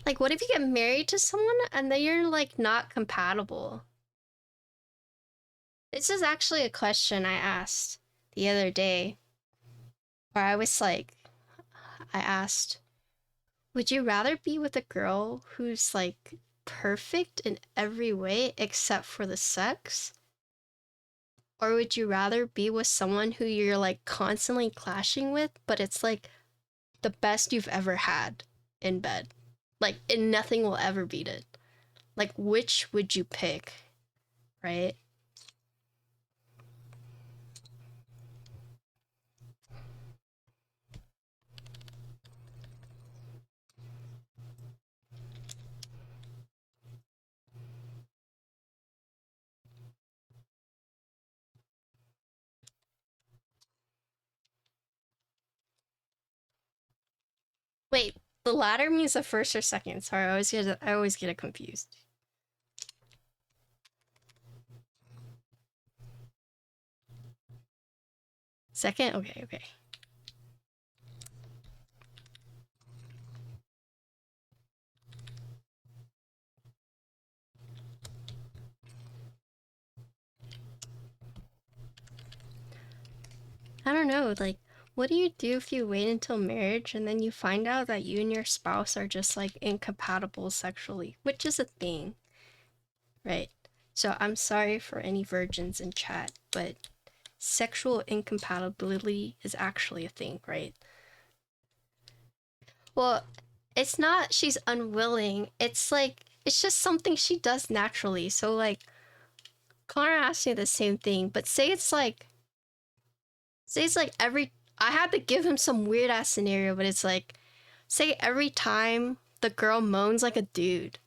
A: like, what if you get married to someone and then you're, like, not compatible? This is actually a question I asked the other day, where I was like, I asked, would you rather be with a girl who's, like, perfect in every way except for the sex? Or would you rather be with someone who you're, like, constantly clashing with, but it's, like, the best you've ever had in bed? Like, and nothing will ever beat it. Like, which would you pick, right? Wait, the latter means the first or second. Sorry, I always get it confused. Second? Okay, okay. I don't know, like, what do you do if you wait until marriage and then you find out that you and your spouse are just, like, incompatible sexually, which is a thing, right? So I'm sorry for any virgins in chat, but sexual incompatibility is actually a thing, right? Well, it's not she's unwilling, it's like, it's just something she does naturally. So, like, Connor asked me the same thing, but say it's like every... I had to give him some weird ass scenario, but it's like, say every time the girl moans like a dude,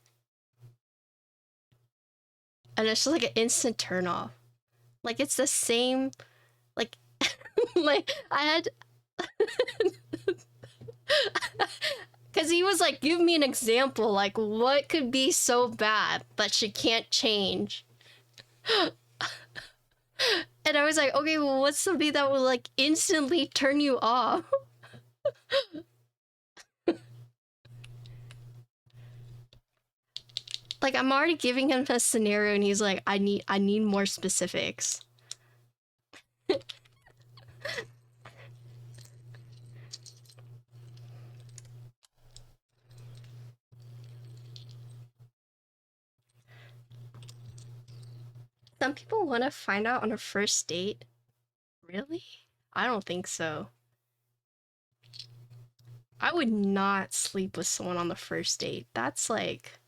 A: and it's just like an instant turn off. Like, it's the same, like, like, I had... because he was like, give me an example, like, what could be so bad that she can't change? And I was like, okay, well, what's something that will like instantly turn you off? Like I'm already giving him a scenario and he's like, I need more specifics. Some people want to find out on a first date. Really? I don't think so. I would not sleep with someone on the first date. That's like,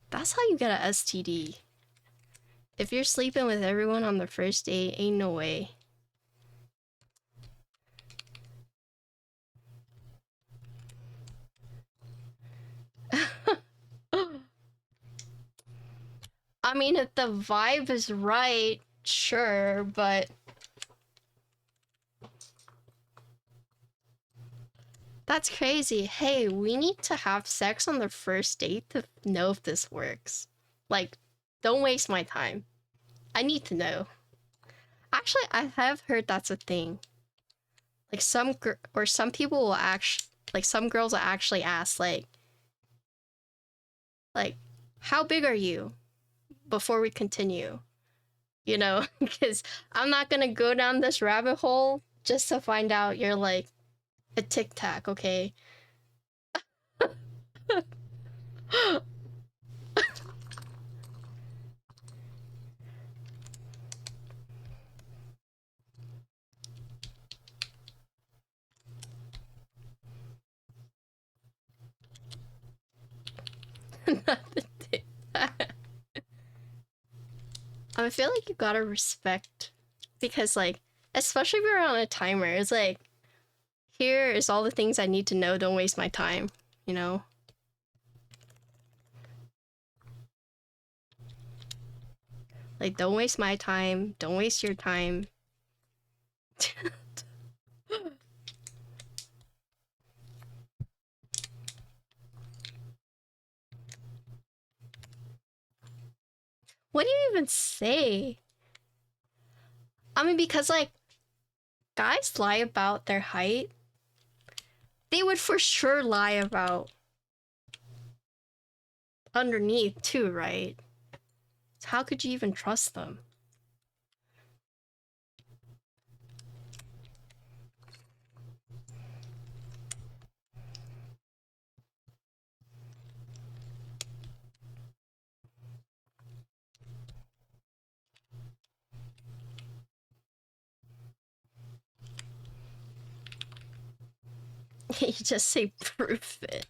A: that's how you get a STD. If you're sleeping with everyone on the first date, ain't no way. I mean, if the vibe is right, sure, but that's crazy. Hey, we need to have sex on the first date to know if this works. Like, don't waste my time. I need to know. Actually, I have heard that's a thing. Like some people will actually, like some girls will actually ask like, how big are you before we continue? You know, because I'm not gonna go down this rabbit hole just to find out you're like a tic tac, okay? Not the tic tac. I feel like you gotta respect because like, especially if you're on a timer, it's like, here is all the things I need to know. Don't waste my time, you know? Like, don't waste my time. Don't waste your time. What do you even say? I mean, because like, guys lie about their height. They would for sure lie about underneath too, right? So how could you even trust them? You just say proof it.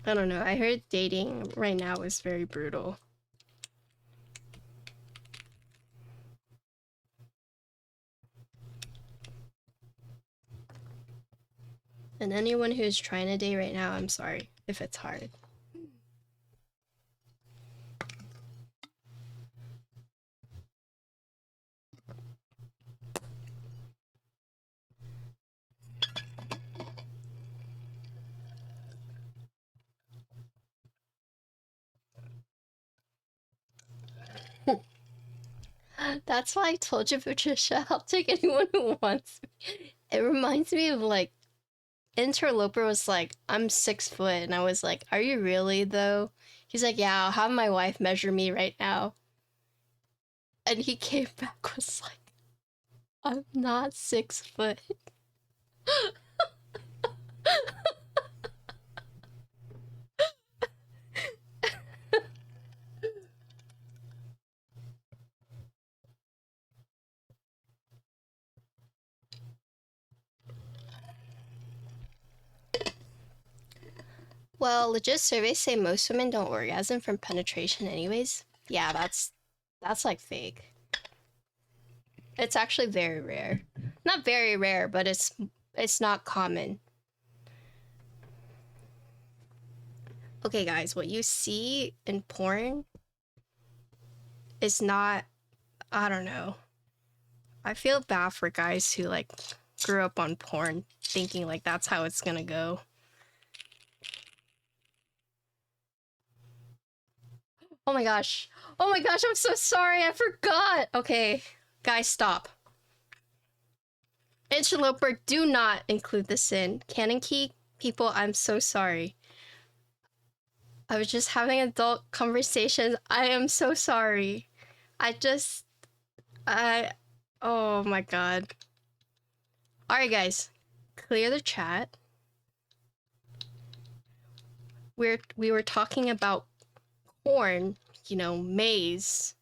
A: I don't know. I heard dating right now is very brutal. And anyone who's trying to date right now, I'm sorry if it's hard. That's why I told you, Patricia, I'll take anyone who wants me. It reminds me of like, Interloper was like, I'm 6 foot. And I was like, are you really though? He's like, yeah, I'll have my wife measure me right now. And he came back, was like, I'm not 6 foot. Well, legit surveys say most women don't orgasm from penetration anyways. Yeah, that's like fake. It's actually very rare. Not very rare, but it's not common. Okay, guys, what you see in porn is not, I don't know. I feel bad for guys who like grew up on porn thinking like that's how it's gonna go. Oh my gosh. Oh my gosh, I'm so sorry. I forgot. Okay, guys, stop. Interloper, do not include this in. Canon Key people, I'm so sorry. I was just having adult conversations. I am so sorry. I oh my god. Alright guys, clear the chat. We were talking about corn, you know, maize.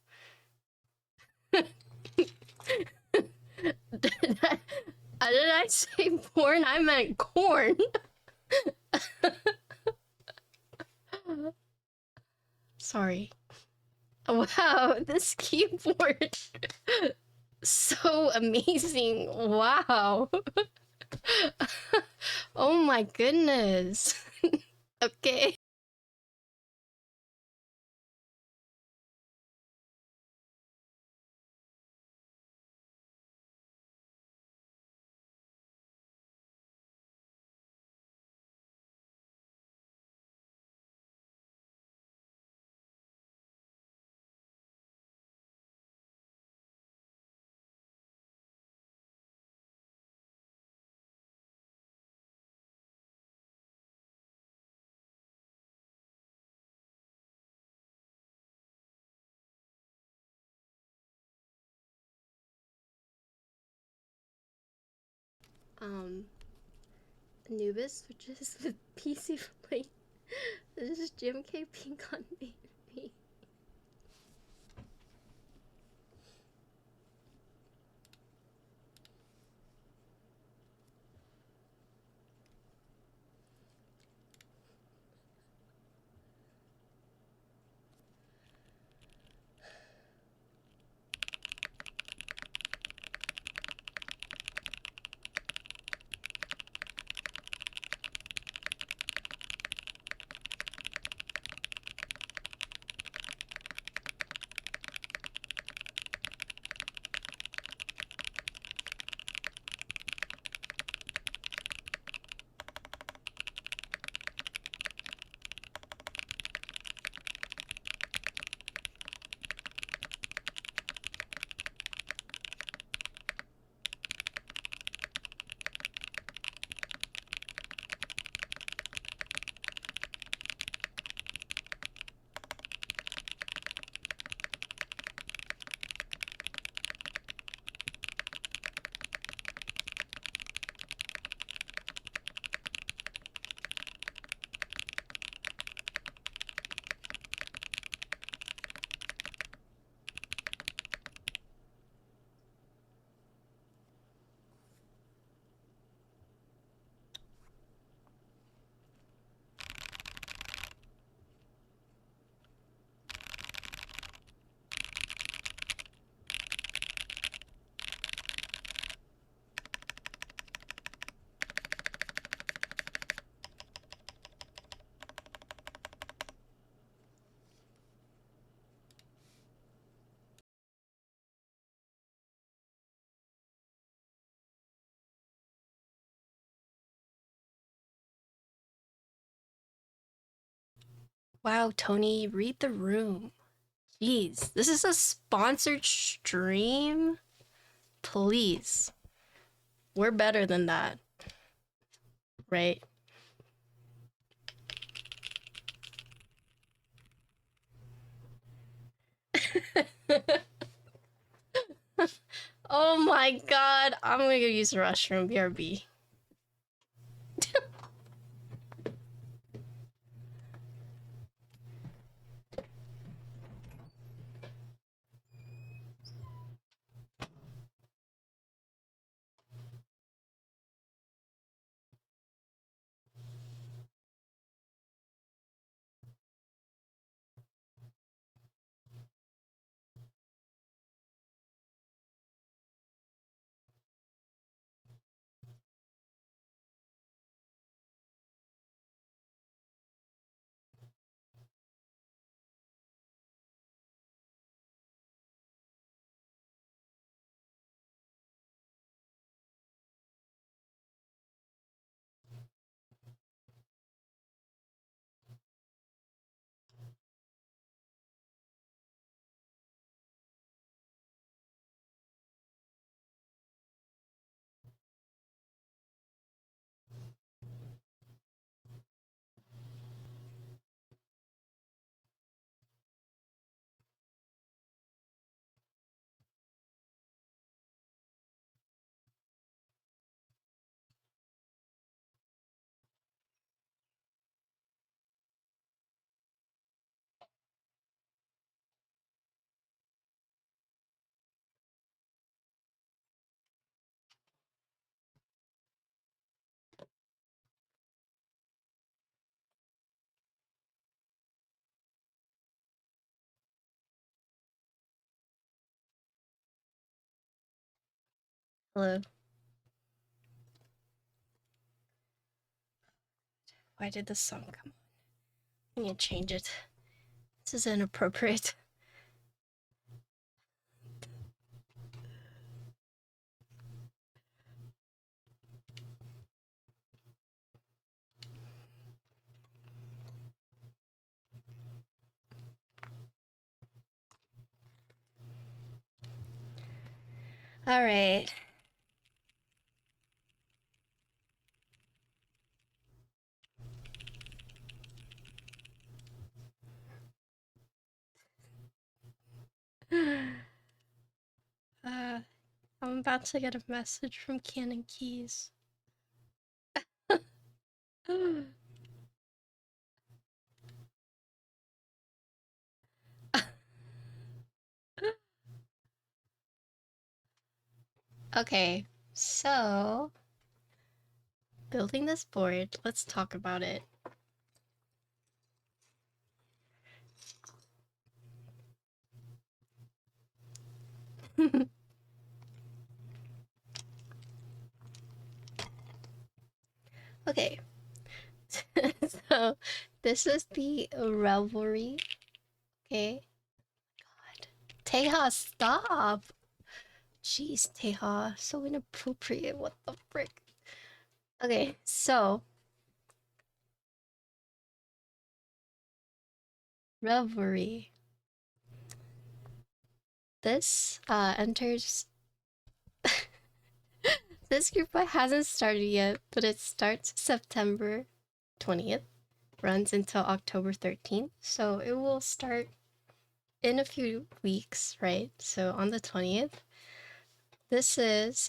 A: Did I say porn? I meant corn. Sorry. Wow, this keyboard. So amazing. Wow. Oh my goodness. Okay. Um, Anubis, which is the PC plate. This is GMK Pink on me. Wow, Tony, read the room. Jeez, this is a sponsored stream? Please. We're better than that, right? Oh my god, I'm gonna go use the restroom, BRB. Hello. Why did this song come on? I need to change it. This is inappropriate. All right. I'm about to get a message from Canon Keys. Okay, so building this board, let's talk about it. Okay, so this is the Reverie. Okay, God, Teha, stop! Jeez, Teha, so inappropriate. What the frick? Okay, so Reverie. This enters. This group hasn't started yet, but it starts September 20th, runs until October 13th. So it will start in a few weeks, right? So on the 20th, this is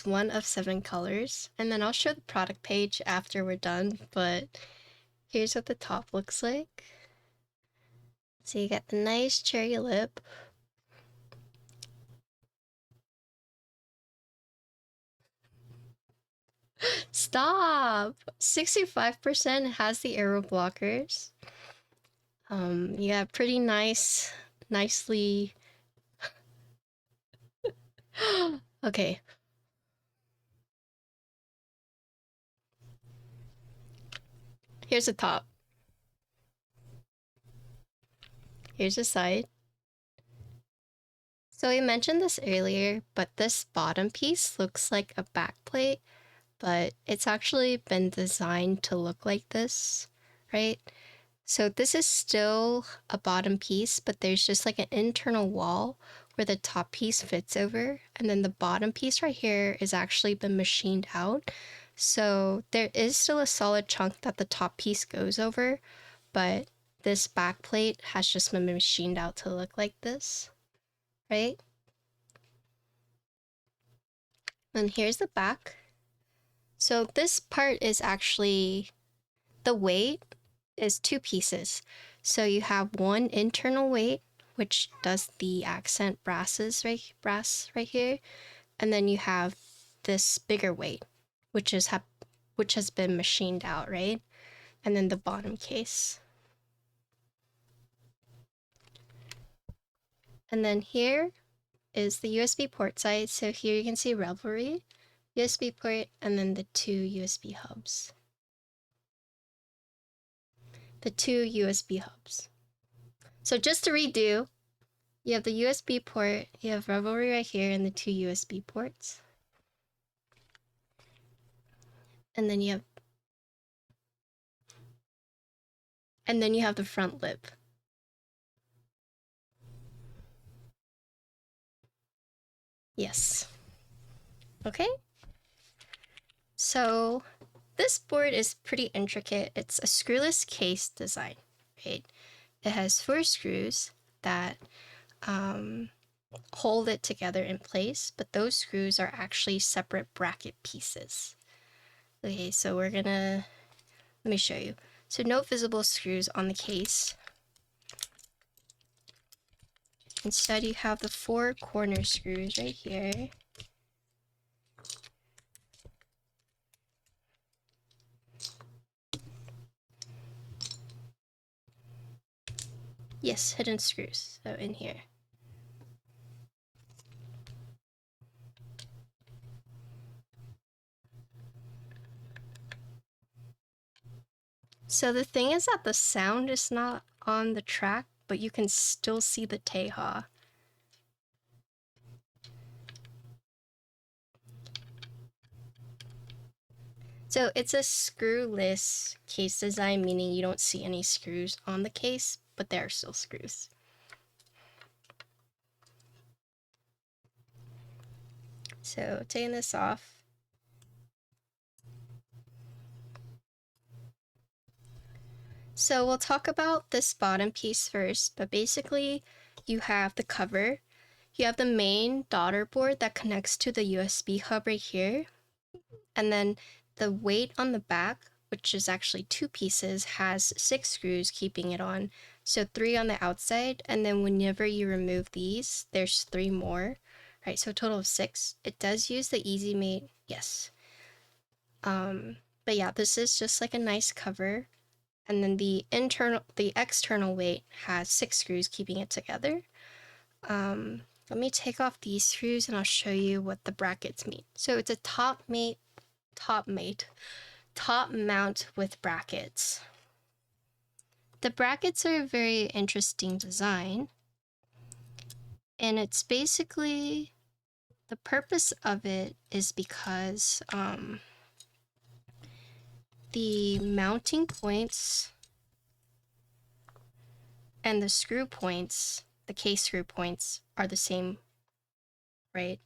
A: one of 7 colors, and then I'll show the product page after we're done, but here's what the top looks like. So you got the nice cherry lip. Stop! 65% has the arrow blockers. You got pretty nicely. Okay. Here's the top. Here's the side. So we mentioned this earlier, but this bottom piece looks like a backplate, but it's actually been designed to look like this, right? So this is still a bottom piece, but there's just like an internal wall where the top piece fits over, and then the bottom piece right here is actually been machined out. So there is still a solid chunk that the top piece goes over, but this back plate has just been machined out to look like this, right? And here's the back. So this part is actually, the weight is 2 pieces. So you have one internal weight, which does the accent brass right here, and then you have this bigger weight, which has been machined out, right? And then the bottom case. And then here is the USB port side. So here you can see Reverie, USB port, and then the 2 USB hubs. The 2 USB hubs. So just to redo, you have the USB port, you have Reverie right here, and the 2 USB ports. And then you have the front lip. Yes. Okay. So this board is pretty intricate. It's a screwless case design, right? It has 4 screws that hold it together in place, but those screws are actually separate bracket pieces. Okay, so let me show you. So no visible screws on the case. Instead, you have the 4 corner screws right here. Yes, hidden screws, so in here. So the thing is that the sound is not on the track, but you can still see the Teha. So it's a screwless case design, meaning you don't see any screws on the case, but there are still screws. So taking this off. So we'll talk about this bottom piece first, but basically you have the cover, you have the main daughter board that connects to the USB hub right here, and then the weight on the back, which is actually 2 pieces, has 6 screws keeping it on. So 3 on the outside, and then whenever you remove these, there's 3 more, right? So a total of 6. It does use the Easy Mate, yes. But yeah, this is just like a nice cover. And then the external weight has 6 screws keeping it together. Let me take off these screws and I'll show you what the brackets mean. So it's a top mount with brackets. The brackets are a very interesting design, and it's basically, the purpose of it is because the mounting points and the screw points, the case screw points, are the same, right?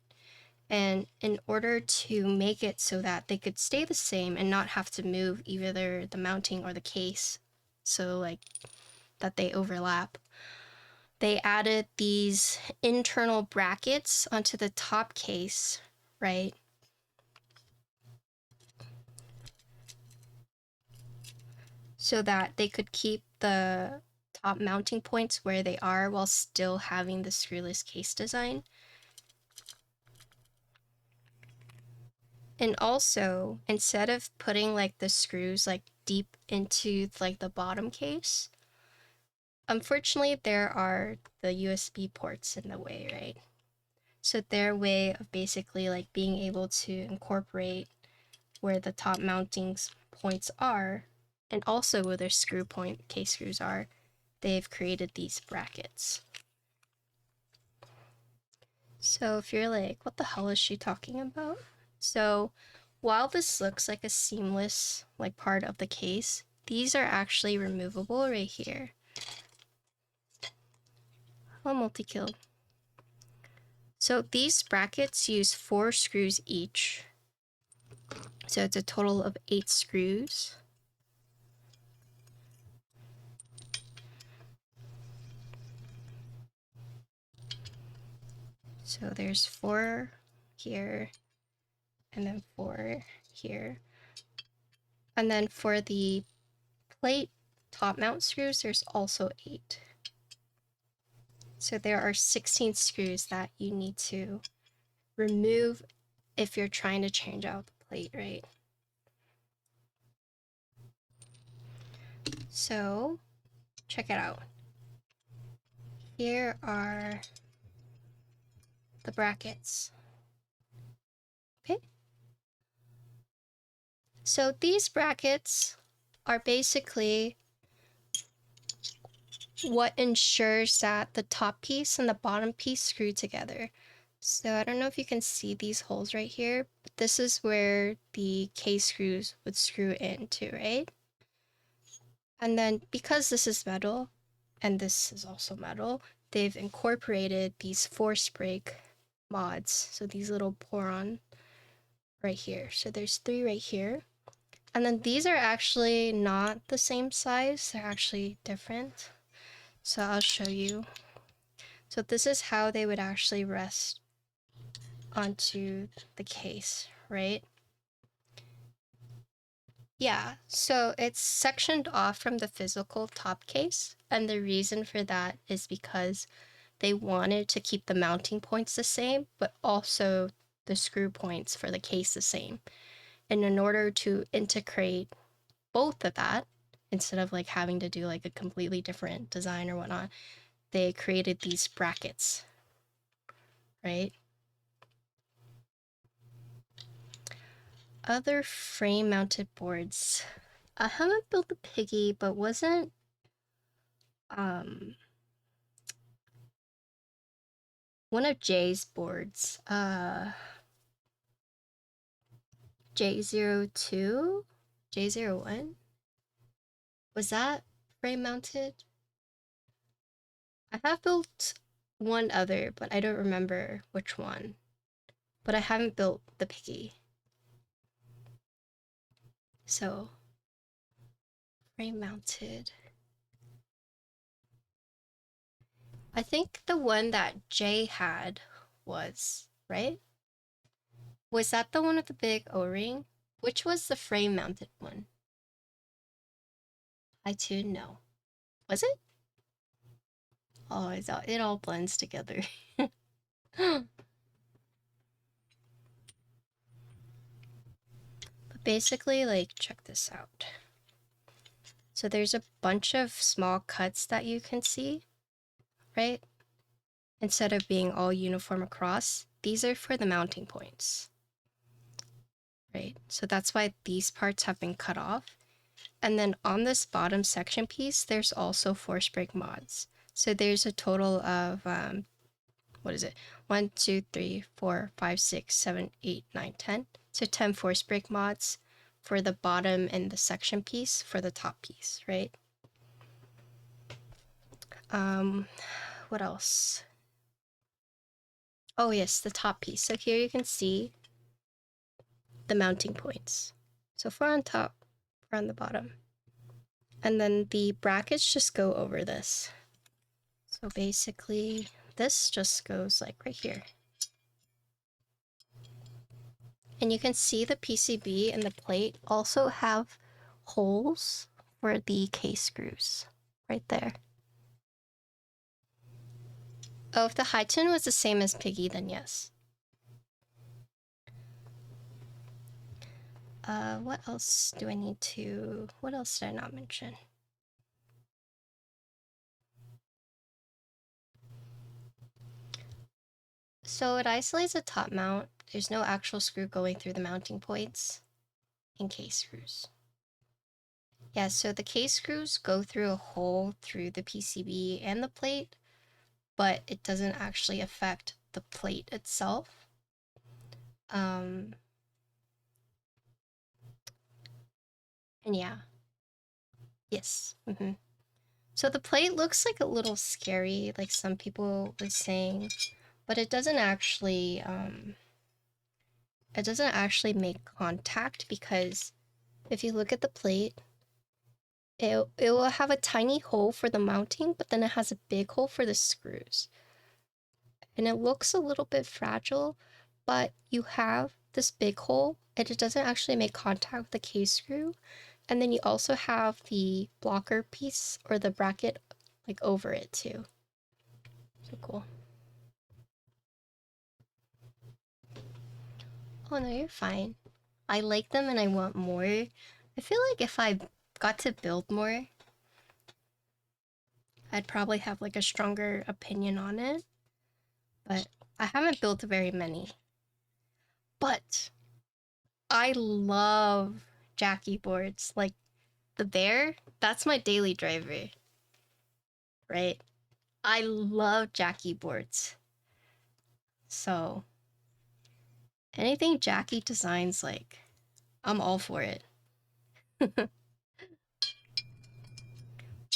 A: And in order to make it so that they could stay the same and not have to move either the mounting or the case, so like that they overlap, they added these internal brackets onto the top case, right? So that they could keep the top mounting points where they are while still having the screwless case design. And also, instead of putting like the screws like deep into like the bottom case, unfortunately there are the USB ports in the way, right? So their way of basically like being able to incorporate where the top mounting points are, and also where their screw point case screws are, they've created these brackets. So if you're like, what the hell is she talking about? So while this looks like a seamless like part of the case, these are actually removable right here. Oh, multi-kill. So these brackets use 4 screws each. So it's a total of 8 screws. So there's 4 here, and then 4 here. And then for the plate top mount screws, there's also 8. So there are 16 screws that you need to remove if you're trying to change out the plate, right? So check it out. Here are the brackets. Okay. So these brackets are basically what ensures that the top piece and the bottom piece screw together. So I don't know if you can see these holes right here, but this is where the case screws would screw into, right? And then because this is metal and this is also metal, they've incorporated these force break mods. So these little poron right here. So there's 3 right here. And then these are actually not the same size, they're actually different. So I'll show you. So this is how they would actually rest onto the case, right? Yeah, so it's sectioned off from the physical top case, and the reason for that is because they wanted to keep the mounting points the same, but also the screw points for the case the same. And in order to integrate both of that, instead of like having to do like a completely different design or whatnot, they created these brackets, right? Other frame mounted boards. I haven't built the piggy, but wasn't um one of Jay's boards, J02, J01, was that frame mounted? I have built one other, but I don't remember which one. But I haven't built the piggy. So, frame mounted. I think the one that Jay had was, right? Was that the one with the big O-ring? Which was the frame mounted one? I too know. Was it? Oh, it all blends together. But basically, like, check this out. So there's a bunch of small cuts that you can see, right? Instead of being all uniform across, these are for the mounting points, right? So that's why these parts have been cut off. And then on this bottom section piece, there's also force break mods. So there's a total of, what is it? 1, 2, 3, 4, 5, 6, 7, 8, 9, 10. So 10 force break mods for the bottom and the section piece for the top piece, right? What else? Oh yes, the top piece. So here you can see the mounting points. So 4 on top, 4 on the bottom. And then the brackets just go over this. So basically, this just goes like right here. And you can see the PCB and the plate also have holes for the case screws right there. Oh, if the high tin was the same as Piggy, then yes. What else do I need to... What else did I not mention? So it isolates a top mount. There's no actual screw going through the mounting points in case screws. Yeah, so the case screws go through a hole through the PCB and the plate, but it doesn't actually affect the plate itself. And yeah. Yes. So the plate looks like a little scary, like some people were saying, but it doesn't actually make contact, because if you look at the plate, it will have a tiny hole for the mounting, but then it has a big hole for the screws. And it looks a little bit fragile, but you have this big hole and it doesn't actually make contact with the case screw. And then you also have the blocker piece or the bracket like over it too. So cool. Oh no, you're fine. I like them and I want more. I feel like if I got to build more, I'd probably have like a stronger opinion on it. But I haven't built very many. But I love Jackie boards. Like the bear, that's my daily driver. Right? I love Jackie boards. So anything Jackie designs, like, I'm all for it. But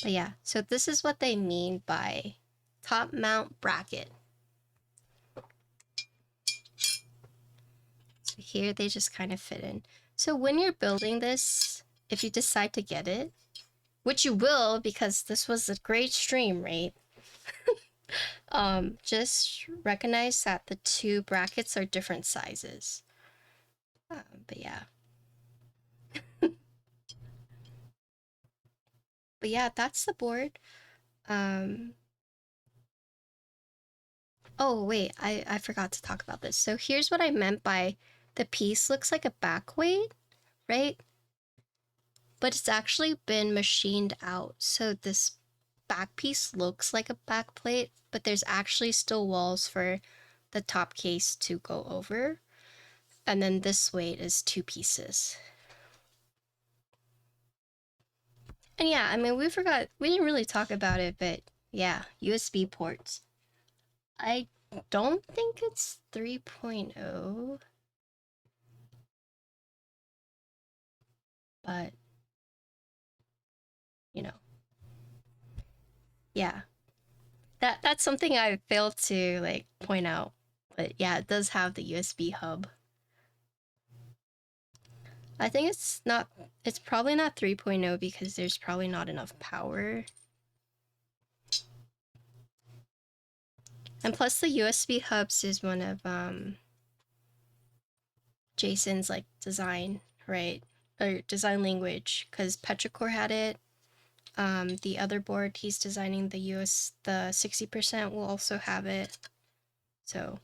A: yeah, so this is what they mean by top mount bracket. So here they just kind of fit in. So when you're building this, if you decide to get it, which you will because this was a great stream, right? Just recognize that the two brackets are different sizes. But yeah. But yeah, that's the board. Oh wait, I forgot to talk about this. So here's what I meant by the piece looks like a back weight, right? But it's actually been machined out. So this back piece looks like a back plate, but there's actually still walls for the top case to go over. And then this weight is two pieces. And yeah, I mean, we didn't really talk about it, but yeah, USB ports. I don't think it's 3.0, but you know, yeah. That's something I failed to like point out. But yeah, it does have the USB hub. I think it's probably not 3.0 because there's probably not enough power. And plus the USB hubs is one of Jason's like design, right? Or design language, because Petrichor had it. The other board he's designing, the 60% will also have it. So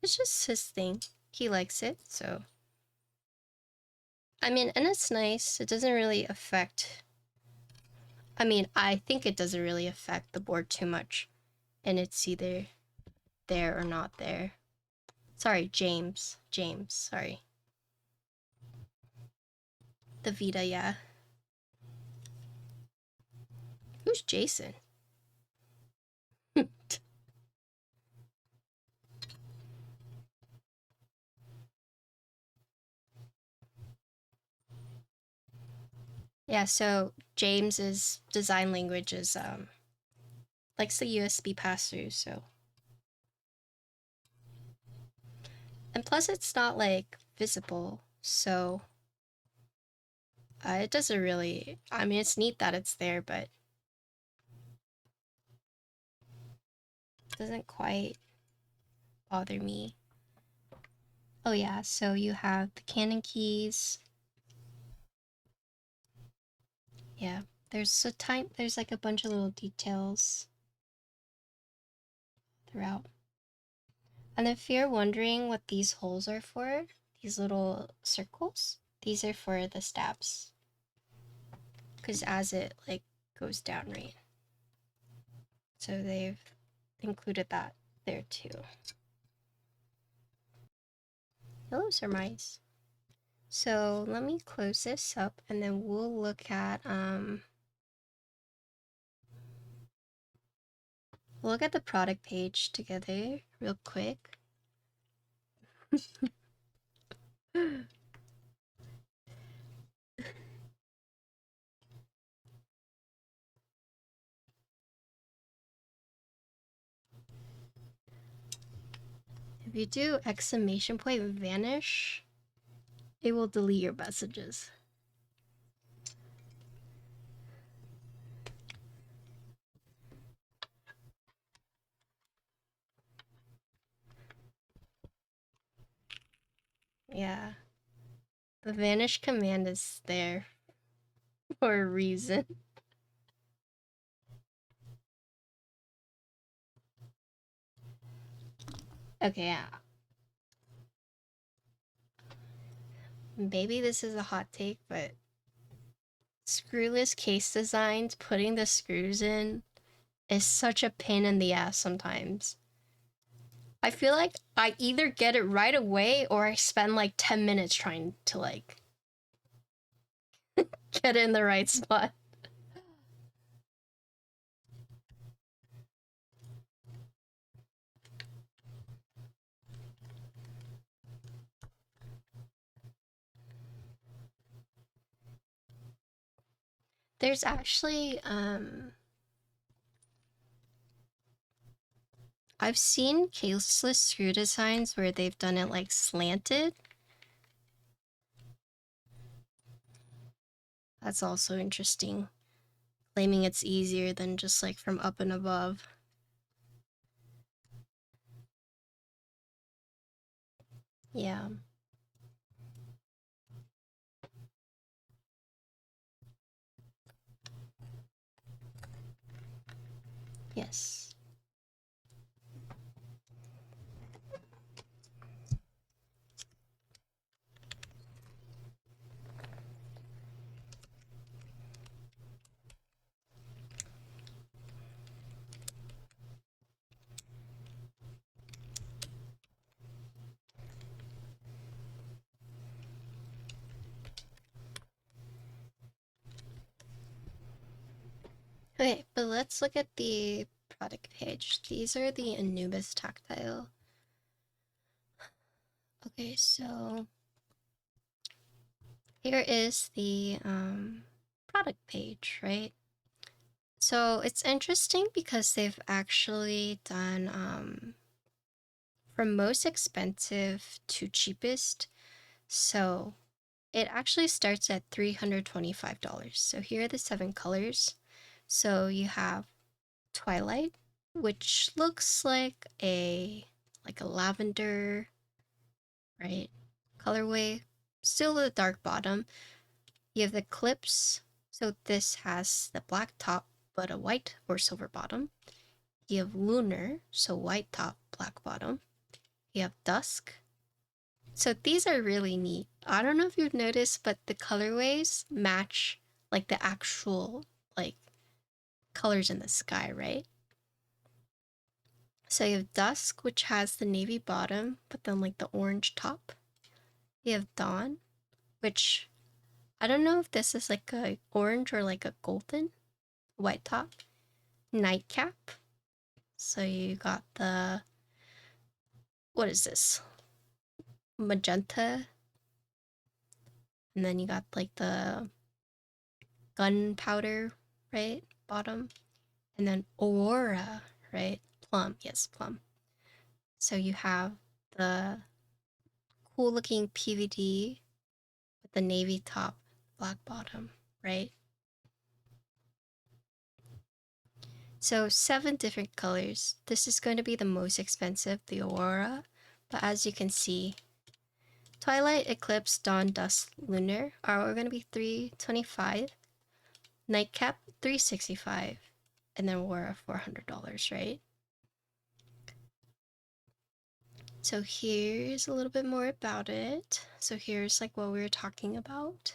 A: it's just his thing. He likes it, so I mean, and it's nice. It doesn't really affect, I mean, I think it doesn't really affect the board too much. And it's either there or not there. Sorry, James. James, sorry. The Vita, yeah. Who's Jason? Yeah, so James's design language is likes the USB pass-through, so. And plus it's not like visible, so it doesn't really, I mean, it's neat that it's there, but it doesn't quite bother me. Oh yeah, so you have the Canon keys. Yeah, there's like a bunch of little details throughout. And if you're wondering what these holes are for, these little circles, these are for the stabs. Because as it like goes down, right? So they've included that there too. Hello, Surmise. So let me close this up and then we'll look at the product page together real quick. If you do exclamation point vanish, it will delete your messages. Yeah. The vanish command is there for a reason. Okay, yeah. Maybe this is a hot take, but screwless case designs, putting the screws in, is such a pain in the ass sometimes. I feel like I either get it right away or I spend like 10 minutes trying to like get it in the right spot. There's actually I've seen caseless screw designs where they've done it like slanted. That's also interesting. Claiming it's easier than just like from up and above. Yeah. Yes. Okay, but let's look at the product page. These are the Anubis tactile. Okay, so here is the product page, right? So it's interesting because they've actually done from most expensive to cheapest. So it actually starts at $325. So here are the 7 colors. So you have Twilight, which looks like a lavender, right? Colorway, still a dark bottom. You have the Eclipse, so this has the black top but a white or silver bottom. You have Lunar, so white top, black bottom. You have Dusk. So these are really neat. I don't know if you've noticed, but the colorways match like the actual like colors in the sky, right? So you have Dusk, which has the navy bottom, but then like the orange top. You have Dawn, which I don't know if this is like a orange or like a golden white top. Nightcap. So you got the, what is this? Magenta. And then you got like the gunpowder, right? Bottom. And then Aurora, right? Plum. Yes, plum. So you have the cool looking PVD with the navy top, black bottom, right? So 7 different colors. This is going to be the most expensive, the Aurora. But as you can see, Twilight, Eclipse, Dawn, Dusk, Lunar are all going to be $325. Nightcap, $365. And then Aurora, $400, right? So here's a little bit more about it. So here's like what we were talking about.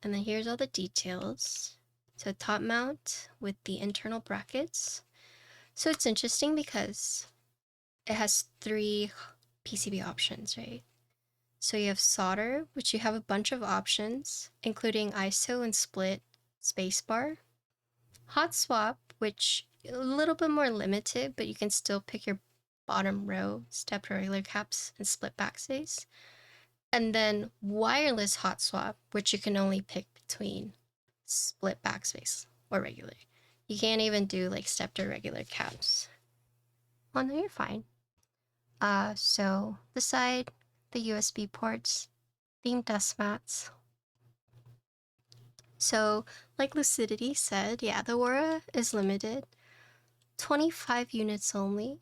A: And then here's all the details. So top mount with the internal brackets. So it's interesting because it has 3 PCB options, right? So you have solder, which you have a bunch of options, including ISO and split spacebar. Hot swap, which a little bit more limited, but you can still pick your bottom row, stepped regular caps, and split backspace. And then wireless hot swap, which you can only pick between split backspace or regular. You can't even do like stepped or regular caps. Oh no, you're fine. So the side, the USB ports, themed Deskmats. So, like Lucidity said, yeah, the Aura is limited. 25 units only.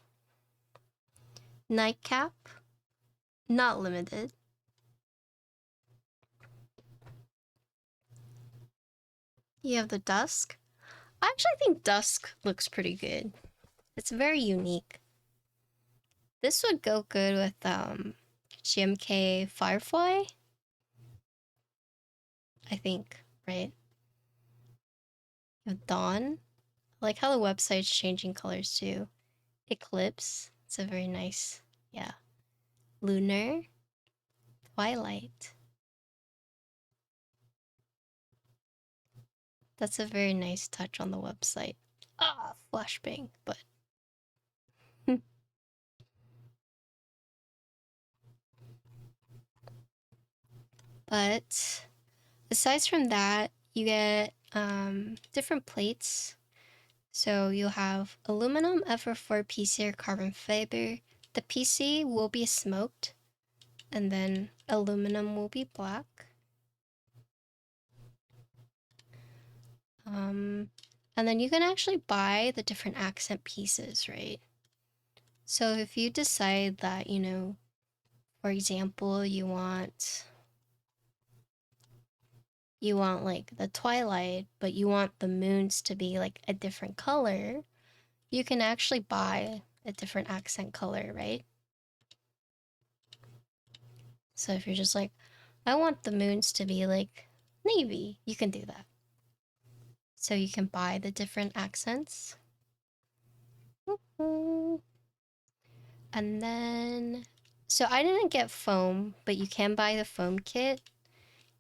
A: Nightcap, not limited. You have the Dusk. I actually think Dusk looks pretty good. It's very unique. This would go good with GMK Firefly, I think, right? You have Dawn. I like how the website's changing colors too. Eclipse. It's a very nice, yeah. Lunar. Twilight. That's a very nice touch on the website. Ah, flashbang, but but aside from that, you get different plates. So you'll have aluminum FR4 PC or carbon fiber. The PC will be smoked, and then aluminum will be black. And then you can actually buy the different accent pieces, right? So if you decide that, for example, you want like the twilight, but you want the moons to be like a different color, you can actually buy a different accent color, right? So if you're just like, I want the moons to be like navy, you can do that. So you can buy the different accents. And then, so I didn't get foam, but you can buy the foam kit.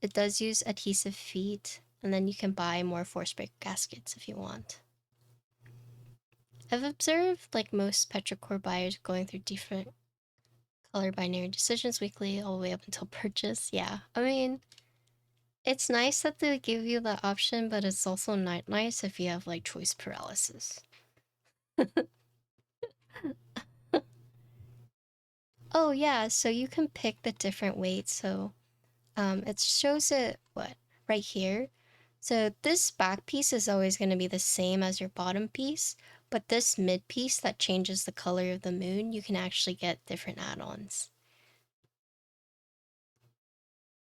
A: It does use adhesive feet. and then you can buy more force break gaskets if you want. I've observed like most petrichor buyers going through different color binary decisions weekly all the way up until purchase. Yeah, I mean, it's nice that they give you that option, but it's also not nice if you have like choice paralysis. Oh yeah, so you can pick the different weights. So it shows it right here. So this back piece is always going to be the same as your bottom piece, but this mid piece that changes the color of the moon, you can actually get different add-ons.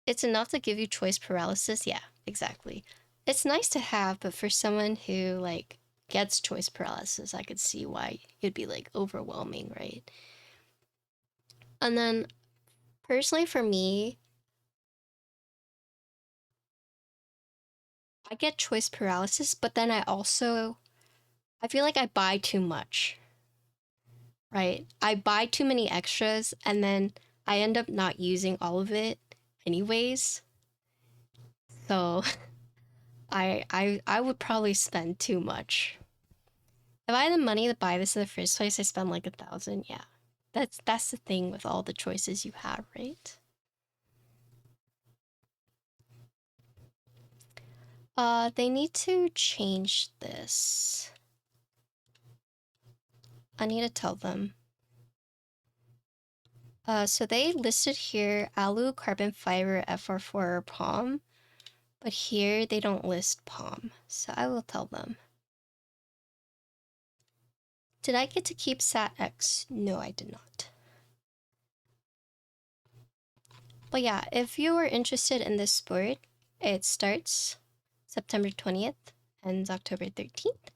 A: It's enough to give you choice paralysis. Yeah, exactly. It's nice to have, but for someone who like gets choice paralysis, I could see why it'd be like overwhelming, right? And then personally for me, I get choice paralysis, but then I feel like I buy too much, right? I buy too many extras and then I end up not using all of it anyways. So I would probably spend too much. If I had the money to buy this in the first place, I spend like 1,000. Yeah, that's the thing with all the choices you have, right? They need to change this. I need to tell them. So they listed here alu, carbon fiber, FR4, or palm, but here they don't list palm. So I will tell them. Did I get to keep SAT-X? No, I did not. But yeah, if you are interested in this sport, it starts September 20th, ends October 13th.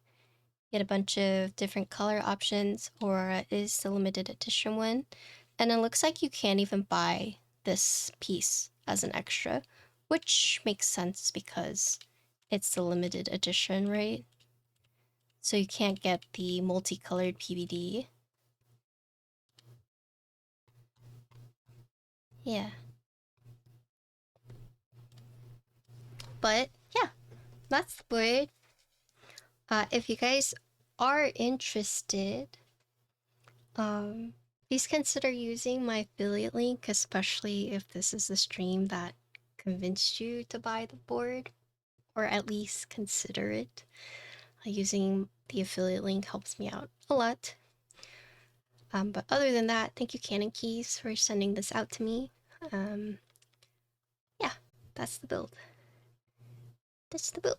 A: Get a bunch of different color options, or is the limited edition one. And it looks like you can't even buy this piece as an extra, which makes sense because it's the limited edition, right? So you can't get the multicolored PVD. Yeah. But yeah, that's the board. If you guys are interested, please consider using my affiliate link, especially if this is the stream that convinced you to buy the board, or at least consider it. Using the affiliate link helps me out a lot. But other than that, thank you Canon Keys for sending this out to me. Yeah, that's the build. That's the build.